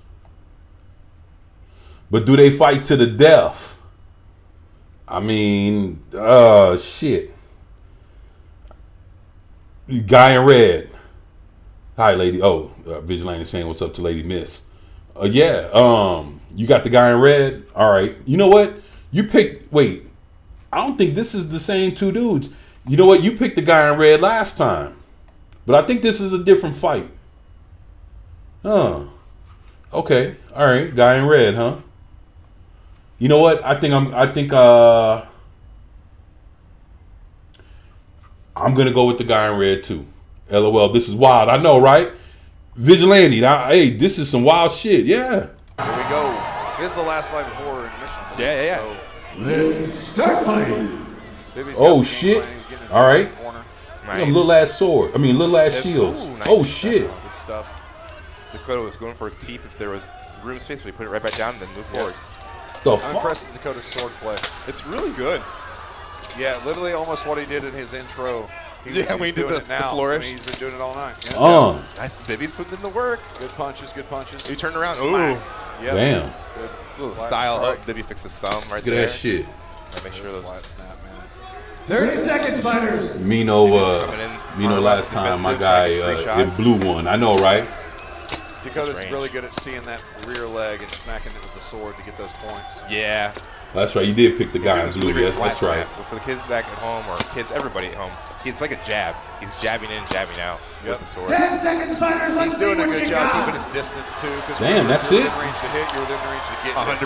But do they fight to the death? I mean, shit. Guy in red. Hi, lady. Oh, Vigilante saying what's up to Lady Miss. Yeah, you got the guy in red? All right. You know what? You picked, wait. I don't think this is the same two dudes. You know what? You picked the guy in red last time. But I think this is a different fight. Huh. Okay. All right. Guy in red, huh? You know what? I'm gonna go with the guy in red too. LOL. This is wild. I know, right? Vigilante. Hey, this is some wild shit. Yeah. Here we go. This is the last fight before intermission. Yeah. So, Let's start fighting. Oh shit. All right. Nice. Little ass sword. I mean, little ass shields. Ooh, nice. Oh shit. Good stuff. Dakota was going for his teeth if there was room space, but he put it right back down and then moved forward. I'm impressed with Dakota's sword play. It's really good. Yeah, literally almost what he did in his intro. He's we did doing the it now. flourish. I mean, he's been doing it all night. Oh. Nice. Baby's putting in the work. Good punches, good punches. He turned around. Smack. Ooh. Yep. Damn. Good. Little Flat style strike. up. Baby fixed his thumb right Look at there. that shit. And make sure those flat snap, man. 30 seconds, fighters. Mino last time, my guy in blue one. I know, right? Dakota's really good at seeing that rear leg and smacking it with the sword to get those points. Yeah. That's right. You did pick the guy in blue. Yes, Flat that's right. slam. So for the kids back at home or kids, everybody at home, it's like a jab. He's jabbing in, jabbing out with the sword. 10 seconds, fighters. Let's He's doing see a what good you job got. keeping his distance too. Damn, that's you're it. within range to hit. You're within range to get. 100%.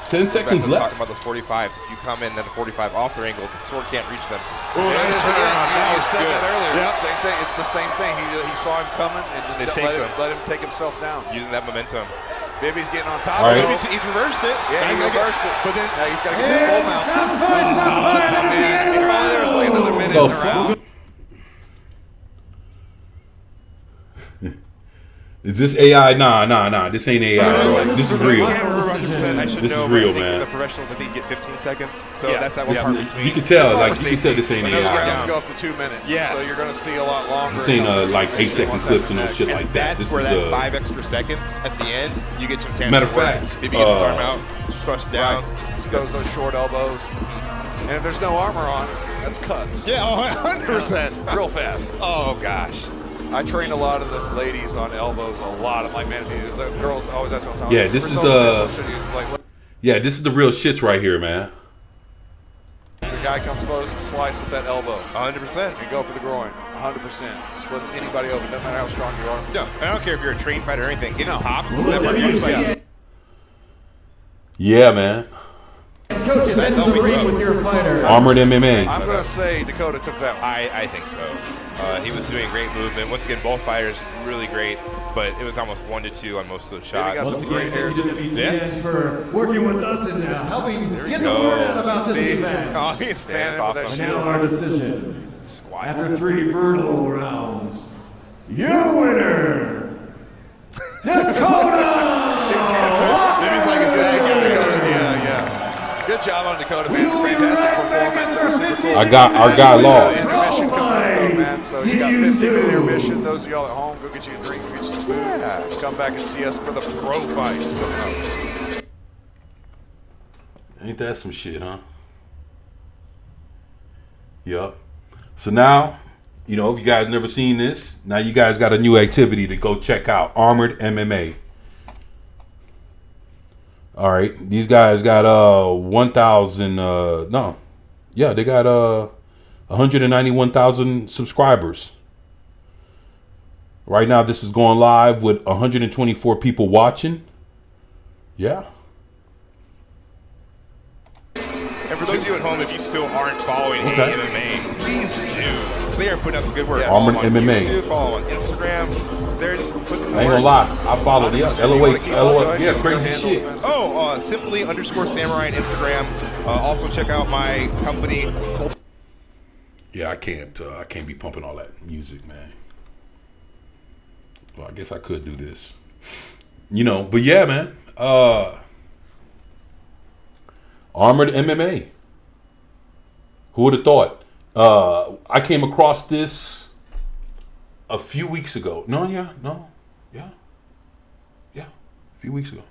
10 seconds Talking left. about those 45s. If you come in at the 45 off their angle, the sword can't reach them. Oh, that is Yeah, you said good. that earlier. Yep. Same thing. It's the same thing. He saw him coming and It just takes let him take himself down. Using that momentum. Bibby's getting on top All of right. him. He's reversed it. Yeah, he reversed it. But then Now he's got to get that full mount. There was like another minute The in the round. Is this AI? Nah. This ain't AI. Bro. This is real. 100%. I should This is know, real, but I think man. The professionals, I think, get 15 seconds. So Yeah. that's that one This part is- between. you can tell, It's all like, for you can tell safety. this ain't But those AI. rounds go up to 2 minutes. Yes. So you're going to see a lot longer. This ain't like 8-second clips and no shit And like that. that's This where is that the 5 extra seconds at the end, you get some chance. Matter of to work. fact, if he gets his arm out, thrust down. Just goes those short elbows. And if there's no armor on, that's cuts. Yeah, 100%. Real fast. Oh gosh. I train a lot of the ladies on elbows a lot. I'm like, man, the girls always ask me all the time. Yeah, this is yeah, this is the real shits right here, man. The guy comes close and slice with that elbow. 100%. And go for the groin. 100%. Splits anybody open, no matter how strong you are. No, I don't care if you're a trained fighter or anything. Getting popped. Yeah, man. Coaches, enter the ring with your fighter. Armored MMA. I'm going to say Dakota took that one. I think so. He was doing great movement. Once again, both fighters really great, but it was almost 1-2 on most of those shots. got some great hair. Yes, for working with us and helping get the word out about this event. Oh, he's a fan. That's awesome. And now our decision. After 3 brutal rounds, your winner, Dakota! Good job on Dakota, man. Fantastic performance. That was super cool. Our guy lost. Intermission coming up, man. So you got 15-minute intermission. Those of y'all at home, go get you a drink, get you some food. Come back and see us for the pro fights coming up. Ain't that some shit, huh? Yup. So now, you know, if you guys never seen this, now you guys got a new activity to go check out. Armored MMA. All right, these guys got 1,000. They got 191,000 subscribers. Right now, this is going live with 124 people watching. Yeah. And for those of you at home, if you still aren't following MMA, please do. They are putting out some good work. Yeah. Armored Follow 'em on MMA. YouTube, follow 'em on Instagram. They're just putting I ain't gonna lie, I follow the LOA, yeah, crazy shit. Oh, simply_samurai on Instagram. Also check out my company. Yeah, I can't be pumping all that music, man. Well, I guess I could do this, you know. But yeah, man. Armored MMA. Who would have thought? I came across this a few weeks ago. A few weeks ago,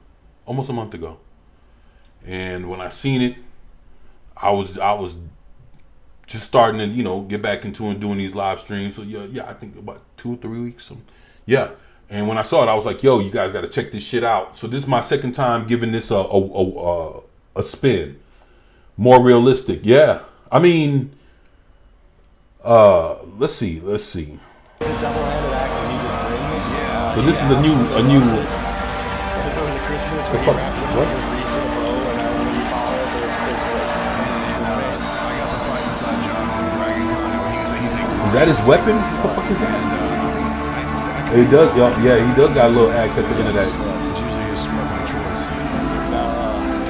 almost a month ago. And when I seen it, I was just starting to, you know, get back into and doing these live streams. So yeah, I think about 2 or 3 weeks. Yeah. And when I saw it, I was like, yo, you guys got to check this shit out. So this is my second time giving this a spin. More realistic. Yeah. I mean, let's see. It's a double-handed axe and he just brings. So this is a new. If it was a Christmas The where fuck? you wrapped it What? with a wreath and a bow and I was when you follow it, it's great. This man. I got the fight inside John bragging on it. Is that his weapon? What the fuck is that? He does. Yeah, he does got a little axe at the end of that. It's usually his weapon of choice.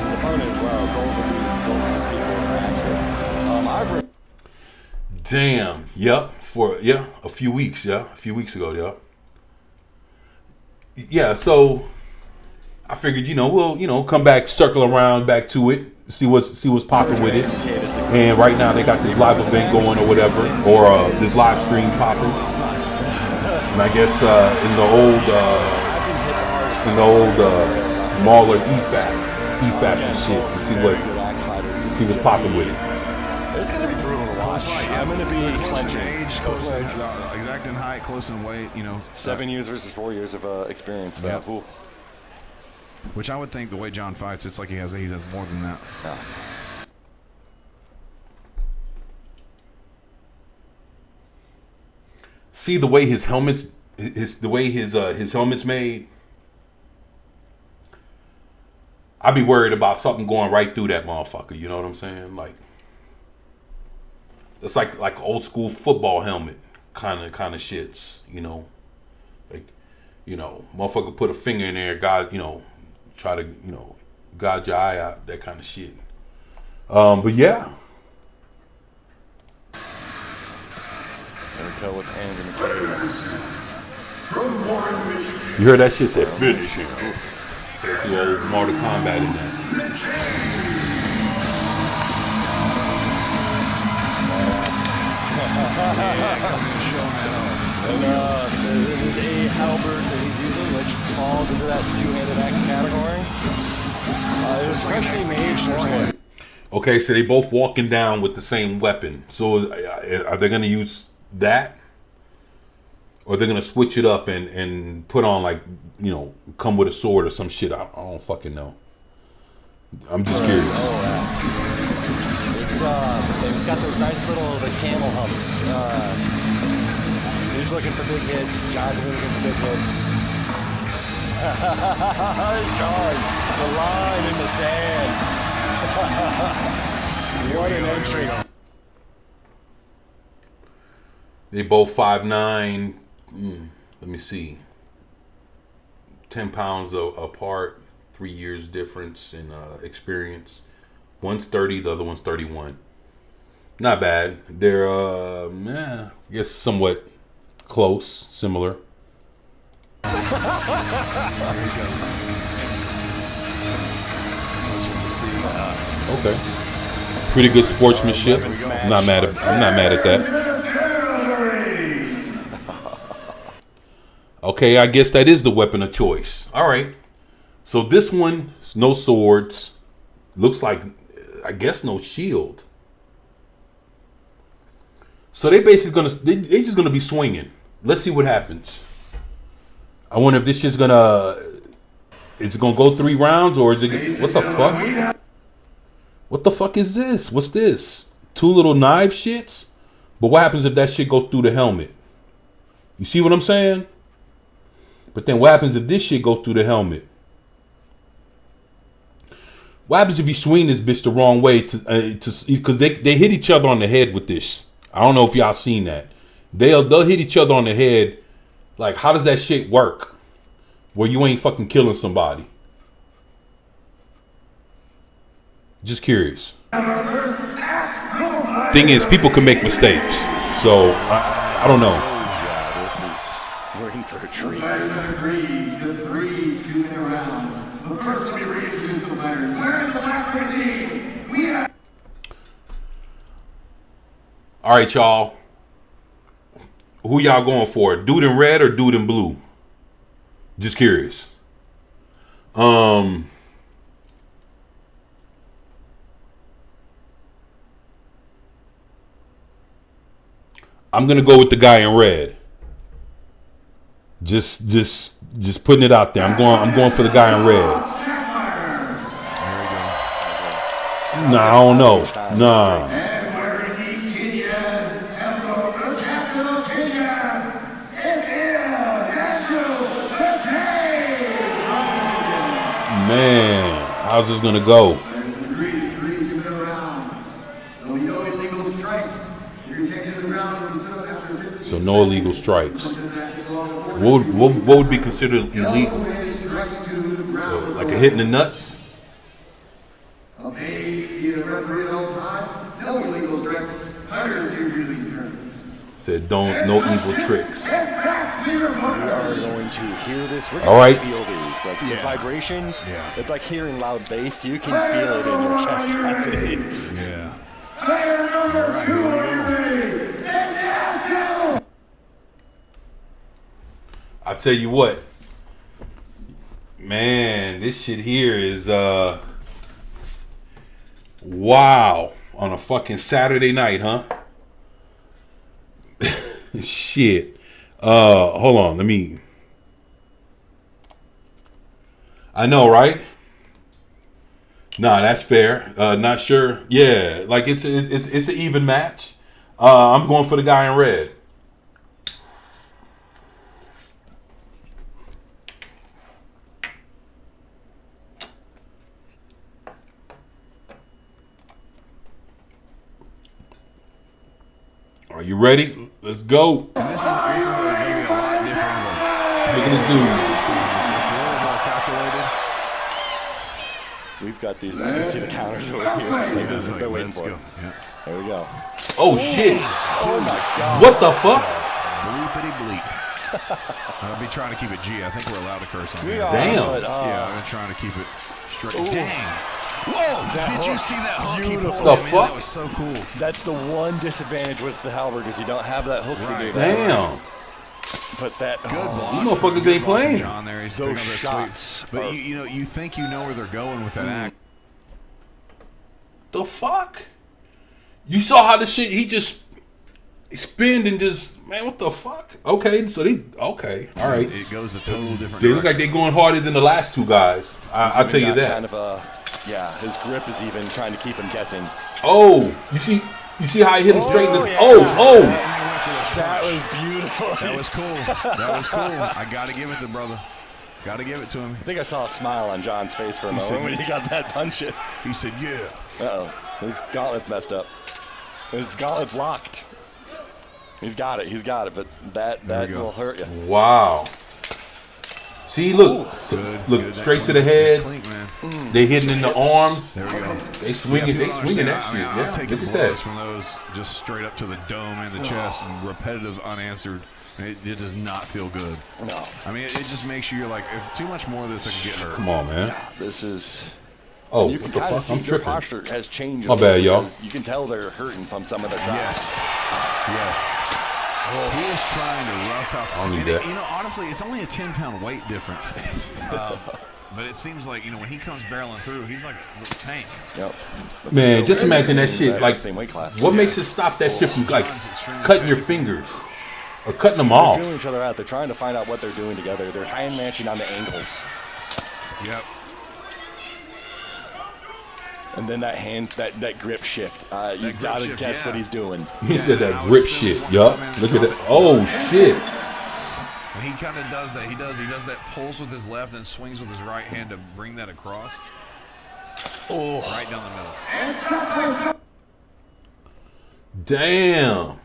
His opponent as well, gold with these people interacts with. Damn. Yep. A few weeks. Yeah. A few weeks ago. Yeah. Yeah. So I figured, you know, we'll come back, circle around back to it, see what's popping with it. And right now they got this live event going or whatever, or this live stream popping. And I guess in the old Mauler EFAP and shit, see what's popping with it. It's going to be brutal to watch. I'm going to be clenching. Exact in height, close in weight, you know. 7 years versus 4 years of experience. Yep. Which I would think the way John fights, it's like he has more than that. Yeah. See the way his helmet's his helmet's made. I'd be worried about something going right through that motherfucker. You know what I'm saying? Like it's like old school football helmet kind of shits. You know, like motherfucker put a finger in there, God, try to gouge your eye out, that kind of shit. But yeah. Never tell what's hand in the You heard that shit said finish him. So the old Mortal Kombat in that. There's a halberd that he's using, which falls into that two-handed axe category. It was freshly made for him. Okay, so they both walking down with the same weapon. So are they gonna use that, or they're gonna switch it up and put on like come with a sword or some shit? I don't fucking know. I'm just curious. It's got those nice little camel humps. He's looking for big hits. John's looking for big hits. John, the line in the sand. What an entry. They both 5'9". Let me see. 10 pounds apart. 3 years difference in experience. One's 30, the other one's 31. Not bad. They're I guess somewhat close, similar. Okay. Pretty good sportsmanship. I'm not mad at that. Okay, I guess that is the weapon of choice. All right. So this one, no swords. Looks like, I guess, no shield. So they basically they just gonna be swinging. Let's see what happens. I wonder if this shit's is it gonna go 3 rounds, or is it, what the fuck? What the fuck is this? What's this? 2 little knife shits? But what happens if that shit goes through the helmet? You see what I'm saying? But then what happens if this shit goes through the helmet? What happens if you swing this bitch the wrong way because they hit each other on the head with this? I don't know if y'all seen that. They'll hit each other on the head. Like, how does that shit work? Where you ain't fucking killing somebody. Just curious. Thing is, people can make mistakes. So I don't know. Yeah, this is, we're in for a treat. Agreed to 3 shooting around. But first, let me reintroduce the fighters. We're in the black team. We are. All right, y'all. Who y'all going for? Dude in red or dude in blue? Just curious. I'm gonna go with the guy in red. Just putting it out there. I'm going for the guy in red. Nah, I don't know. Nah. Man, how's this gonna go? So no illegal strikes. What would be considered illegal? Like a hit in the nuts? Said no evil tricks. We are going to hear this. We're All right. feel these. Like the vibration. Yeah. It's like hearing loud bass. You can feel it in your chest happening. Yeah. Player number 2 I tell you what, man, this shit here is wow, on a fucking Saturday night, huh? Shit. Hold on, I know, right? Nah, that's fair. Not sure. Yeah, like it's an even match. I'm going for the guy in red. Are you ready? Let's go. And this is going to be a lot different. Look at this dude. It's a little more calculated. We've got these. I can see the counters over here. It's like this is they're waiting for it. Yeah. There we go. Oh shit! Oh my god! What the fuck? Bleepity bleep. I'll be trying to keep it G. I think we're allowed to curse on We here. are. Damn. But, Yeah, I'm trying to keep it straight. Ooh. Dang. Whoa! Did you see that hook? He pulled The him in? fuck? That was so cool. That's the one disadvantage with the halberd is you don't have that hook to do that. Damn. But that Good You block. motherfuckers Good ain't block from playing. John there. He's Those picking up that shots sweep. But are- you know, you think you know where they're going with that act. The fuck? You saw how the shit he just spinned and just man, what the fuck? Okay, so they okay, all right. It goes a total different They look like direction. they're going harder than the last two guys. I'll He's tell even you got that. Kind of a, yeah, his grip is even trying to keep him guessing. Oh, you see how he hit him straight in the yeah. oh. That was beautiful. That was cool. That was cool. I got to give it to brother. Got to give it to him. I think I saw a smile on John's face for a He moment said- when he got that punch in. He said, "Yeah." Uh-oh. His gauntlet's messed up. His gauntlet's locked. He's got it, but that we go. will hurt you. Wow. See, look, Good, look good. straight That to the clean, head. clean, man. They hitting in the arms. There we go. They swinging, Yeah, they people swinging that understand. shit. I mean, Yeah, I've taken look at blows that. from those just straight up to the dome and the chest, and repetitive, unanswered. It does not feel good. No. I mean, it just makes you like, if too much more of this, I could get hurt. Come on, man. This is. Oh, You what can the kind fuck? of see I'm their tripping. posture has changed. My bad, y'all. You can tell they're hurting from some of their shots. Yes. Yes. Oh, he is trying to rough out. I don't need And that. You know, honestly, it's only a 10-pound weight difference. But it seems like, when he comes barreling through, he's like a little tank. Yep. Man, just imagine that shit. Like, same weight class. what makes it stop that shit from like John's extremely cutting your technical. fingers or cutting them They're off? feeling each other out. They're trying to find out what they're doing together. They're hand matching on the angles. Yep. And then that grip shift. You grip gotta shift, guess yeah. what he's doing. He said that now grip it's still shit. one Yup. man Look at strong. that. Oh shit. And he kind of does that. He does that pulls with his left and swings with his right hand to bring that across. Oh, Right down the middle. Damn.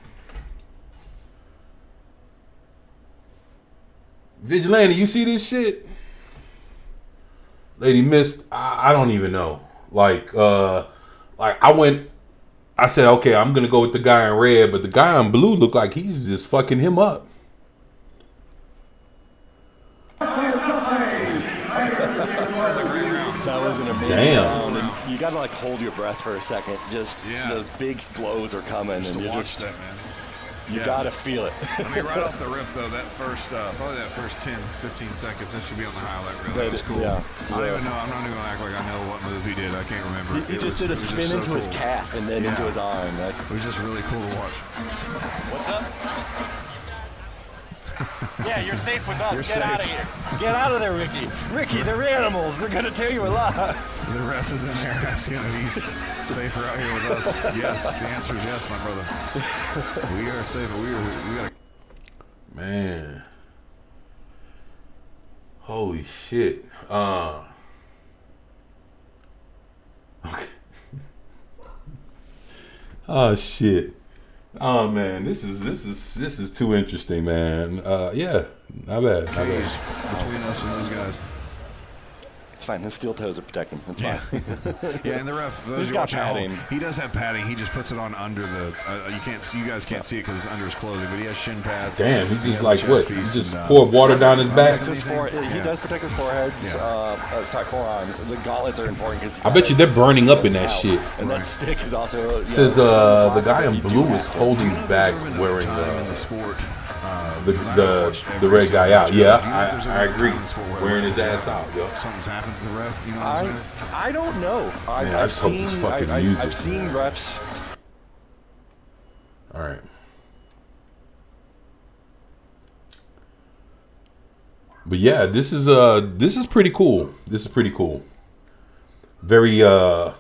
Vigilante, you see this shit? Lady missed. I don't even know. Like I said, okay, I'm gonna go with the guy in red, but the guy in blue looked like he's just fucking him up. that was an amazing Damn. round. And you gotta like hold your breath for a second. Just those big blows are coming, Just and to you watch just that, man. you gotta feel it. I mean, right off the rip, though, that first, probably that first 10, 15 seconds, that should be on the highlight reel. That was cool. Yeah. I don't even know. I'm not even going to act like I know what move he did. I can't remember. He just did a spin into his calf and then into his arm. It was just really cool to watch. What's up? Yeah, you're safe with us. You're Get out of here. Get out of there, Ricky. Ricky, they're animals. They're gonna tell you a lot. The ref is in there asking if he's safer out here with us. Yes, the answer is yes, my brother. We are safe. We got to. Man. Holy shit. Okay. Oh shit. Oh man, this is too interesting, man. Yeah, not bad. Not bad. Between us and those guys. It's fine. His steel toes are protecting him. It's fine. Yeah, and the ref. He's got padding. He does have padding. He just puts it on under the. You guys can't see it because it's under his clothing, but he has shin pads. Damn, he has just a like chest what? He piece just and, poured water down his back. He does protect his foreheads. Forearms. The gauntlets are important because I bet you they're burning up in that shit. And that stick is also. Says the guy in blue is holding back wearing the sport. the red guy out. Yeah, I agree. Wearing his ass out, yo. Something's happened to the ref. You know what I'm saying? I don't know. Man, I just hope this fucking music, I've seen refs. All right. But yeah, this is pretty cool. This is pretty cool. Very You know,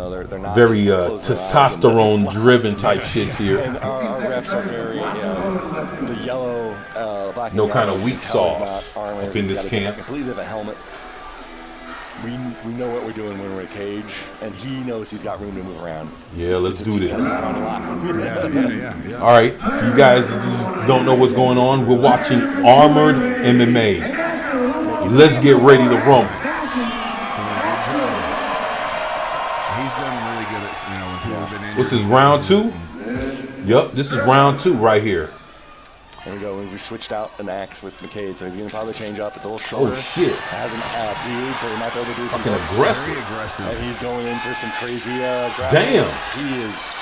they're not very just closing their eyes testosterone and- driven type shits here. And our refs are very, the yellow, black. No and kind yellow, of weak the color's sauce not armor. up in He's this gotta get a camp. completely different helmet. We know what we're doing when we're in a cage, and he knows he's got room to move around. Yeah, let's do He's this. got that on the lap. Yeah. All right, if you guys just don't know what's going on, we're watching Armored MMA. Let's get ready to rumble. He's done really good at, you know, when people have been injured. What's this, round 2? Yep, this is round 2 right here. There we go. We switched out an axe with McCade, so he's going to probably change up. It's a little shorter. Oh shit! Has an PE, so he might be able to do some Fucking hooks. aggressive. Very aggressive. And he's going in for some crazy grabs. Damn. He is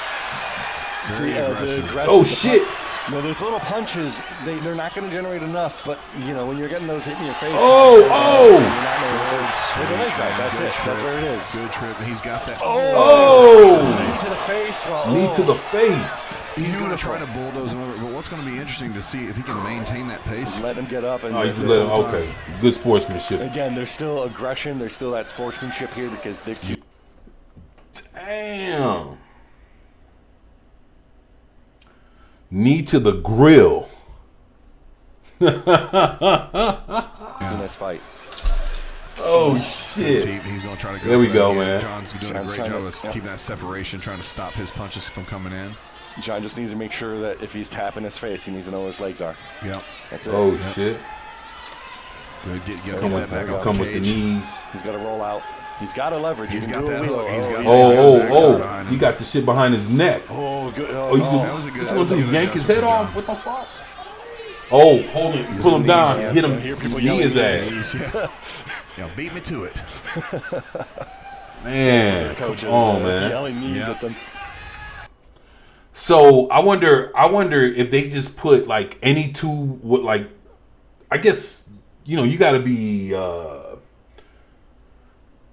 Very aggressive. Oh shit! No, those little punches, they're not going to generate enough, but, you know, when you're getting those hit in your face. Oh, oh! You're not going to with the legs out. That's it. That's where it is. Good trip. He's got that. Oh! Knee to the face. Well, Knee to the face. He's going to try to bulldoze him over. But what's going to be interesting to see if he can maintain that pace. Let him get up. And Oh, you just let him, okay. Good sportsmanship. Again, there's still aggression. There's still that sportsmanship here because they're cute. Damn. Knee to the grill. In this fight. Oh shit! He's going to try to go. There we for go, that man. again. John's doing a great job of keeping that separation, trying to stop his punches from coming in. John just needs to make sure that if he's tapping his face, he needs to know where his legs are. Yep. That's it. Oh shit! Good. Get Come that back off come the with the cage. knees. He's got to roll out. He's got to leverage. He's He got can do that a wheel. hook. He's got- Oh, he got the shit behind his neck. Oh, good. Oh, you that was a good- you that was a gonna good yank his adjustment head for off? What the fuck? Oh, hold it, pull him down, hit him, knee his ass. Yeah, beat me to it. Man, come on, man. Yelling knees at them. So I wonder if they just put like any two, what like, I guess you got to be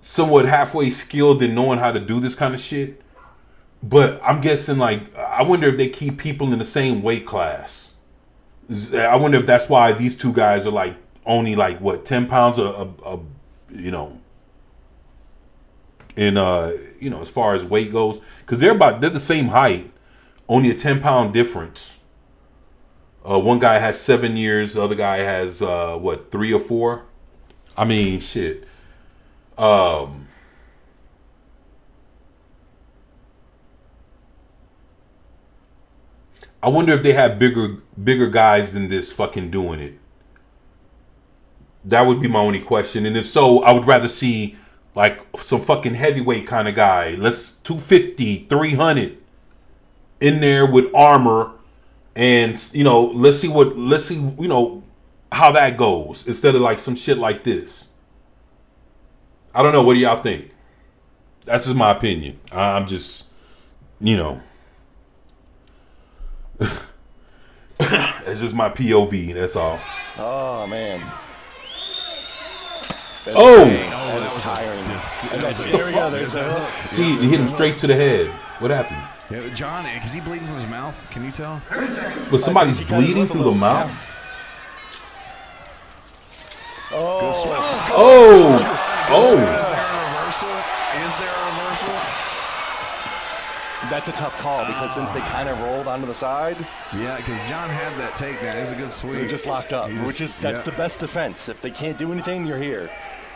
somewhat halfway skilled in knowing how to do this kind of shit. But I'm guessing like I wonder if they keep people in the same weight class. I wonder if that's why these two guys are like only like what 10 pounds in as far as weight goes, because they're the same height, only a 10-pound difference. One guy has 7 years, the other guy has 3 or 4. I mean, shit. I wonder if they have bigger guys than this fucking doing it. That would be my only question. And if so, I would rather see like some fucking heavyweight kind of guy. Let's 250, 300 in there with armor, and let's see how that goes instead of like some shit like this. I don't know. What do y'all think? That's just my opinion. I'm just, it's just my POV. That's all. Oh man. Oh! That is tiring. And there we go. There's the hook. See, you hit him straight to the head. What happened? Yeah, John, is he bleeding from his mouth? Can you tell? But somebody's bleeding through the mouth? Oh! Oh! Is there a reversal? That's a tough call because since they kind of rolled onto the side. Yeah, because John had that takedown. It was a good sweep. They're just locked up, that's the best defense. If they can't do anything, you're here.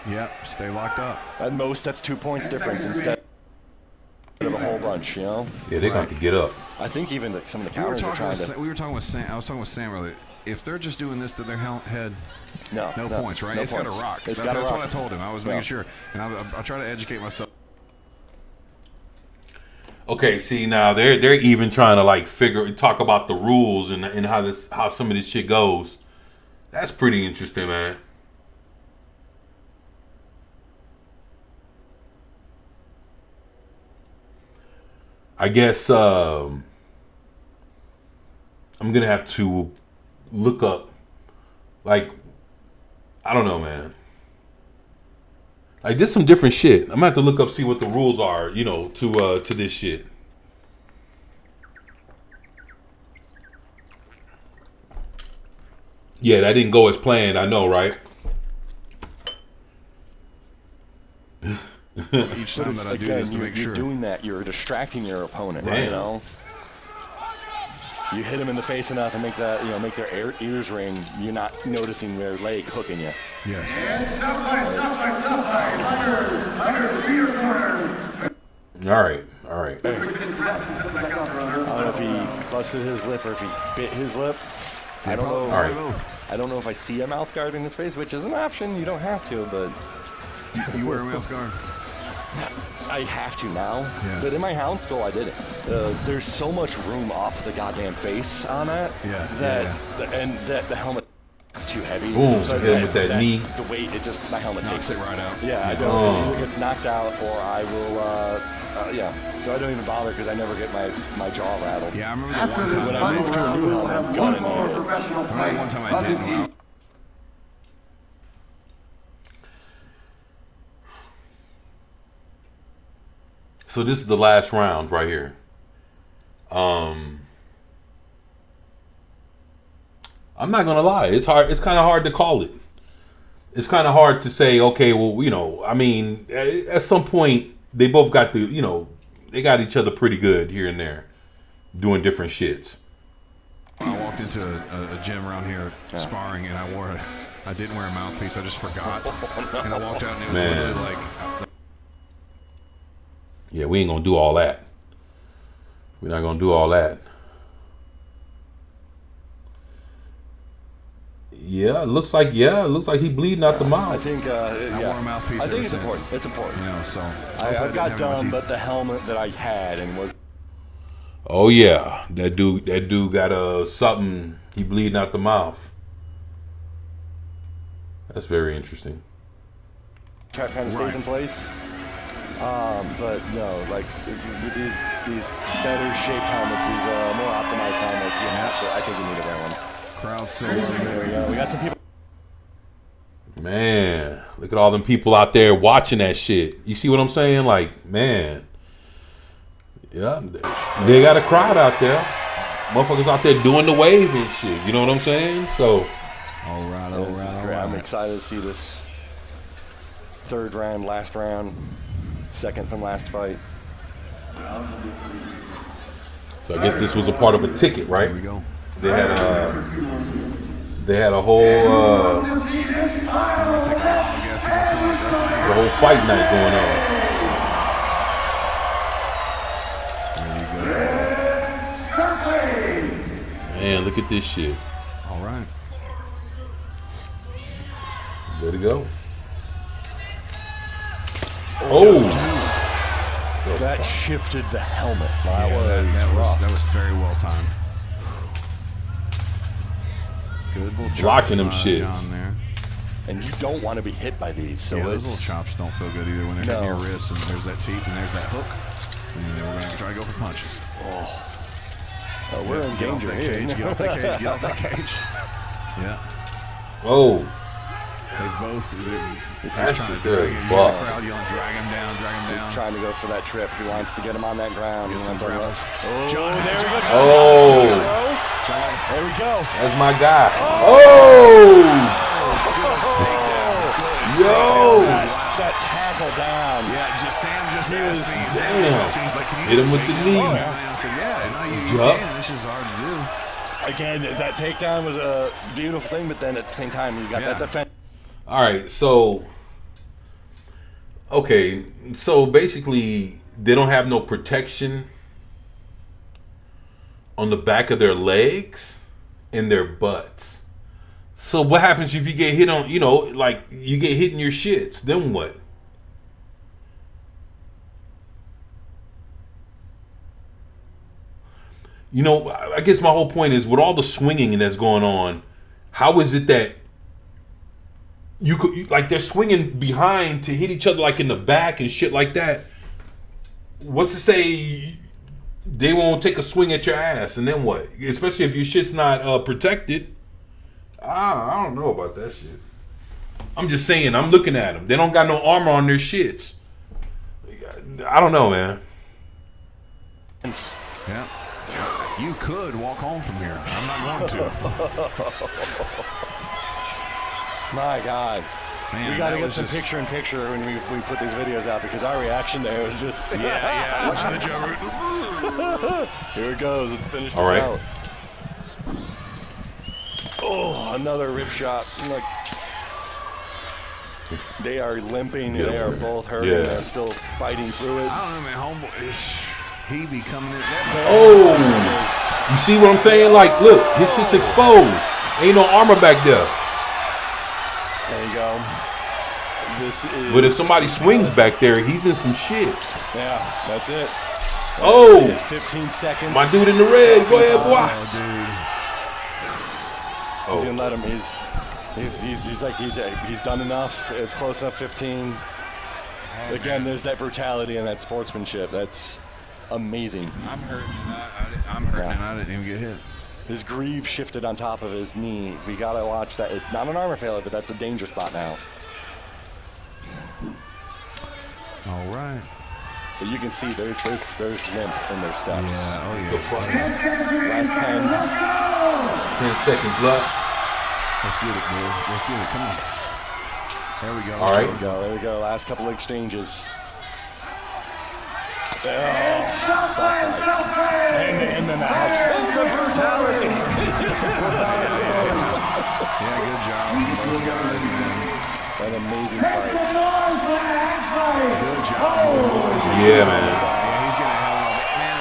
Yep, stay locked up. At most, that's 2 points difference instead of a whole bunch, Yeah, they're going to have to get up. I think even some of the counters are trying to. We were talking with Sam. I was talking with Sam earlier. If they're just doing this to their head, no points, right? It's got to rock. That's what I told him. I was making sure, and I'll try to educate myself. Okay, see now they're even trying to like talk about the rules and how some of this shit goes. That's pretty interesting, man. I guess I'm gonna have to look up, like, I don't know, man. Like, there's some different shit. I'm gonna have to look up, see what the rules are, to this shit. Yeah, that didn't go as planned. I know, right? Each time that I do this to make sure. You're doing that. You're distracting your opponent. Damn. You know. You hit them in the face enough and make that, make their ears ring. You're not noticing their leg hooking you. Yes. All right. I don't know if he busted his lip or if he bit his lip. I don't know. All right. I don't know if I see a mouth guard in his face, which is an option. You don't have to, but You wear a mouth guard? I have to now. Yeah. But in my Hound Skull, I didn't. There's so much room off the goddamn face on that. And the helmet is too heavy. Boom, so hit him with that knee. The weight, my helmet Knocks takes it right out. Yeah, I don't. Either gets knocked out or I will. So I don't even bother because I never get my jaw rattled. Yeah, I remember the one time when I moved to a new helmet, gun in hand. One time I didn't. So this is the last round right here. I'm not gonna lie. It's hard. It's kind of hard to call it. It's kind of hard to say. Okay, well, I mean, at some point they both got they got each other pretty good here and there, doing different shits. I walked into a gym around here sparring, and I didn't wear a mouthpiece. I just forgot, and I walked out, and it was literally like. Yeah, we ain't gonna do all that. We're not gonna do all that. Yeah, it looks like he bleeding out the mouth. I think I wore a mouthpiece. I think it's since. important. It's important. So I got done, but the helmet that I had and was. Oh yeah, that dude got something. He bleeding out the mouth. That's very interesting. Trap kind of stays in place. But no, like with these better shaped helmets, these more optimized helmets, you have to. I think you need a better one. Crowd still. There we go. We got some people. Man, look at all them people out there watching that shit. You see what I'm saying? Like, man. Yeah, they got a crowd out there. Motherfuckers out there doing the wave and shit. You know what I'm saying? So. All right. I'm excited to see this third round, last round, second from last fight. So I guess this was a part of a ticket, right? There we go. They had a whole the whole fight night going on. Man, look at this shit. All right. There to go. Oh. That shifted the helmet. That was very well timed. Good little blocking them chops, shits. down there. And you don't want to be hit by these. So those little chops don't feel good either when they're hitting your wrists and there's that teeth and there's that hook. And then we're going to try to go for punches. Oh, we're in danger here. Get off that cage. Get off that cage. Yeah. Oh. They've both. That's trying to good. drag him down. The crowd yelling, drag him down. He's trying to go for that trip. He wants to get him on that ground. Get some grapples. Oh, there we go. Oh. There we go. That's my guy. Oh. Yo. That tackle down. Yeah, Sam just asked me. Damn. He's like, can you Hit him with the knee. I said, yeah, no, you can. This is hard to do. Again, that takedown was a beautiful thing, but then at the same time, you got that defense. All right, so basically they don't have no protection on the back of their legs and their butts. So what happens if you get hit on, like you get hit in your shits? Then what? I guess my whole point is with all the swinging that's going on, how is it that you could, like, they're swinging behind to hit each other like in the back and shit like that? What's to say they won't take a swing at your ass and then what? Especially if your shit's not protected. I don't know about that shit. I'm just saying, I'm looking at them. They don't got no armor on their shits. I don't know, man. Yeah. You could walk home from here. I'm not going to. My God. Man, we got to that get was some just- picture-in-picture when we put these videos out because our reaction there was just... Yeah. Watching the Joe. Here it goes. Let's finish this All right. out. Oh, another rib shot. Like, they are limping. Yeah. They are both hurting. Yeah. They're still fighting through it. I don't know, man. Homeboy, he be coming in. Oh, you see what I'm saying? Like, look, his shit's exposed. Ain't no armor back there. There you go. This is... But if somebody swings back there, he's in some shit. Yeah, that's it. Oh, 15 seconds. my dude in the red. Go ahead, boy. He's gonna let him. He's like he's done enough. It's close enough. 15. Again, there's that brutality and that sportsmanship. That's amazing. I'm hurting. I'm hurting, and I didn't even get hit. His greave shifted on top of his knee. We gotta watch that. It's not an armor failure, but that's a danger spot now. All right. But you can see there's limp in their steps. Yeah. Oh yeah. The fuck? Last 10. 10 seconds left. Let's get it, boys. Let's get it. Come on. There we go. All right. There we go. Last couple exchanges. Oh, soft fight. And then the brutality. Yeah, good job. Both guys, man. An amazing fight. Good job. Yeah, man. Yeah, he's getting a hell of a man.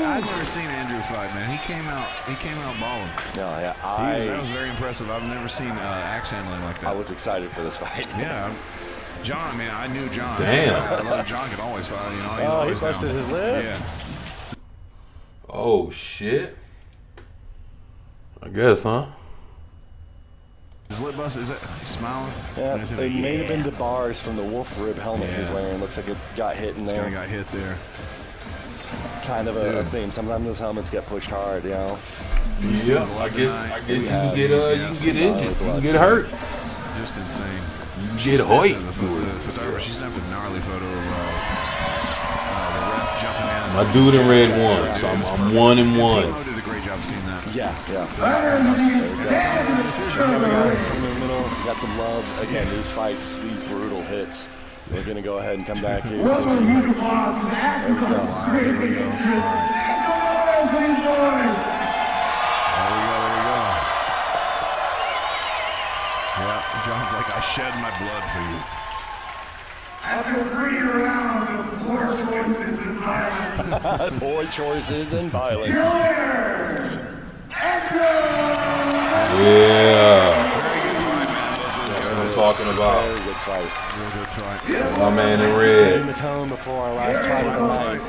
I'd never seen Andrew fight, man. He came out balling. No, yeah, That was very impressive. I've never seen axe handling like that. I was excited for this fight. Yeah. John, I mean, I knew John. Damn. I love John could always fight, you know. He's Oh, he always busted down. his lip. Yeah. Oh, shit. I guess, huh? His lip bust, is that smiling? Yeah, Is it it may have been the bars from the wolf rib helmet he's Yeah. wearing. Looks like it got hit in there. Kinda got hit there. Kind of a theme. Sometimes those helmets get pushed hard, you know. Yeah, I guess you can get injured. You can get hurt. Just insane. You can get hurt. The photographer, she snapped a gnarly photo of the ref jumping in. My dude in red won, so I'm 1-1. Mo did a great job seeing that. Yeah. Got some love. Again, these fights, these brutal hits. We're going to go ahead and come back here. Yeah, John's like, I shed my blood for you. After 3 rounds of poor choices and violence, Poor choices and violence. your winner, Andrew! Yeah. That's what I'm talking about. Very good fight. Real good fight. My man in Setting red. the tone before our last fight of the night.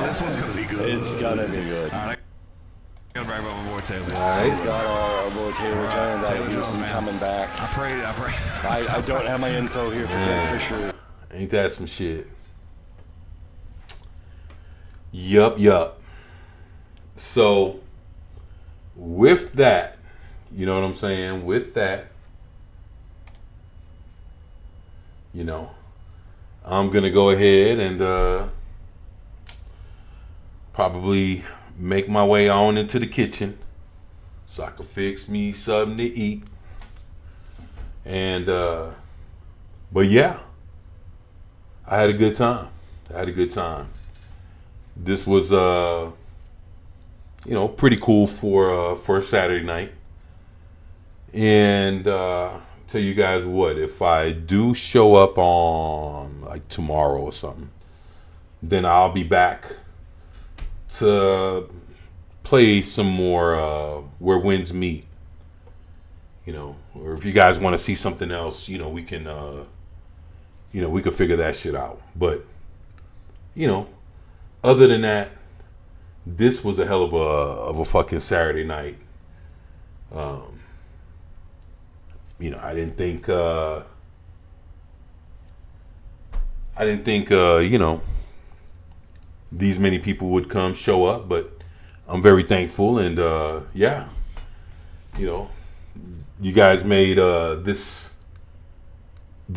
This one's gonna be good. It's gonna be good. All right, I gotta brag about my boy Taylor. All right. We've got our boy Taylor Jones out of Taylor Houston Jones, man. coming back. I prayed. I don't have my info here for Greg Fisher. Ain't that some shit? Yup. So, with that, you know what I'm saying? With that, you know, I'm going to go ahead and probably make my way on into the kitchen so I can fix me something to eat. And, but yeah, I had a good time. This was, you know, pretty cool for a Saturday night. And tell you guys what, if I do show up on like tomorrow or something, then I'll be back to play some more Where Winds Meet. You know, or if you guys want to see something else, you know, we can figure that shit out. But, you know, other than that, this was a hell of a fucking Saturday night. You know, I didn't think you know, these many people would come show up, but I'm very thankful. And yeah, you know, you guys made this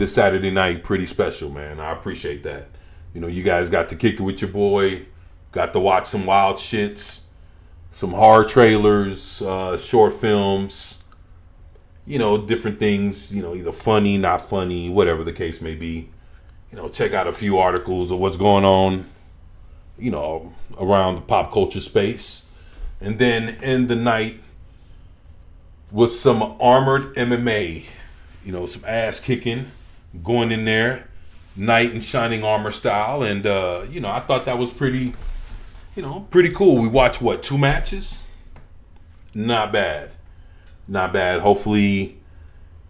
Saturday night pretty special, man. I appreciate that. You know, you guys got to kick it with your boy, got to watch some wild shits, some horror trailers, short films, you know, different things, you know, either funny, not funny, whatever the case may be. You know, check out a few articles of what's going on, you know, around the pop culture space. And then end the night with some armored MMA, you know, some ass kicking, going in there, knight in shining armor style. And, you know, I thought that was pretty cool. We watched, 2 matches? Not bad. Not bad. Hopefully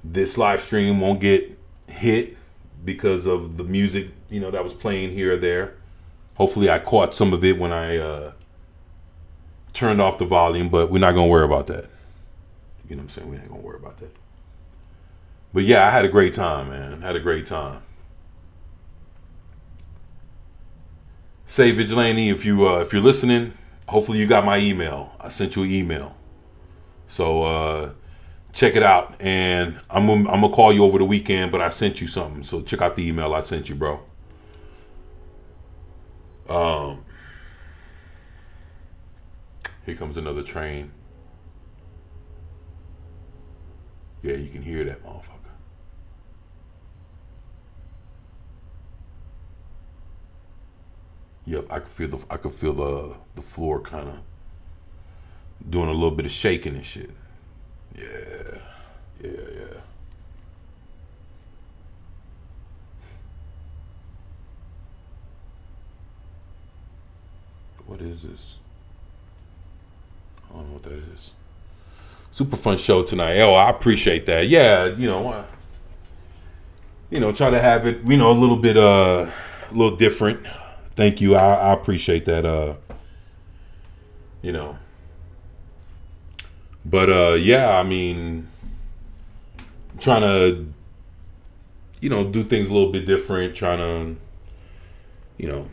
this live stream won't get hit because of the music, you know, that was playing here or there. Hopefully I caught some of it when I turned off the volume, but we're not going to worry about that. You know what I'm saying? We ain't going to worry about that. But yeah, I had a great time, man. Had a great time. Say Vigilante, if you're listening, hopefully you got my email. I sent you an email. So check it out, and I'm gonna call you over the weekend, but I sent you something, so check out the email I sent you, bro. Here comes another train. Yeah, you can hear that motherfucker. Yep, I could feel the floor kind of doing a little bit of shaking and shit. Yeah. What is this? I don't know what that is. Super fun show tonight. Oh, I appreciate that. Yeah, you know, try to have it, you know, a little bit, a little different. Thank you. I appreciate that. You know. But yeah, I mean, trying to, you know, do things a little bit different, trying to, you know,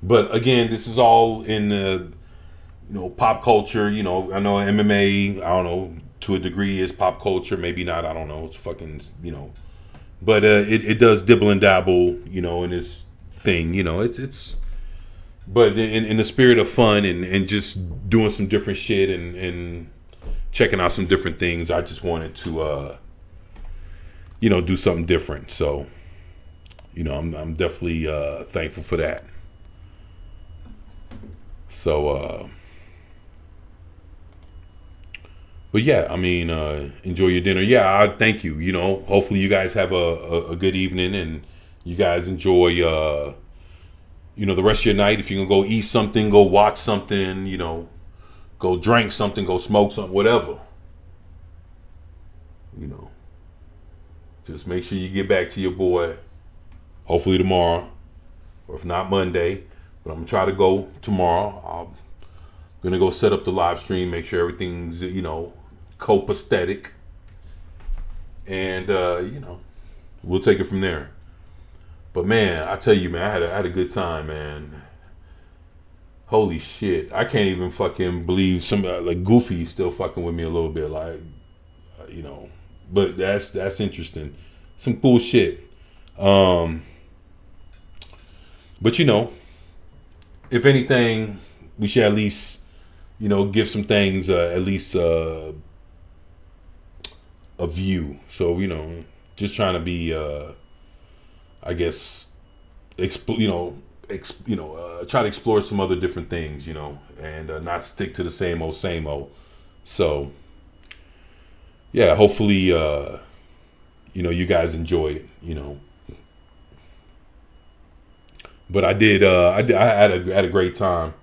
but again, this is all in the, you know, pop culture. You know, I know MMA, I don't know, to a degree is pop culture, maybe not, I don't know, it's fucking, you know, but it does dibble and dabble, you know, in this thing, you know, it's but in the spirit of fun and just doing some different shit and checking out some different things, I just wanted to you know, do something different. So, you know, I'm definitely thankful for that. So but yeah, I mean, enjoy your dinner. Yeah, I thank you. You know, hopefully you guys have a good evening and you guys enjoy, you know, the rest of your night. If you can go eat something, go watch something, you know, go drink something, go smoke something, whatever. You know, just make sure you get back to your boy, hopefully tomorrow, or if not Monday, but I'm gonna try to go tomorrow. I'm gonna go set up the live stream, make sure everything's, you know, copacetic, and you know, we'll take it from there. But man, I tell you, man, I had a good time, man. Holy shit, I can't even fucking believe somebody like Goofy still fucking with me a little bit, like, you know. But that's interesting, some cool shit. But you know, if anything, we should at least, you know, give some things at least a view. So, you know, just trying to be, I guess, try to explore some other different things, you know, and not stick to the same old. So, yeah, hopefully, you know, you guys enjoy it, you know. But I had a great time.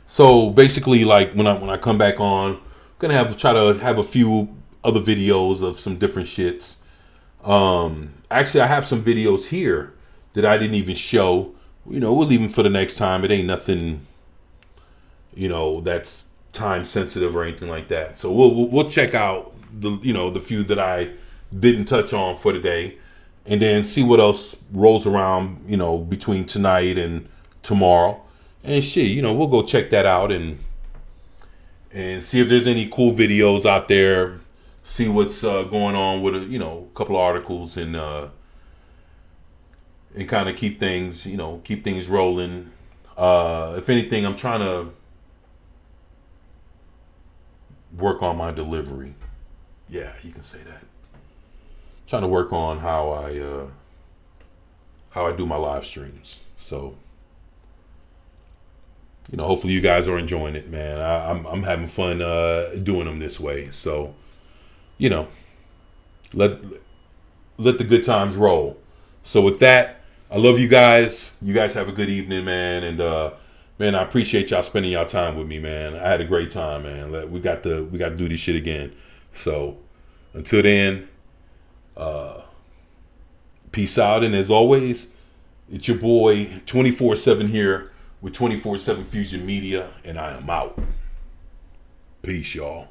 So basically, like when I come back on, I'm gonna try to have a few other videos of some different shits. Actually, I have some videos here that I didn't even show. You know, we'll leave them for the next time. It ain't nothing, you know, that's time sensitive or anything like that. So we'll check out the few that I didn't touch on for today, and then see what else rolls around, you know, between tonight and tomorrow. And shit, you know, we'll go check that out and see if there's any cool videos out there. See what's going on with a couple of articles and kind of keep things rolling. If anything, I'm trying to work on my delivery. Yeah, you can say that. Trying to work on how I do my live streams. So, you know, hopefully you guys are enjoying it, man. I'm having fun doing them this way. So, you know, let the good times roll. So with that, I love you guys. You guys have a good evening, man. And man, I appreciate y'all spending y'all time with me, man. I had a great time, man. We got to do this shit again. So until then, peace out. And as always, it's your boy 24/7 here with 24/7 Fusion Media, and I am out. Peace, y'all.